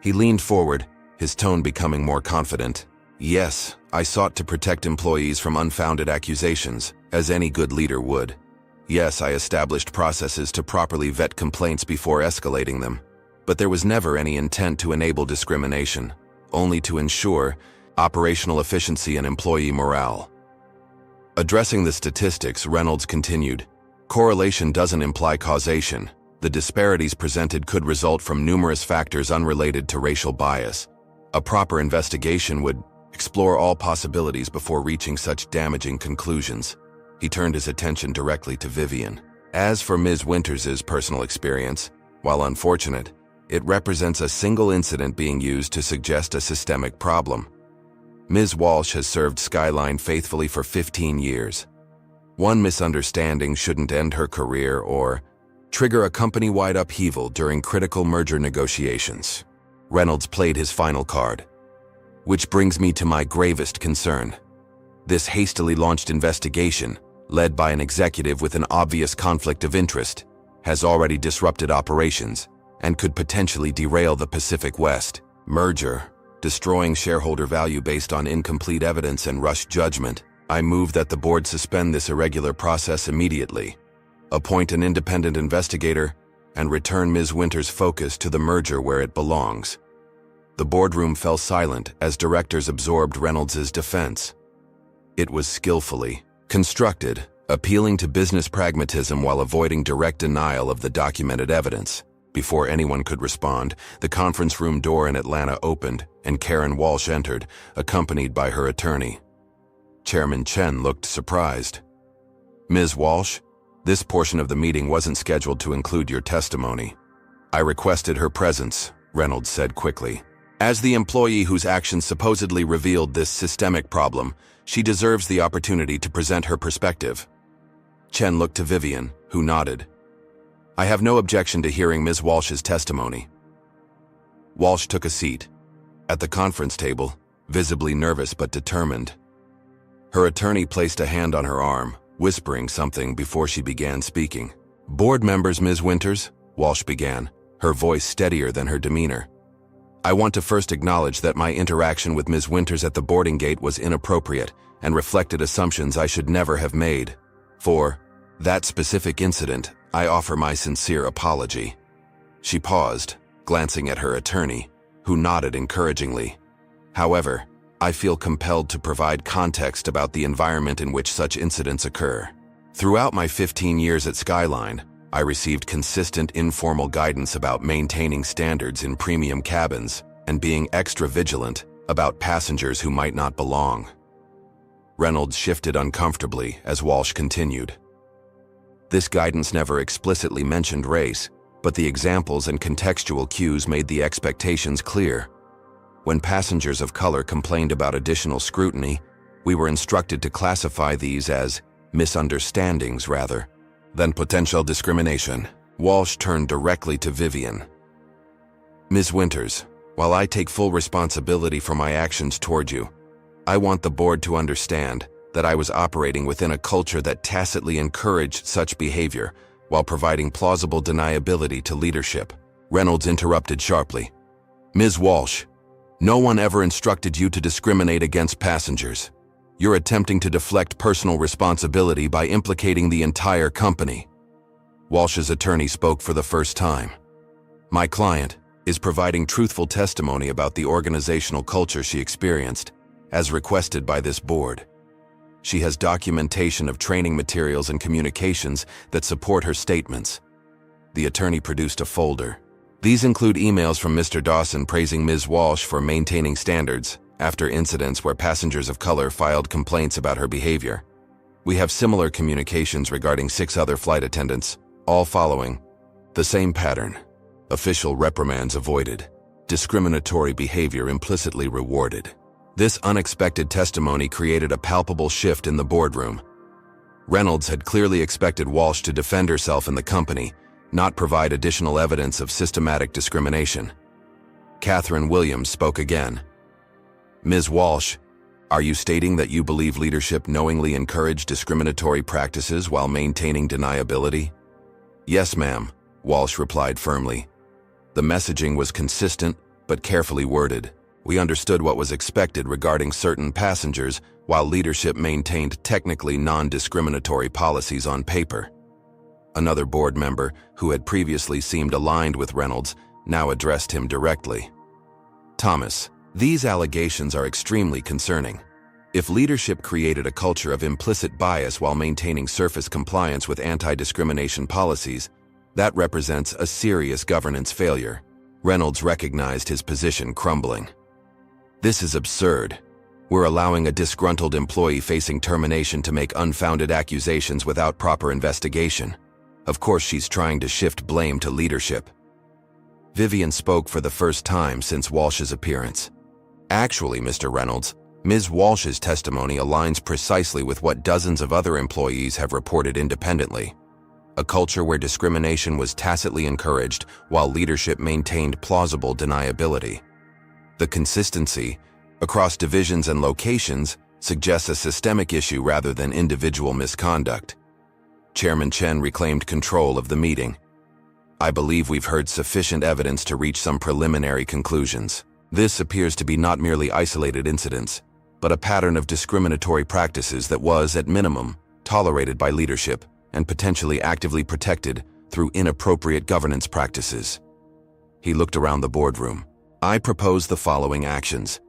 He leaned forward, his tone becoming more confident. Yes, I sought to protect employees from unfounded accusations, as any good leader would. Yes, I established processes to properly vet complaints before escalating them. But there was never any intent to enable discrimination, only to ensure operational efficiency and employee morale. Addressing the statistics, Reynolds continued, correlation doesn't imply causation. The disparities presented could result from numerous factors unrelated to racial bias. A proper investigation would explore all possibilities before reaching such damaging conclusions. He turned his attention directly to Vivian. As for Ms. Winters' personal experience, while unfortunate, it represents a single incident being used to suggest a systemic problem. Ms. Walsh has served Skyline faithfully for 15 years. One misunderstanding shouldn't end her career or trigger a company-wide upheaval during critical merger negotiations. Reynolds played his final card. Which brings me to my gravest concern. This hastily launched investigation, led by an executive with an obvious conflict of interest, has already disrupted operations and could potentially derail the Pacific West merger, destroying shareholder value based on incomplete evidence and rushed judgment. I move that the board suspend this irregular process immediately, appoint an independent investigator, and return Ms. Winters' focus to the merger where it belongs. The boardroom fell silent as directors absorbed Reynolds' defense. It was skillfully constructed, appealing to business pragmatism while avoiding direct denial of the documented evidence. Before anyone could respond, the conference room door in Atlanta opened and Karen Walsh entered, accompanied by her attorney. Chairman Chen looked surprised. Ms. Walsh, this portion of the meeting wasn't scheduled to include your testimony. I requested her presence, Reynolds said quickly. As the employee whose actions supposedly revealed this systemic problem, she deserves the opportunity to present her perspective. Chen looked to Vivian, who nodded. I have no objection to hearing Ms. Walsh's testimony. Walsh took a seat at the conference table, visibly nervous but determined. Her attorney placed a hand on her arm, whispering something before she began speaking. Board members, Ms. Winters, Walsh began, her voice steadier than her demeanor. I want to first acknowledge that my interaction with Ms. Winters at the boarding gate was inappropriate and reflected assumptions I should never have made. For that specific incident, I offer my sincere apology. She paused, glancing at her attorney, who nodded encouragingly. However, I feel compelled to provide context about the environment in which such incidents occur. Throughout my 15 years at Skyline, I received consistent informal guidance about maintaining standards in premium cabins and being extra vigilant about passengers who might not belong. Reynolds shifted uncomfortably as Walsh continued. This guidance never explicitly mentioned race, but the examples and contextual cues made the expectations clear. When passengers of color complained about additional scrutiny, we were instructed to classify these as misunderstandings rather than potential discrimination. Walsh turned directly to Vivian. Ms. Winters, while I take full responsibility for my actions toward you, I want the board to understand that I was operating within a culture that tacitly encouraged such behavior while providing plausible deniability to leadership. Reynolds interrupted sharply. Ms. Walsh, no one ever instructed you to discriminate against passengers. You're attempting to deflect personal responsibility by implicating the entire company. Walsh's attorney spoke for the first time. My client is providing truthful testimony about the organizational culture she experienced, as requested by this board. She has documentation of training materials and communications that support her statements. The attorney produced a folder. These include emails from Mr. Dawson praising Ms. Walsh for maintaining standards after incidents where passengers of color filed complaints about her behavior. We have similar communications regarding 6 other flight attendants, all following the same pattern. Official reprimands avoided. Discriminatory behavior implicitly rewarded. This unexpected testimony created a palpable shift in the boardroom. Reynolds had clearly expected Walsh to defend herself in the company, not provide additional evidence of systematic discrimination. Catherine Williams spoke again. Ms. Walsh, are you stating that you believe leadership knowingly encouraged discriminatory practices while maintaining deniability? Yes, ma'am, Walsh replied firmly. The messaging was consistent, but carefully worded. We understood what was expected regarding certain passengers, while leadership maintained technically non-discriminatory policies on paper. Another board member, who had previously seemed aligned with Reynolds, now addressed him directly. Thomas, these allegations are extremely concerning. If leadership created a culture of implicit bias while maintaining surface compliance with anti-discrimination policies, that represents a serious governance failure. Reynolds recognized his position crumbling. This is absurd. We're allowing a disgruntled employee facing termination to make unfounded accusations without proper investigation. Of course, she's trying to shift blame to leadership. Vivian spoke for the first time since Walsh's appearance. Actually, Mr. Reynolds, Ms. Walsh's testimony aligns precisely with what dozens of other employees have reported independently. A culture where discrimination was tacitly encouraged while leadership maintained plausible deniability. The consistency, across divisions and locations, suggests a systemic issue rather than individual misconduct. Chairman Chen reclaimed control of the meeting. I believe we've heard sufficient evidence to reach some preliminary conclusions. This appears to be not merely isolated incidents, but a pattern of discriminatory practices that was, at minimum, tolerated by leadership and potentially actively protected through inappropriate governance practices. He looked around the boardroom. I propose the following actions.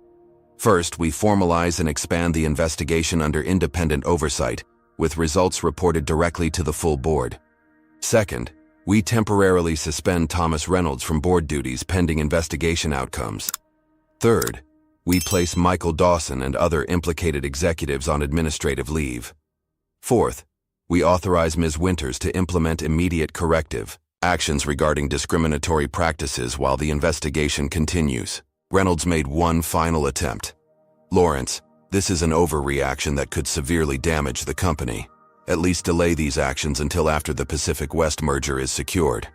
First, we formalize and expand the investigation under independent oversight, with results reported directly to the full board. Second, we temporarily suspend Thomas Reynolds from board duties pending investigation outcomes. Third, We place Michael Dawson and other implicated executives on administrative leave. Fourth, we authorize Ms. Winters to implement immediate corrective actions regarding discriminatory practices while the investigation continues. Reynolds made one final attempt. Lawrence, this is an overreaction that could severely damage the company. At least delay these actions until after the Pacific West merger is secured.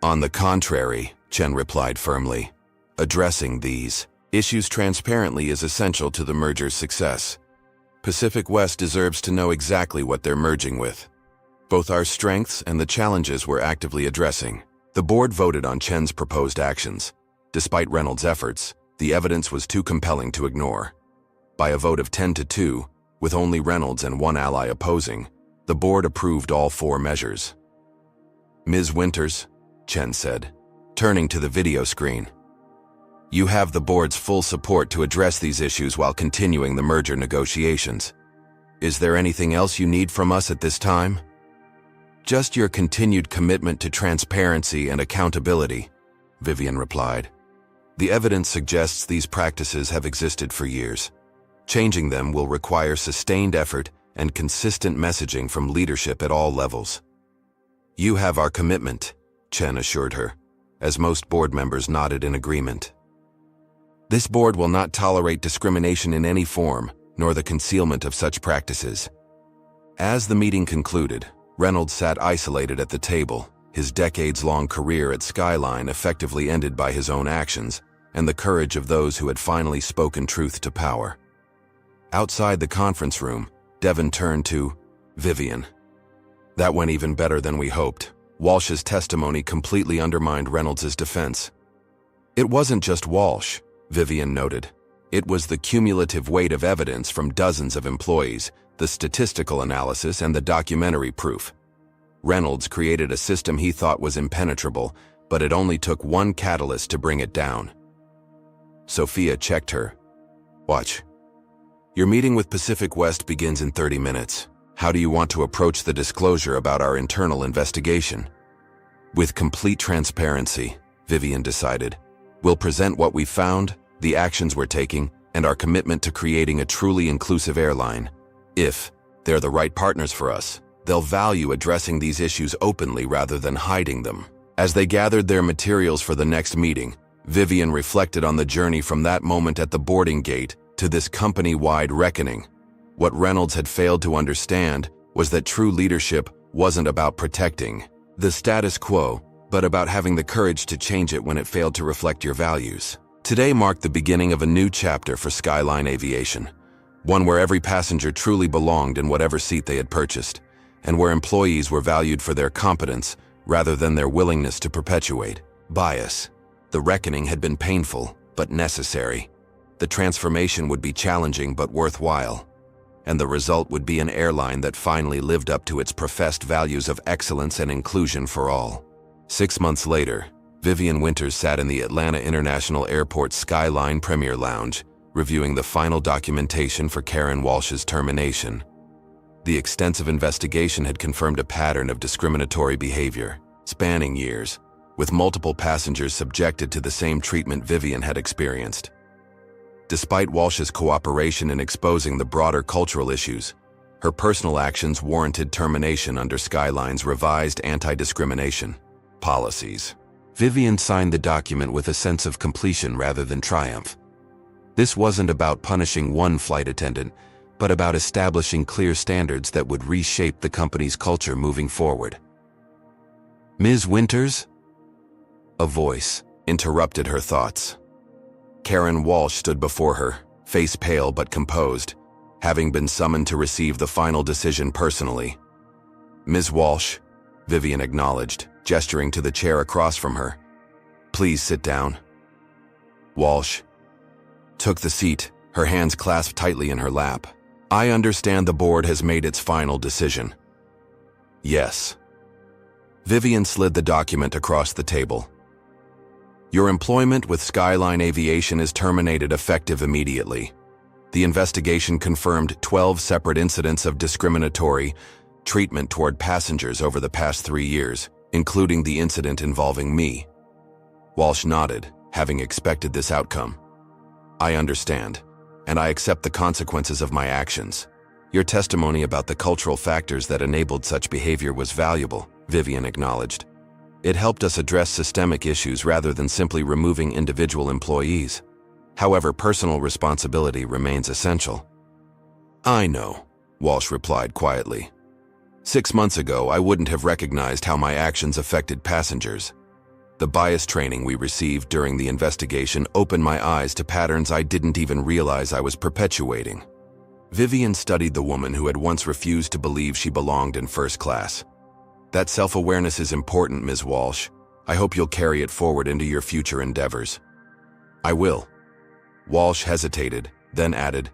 On the contrary, Chen replied firmly, addressing these issues transparently is essential to the merger's success. Pacific West deserves to know exactly what they're merging with. Both our strengths and the challenges we're actively addressing. The board voted on Chen's proposed actions. Despite Reynolds' efforts, the evidence was too compelling to ignore. By a vote of 10-2, with only Reynolds and one ally opposing, the board approved all 4 measures. Ms. Winters, Chen said, turning to the video screen. You have the board's full support to address these issues while continuing the merger negotiations. Is there anything else you need from us at this time? Just your continued commitment to transparency and accountability, Vivian replied. The evidence suggests these practices have existed for years. Changing them will require sustained effort and consistent messaging from leadership at all levels. You have our commitment, Chen assured her, as most board members nodded in agreement. This board will not tolerate discrimination in any form, nor the concealment of such practices. As the meeting concluded, Reynolds sat isolated at the table, his decades-long career at Skyline effectively ended by his own actions and the courage of those who had finally spoken truth to power. Outside the conference room, Devon turned to Vivian. That went even better than we hoped. Walsh's testimony completely undermined Reynolds' defense. It wasn't just Walsh, Vivian noted. It was the cumulative weight of evidence from dozens of employees, the statistical analysis, and the documentary proof. Reynolds created a system he thought was impenetrable, but it only took one catalyst to bring it down. Sophia checked her. Watch. Your meeting with Pacific West begins in 30 minutes. How do you want to approach the disclosure about our internal investigation? With complete transparency, Vivian decided. We'll present what we found, the actions we're taking, and our commitment to creating a truly inclusive airline. If they're the right partners for us, they'll value addressing these issues openly rather than hiding them. As they gathered their materials for the next meeting, Vivian reflected on the journey from that moment at the boarding gate to this company-wide reckoning. What Reynolds had failed to understand was that true leadership wasn't about protecting the status quo, but about having the courage to change it when it failed to reflect your values. Today marked the beginning of a new chapter for Skyline Aviation, one where every passenger truly belonged in whatever seat they had purchased, and where employees were valued for their competence rather than their willingness to perpetuate bias. The reckoning had been painful, but necessary. The transformation would be challenging but worthwhile, and the result would be an airline that finally lived up to its professed values of excellence and inclusion for all. 6 months later, Vivian Winters sat in the Atlanta International Airport Skyline Premier Lounge, reviewing the final documentation for Karen Walsh's termination. The extensive investigation had confirmed a pattern of discriminatory behavior, spanning years, with multiple passengers subjected to the same treatment Vivian had experienced. Despite Walsh's cooperation in exposing the broader cultural issues, her personal actions warranted termination under Skyline's revised anti-discrimination policies. Vivian signed the document with a sense of completion rather than triumph. This wasn't about punishing one flight attendant, but about establishing clear standards that would reshape the company's culture moving forward. Ms. Winters? A voice interrupted her thoughts. Karen Walsh stood before her, face pale but composed, having been summoned to receive the final decision personally. Ms. Walsh, Vivian acknowledged, gesturing to the chair across from her. Please sit down. Walsh took the seat, her hands clasped tightly in her lap. I understand the board has made its final decision. Yes. Vivian slid the document across the table. Your employment with Skyline Aviation is terminated effective immediately. The investigation confirmed 12 separate incidents of discriminatory treatment toward passengers over the past 3 years, including the incident involving me. Walsh nodded, having expected this outcome. I understand, and I accept the consequences of my actions. Your testimony about the cultural factors that enabled such behavior was valuable, Vivian acknowledged. It helped us address systemic issues rather than simply removing individual employees. However, personal responsibility remains essential. I know, Walsh replied quietly. 6 months ago, I wouldn't have recognized how my actions affected passengers. The bias training we received during the investigation opened my eyes to patterns I didn't even realize I was perpetuating. Vivian studied the woman who had once refused to believe she belonged in first class. That self-awareness is important, Ms. Walsh. I hope you'll carry it forward into your future endeavors. I will. Walsh hesitated, then added,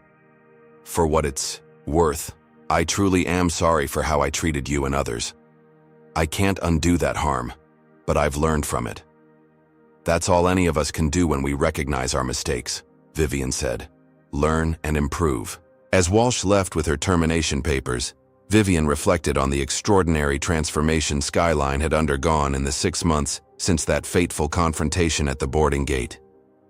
For what it's worth, I truly am sorry for how I treated you and others. I can't undo that harm, but I've learned from it. That's all any of us can do when we recognize our mistakes, Vivian said. Learn and improve. As Walsh left with her termination papers, Vivian reflected on the extraordinary transformation Skyline had undergone in the 6 months since that fateful confrontation at the boarding gate.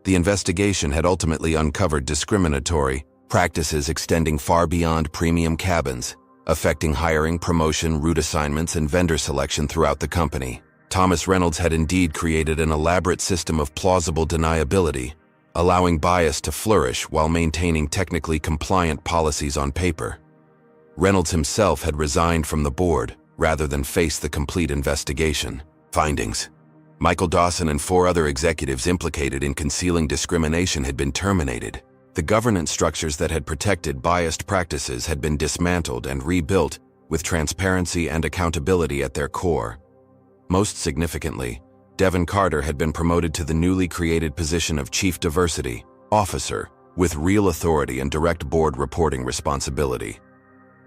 The investigation had ultimately uncovered discriminatory practices extending far beyond premium cabins, affecting hiring, promotion, route assignments, and vendor selection throughout the company. Thomas Reynolds had indeed created an elaborate system of plausible deniability, allowing bias to flourish while maintaining technically compliant policies on paper. Reynolds himself had resigned from the board rather than face the complete investigation. Findings: Michael Dawson and 4 other executives implicated in concealing discrimination had been terminated. The governance structures that had protected biased practices had been dismantled and rebuilt with transparency and accountability at their core. Most significantly, Devin Carter had been promoted to the newly created position of Chief Diversity Officer, with real authority and direct board reporting responsibility.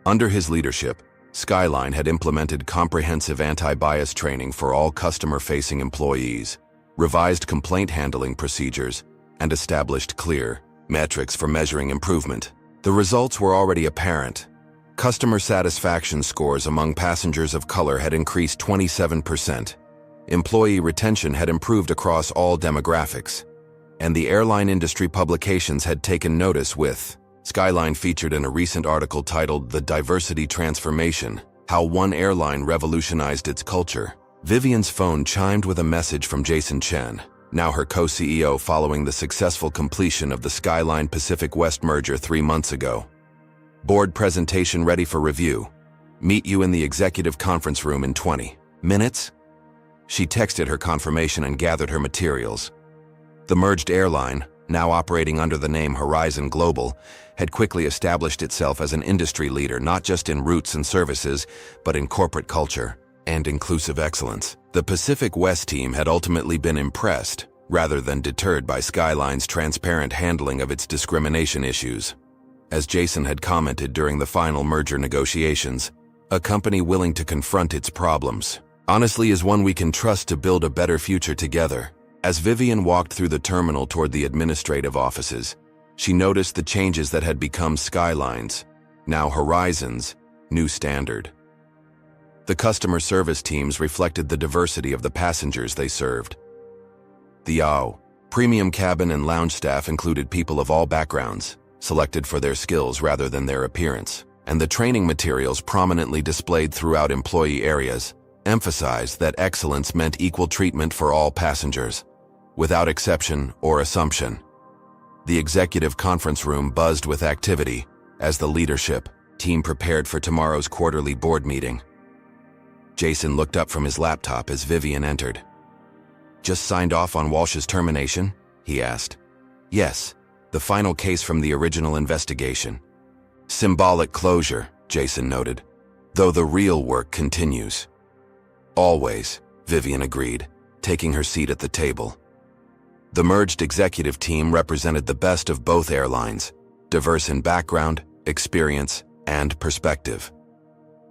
Under his leadership, Skyline had implemented comprehensive anti-bias training for all customer-facing employees, revised complaint handling procedures, and established clear metrics for measuring improvement. The results were already apparent. Customer satisfaction scores among passengers of color had increased 27%. Employee retention had improved across all demographics. And the airline industry publications had taken notice with Skyline featured in a recent article titled The Diversity Transformation: How One Airline Revolutionized Its Culture. Vivian's phone chimed with a message from Jason Chen, now her co-CEO following the successful completion of the Skyline Pacific West merger 3 months ago. Board presentation ready for review. Meet you in the executive conference room in 20 minutes. She texted her confirmation and gathered her materials. The merged airline, now operating under the name Horizon Global, had quickly established itself as an industry leader not just in routes and services, but in corporate culture and inclusive excellence. The Pacific West team had ultimately been impressed, rather than deterred by Skyline's transparent handling of its discrimination issues. As Jason had commented during the final merger negotiations, a company willing to confront its problems honestly is one we can trust to build a better future together. As Vivian walked through the terminal toward the administrative offices, she noticed the changes that had become Skyline's, now Horizon's, new standard. The customer service teams reflected the diversity of the passengers they served. The premium cabin and lounge staff included people of all backgrounds, selected for their skills rather than their appearance, and the training materials prominently displayed throughout employee areas emphasized that excellence meant equal treatment for all passengers, without exception or assumption. The executive conference room buzzed with activity as the leadership team prepared for tomorrow's quarterly board meeting. Jason looked up from his laptop as Vivian entered. Just signed off on Walsh's termination? He asked. Yes, the final case from the original investigation. Symbolic closure, Jason noted, though the real work continues. Always, Vivian agreed, taking her seat at the table. The merged executive team represented the best of both airlines, diverse in background, experience, and perspective.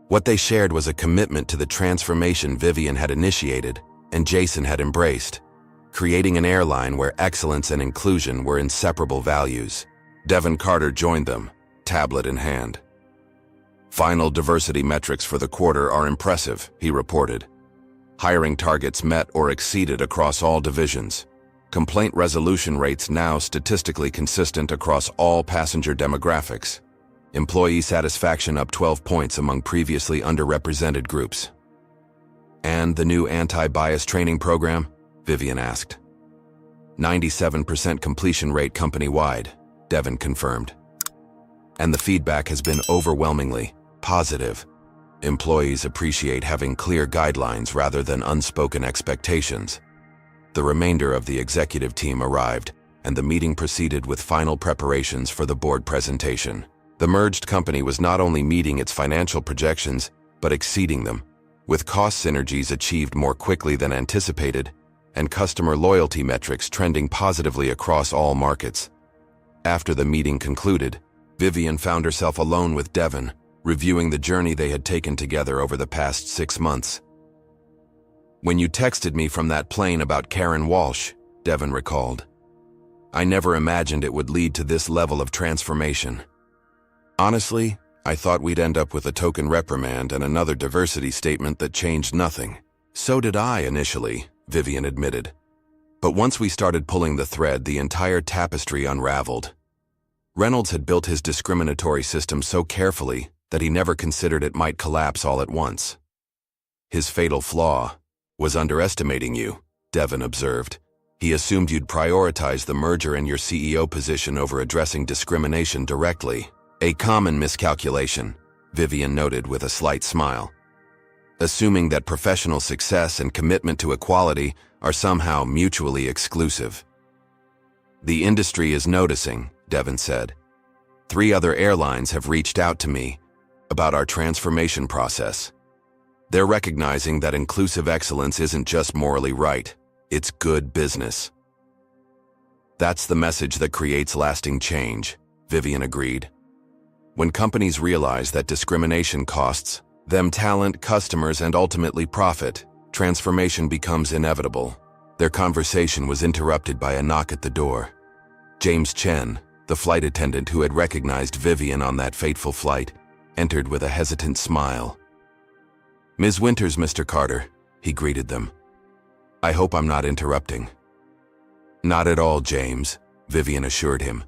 What they shared was a commitment to the transformation Vivian had initiated and Jason had embraced, creating an airline where excellence and inclusion were inseparable values. Devin Carter joined them, tablet in hand. Final diversity metrics for the quarter are impressive, he reported. Hiring targets met or exceeded across all divisions. Complaint resolution rates now statistically consistent across all passenger demographics. Employee satisfaction up 12 points among previously underrepresented groups. And the new anti-bias training program? Vivian asked. 97% completion rate company-wide, Devon confirmed. And the feedback has been overwhelmingly positive. Employees appreciate having clear guidelines rather than unspoken expectations. The remainder of the executive team arrived, and the meeting proceeded with final preparations for the board presentation. The merged company was not only meeting its financial projections, but exceeding them, with cost synergies achieved more quickly than anticipated, and customer loyalty metrics trending positively across all markets. After the meeting concluded, Vivian found herself alone with Devon, reviewing the journey they had taken together over the past 6 months. "When you texted me from that plane about Karen Walsh," Devon recalled, "I never imagined it would lead to this level of transformation. Honestly, I thought we'd end up with a token reprimand and another diversity statement that changed nothing." "So did I initially," Vivian admitted. "But once we started pulling the thread, the entire tapestry unraveled." Reynolds had built his discriminatory system so carefully that he never considered it might collapse all at once. "His fatal flaw was underestimating you," Devon observed. "He assumed you'd prioritize the merger and your CEO position over addressing discrimination directly. A common miscalculation," Vivian noted with a slight smile. "Assuming that professional success and commitment to equality are somehow mutually exclusive." "The industry is noticing," Devon said. 3 other airlines have reached out to me about our transformation process. They're recognizing that inclusive excellence isn't just morally right, it's good business." "That's the message that creates lasting change," Vivian agreed. "When companies realize that discrimination costs them talent, customers, and ultimately profit, transformation becomes inevitable." Their conversation was interrupted by a knock at the door. James Chen, the flight attendant who had recognized Vivian on that fateful flight, entered with a hesitant smile. "Ms. Winters, Mr. Carter," he greeted them. "I hope I'm not interrupting." "Not at all, James," Vivian assured him.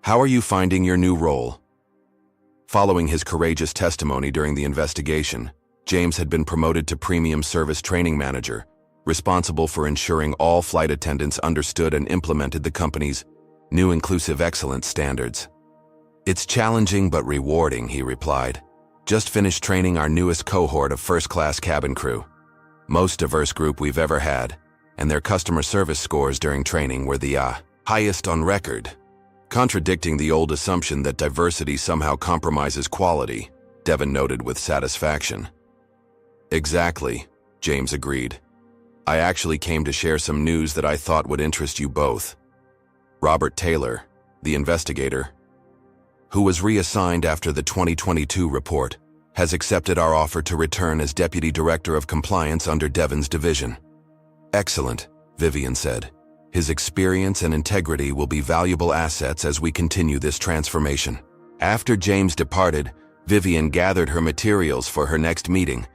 "How are you finding your new role?" Following his courageous testimony during the investigation, James had been promoted to Premium Service Training Manager, responsible for ensuring all flight attendants understood and implemented the company's new inclusive excellence standards. "It's challenging but rewarding," he replied. "Just finished training our newest cohort of first-class cabin crew. Most diverse group we've ever had, and their customer service scores during training were the highest on record, contradicting the old assumption that diversity somehow compromises quality," Devon noted with satisfaction. "Exactly," James agreed. "I actually came to share some news that I thought would interest you both. Robert Taylor, the investigator, who was reassigned after the 2022 report, has accepted our offer to return as Deputy Director of Compliance under Devon's division." "Excellent," Vivian said. "His experience and integrity will be valuable assets as we continue this transformation." After James departed, Vivian gathered her materials for her next meeting,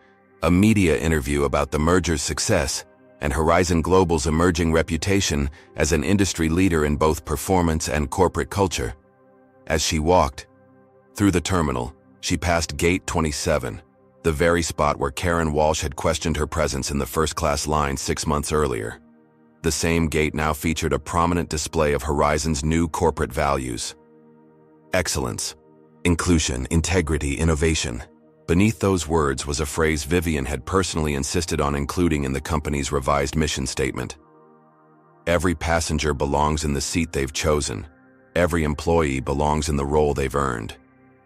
a media interview about the merger's success and Horizon Global's emerging reputation as an industry leader in both performance and corporate culture. As she walked through the terminal, she passed Gate 27, the very spot where Karen Walsh had questioned her presence in the first-class line 6 months earlier. The same gate now featured a prominent display of Horizon's new corporate values: excellence, inclusion, integrity, innovation. Beneath those words was a phrase Vivian had personally insisted on including in the company's revised mission statement. "Every passenger belongs in the seat they've chosen. Every employee belongs in the role they've earned.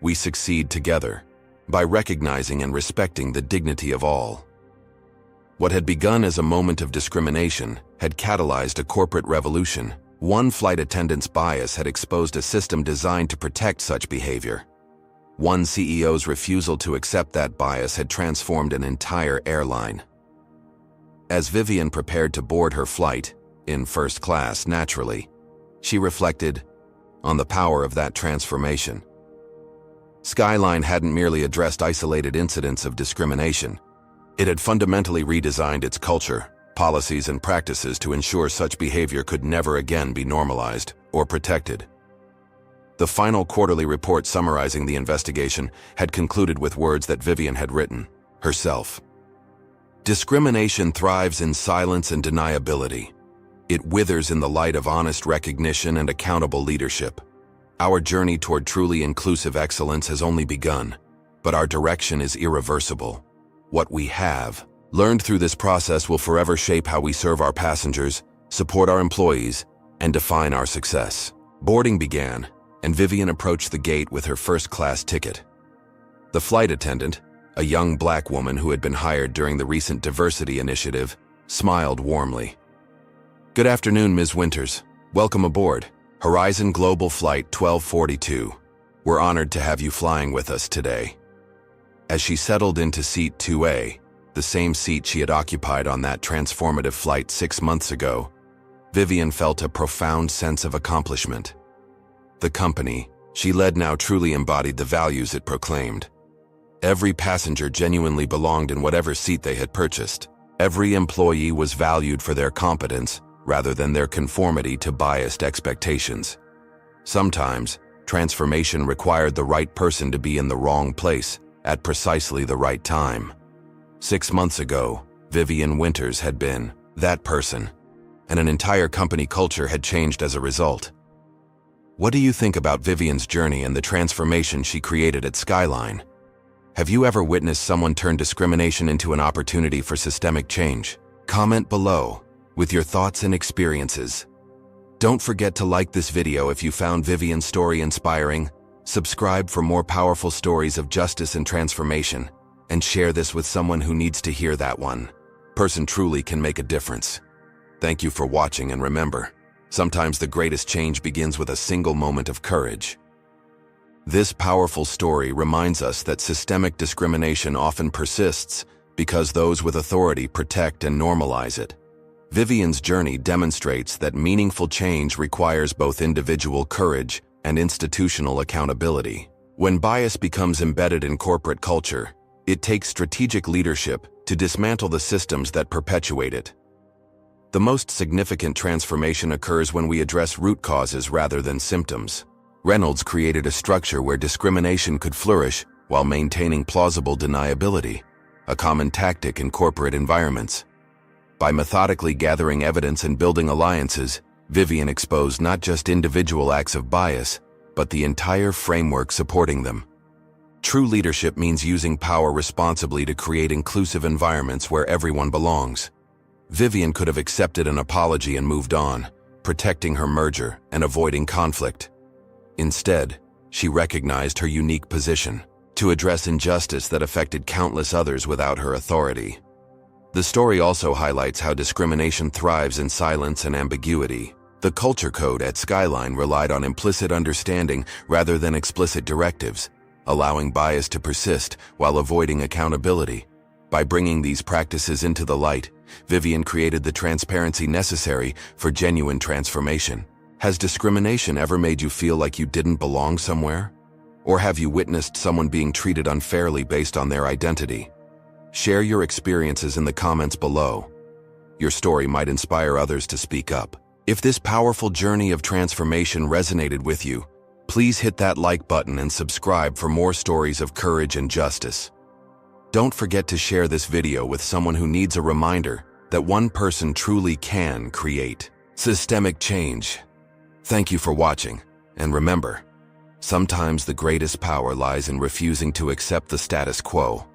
We succeed together by recognizing and respecting the dignity of all." What had begun as a moment of discrimination had catalyzed a corporate revolution. One flight attendant's bias had exposed a system designed to protect such behavior. One CEO's refusal to accept that bias had transformed an entire airline. As Vivian prepared to board her flight, in first class naturally, she reflected on the power of that transformation. Skyline hadn't merely addressed isolated incidents of discrimination. It had fundamentally redesigned its culture, policies and practices to ensure such behavior could never again be normalized or protected. The final quarterly report summarizing the investigation had concluded with words that Vivian had written herself. Discrimination thrives in silence and deniability. It withers in the light of honest recognition and accountable leadership. Our journey toward truly inclusive excellence has only begun, but our direction is irreversible. What we have learned through this process will forever shape how we serve our passengers, support our employees, and define our success. Boarding began, and Vivian approached the gate with her first-class ticket. The flight attendant, a young black woman who had been hired during the recent diversity initiative, smiled warmly. "Good afternoon, Ms. Winters. Welcome aboard. Horizon Global Flight 1242. We're honored to have you flying with us today." As she settled into seat 2A, the same seat she had occupied on that transformative flight 6 months ago, Vivian felt a profound sense of accomplishment. The company she led now truly embodied the values it proclaimed. Every passenger genuinely belonged in whatever seat they had purchased. Every employee was valued for their competence rather than their conformity to biased expectations. Sometimes, transformation required the right person to be in the wrong place at precisely the right time. 6 months ago, Vivian Winters had been that person, and an entire company culture had changed as a result. What do you think about Vivian's journey and the transformation she created at Skyline? Have you ever witnessed someone turn discrimination into an opportunity for systemic change? Comment below with your thoughts and experiences. Don't forget to like this video if you found Vivian's story inspiring, subscribe for more powerful stories of justice and transformation, and share this with someone who needs to hear that one person truly can make a difference. Thank you for watching, and remember, sometimes the greatest change begins with a single moment of courage. This powerful story reminds us that systemic discrimination often persists because those with authority protect and normalize it. Vivian's journey demonstrates that meaningful change requires both individual courage and institutional accountability. When bias becomes embedded in corporate culture, it takes strategic leadership to dismantle the systems that perpetuate it. The most significant transformation occurs when we address root causes rather than symptoms. Reynolds created a structure where discrimination could flourish while maintaining plausible deniability, a common tactic in corporate environments. By methodically gathering evidence and building alliances, Vivian exposed not just individual acts of bias, but the entire framework supporting them. True leadership means using power responsibly to create inclusive environments where everyone belongs. Vivian could have accepted an apology and moved on, protecting her merger and avoiding conflict. Instead, she recognized her unique position to address injustice that affected countless others without her authority. The story also highlights how discrimination thrives in silence and ambiguity. The culture code at Skyline relied on implicit understanding rather than explicit directives, allowing bias to persist while avoiding accountability. By bringing these practices into the light, Vivian created the transparency necessary for genuine transformation. Has discrimination ever made you feel like you didn't belong somewhere? Or have you witnessed someone being treated unfairly based on their identity? Share your experiences in the comments below. Your story might inspire others to speak up. If this powerful journey of transformation resonated with you, please hit that like button and subscribe for more stories of courage and justice. Don't forget to share this video with someone who needs a reminder that one person truly can create systemic change. Thank you for watching, and remember, sometimes the greatest power lies in refusing to accept the status quo.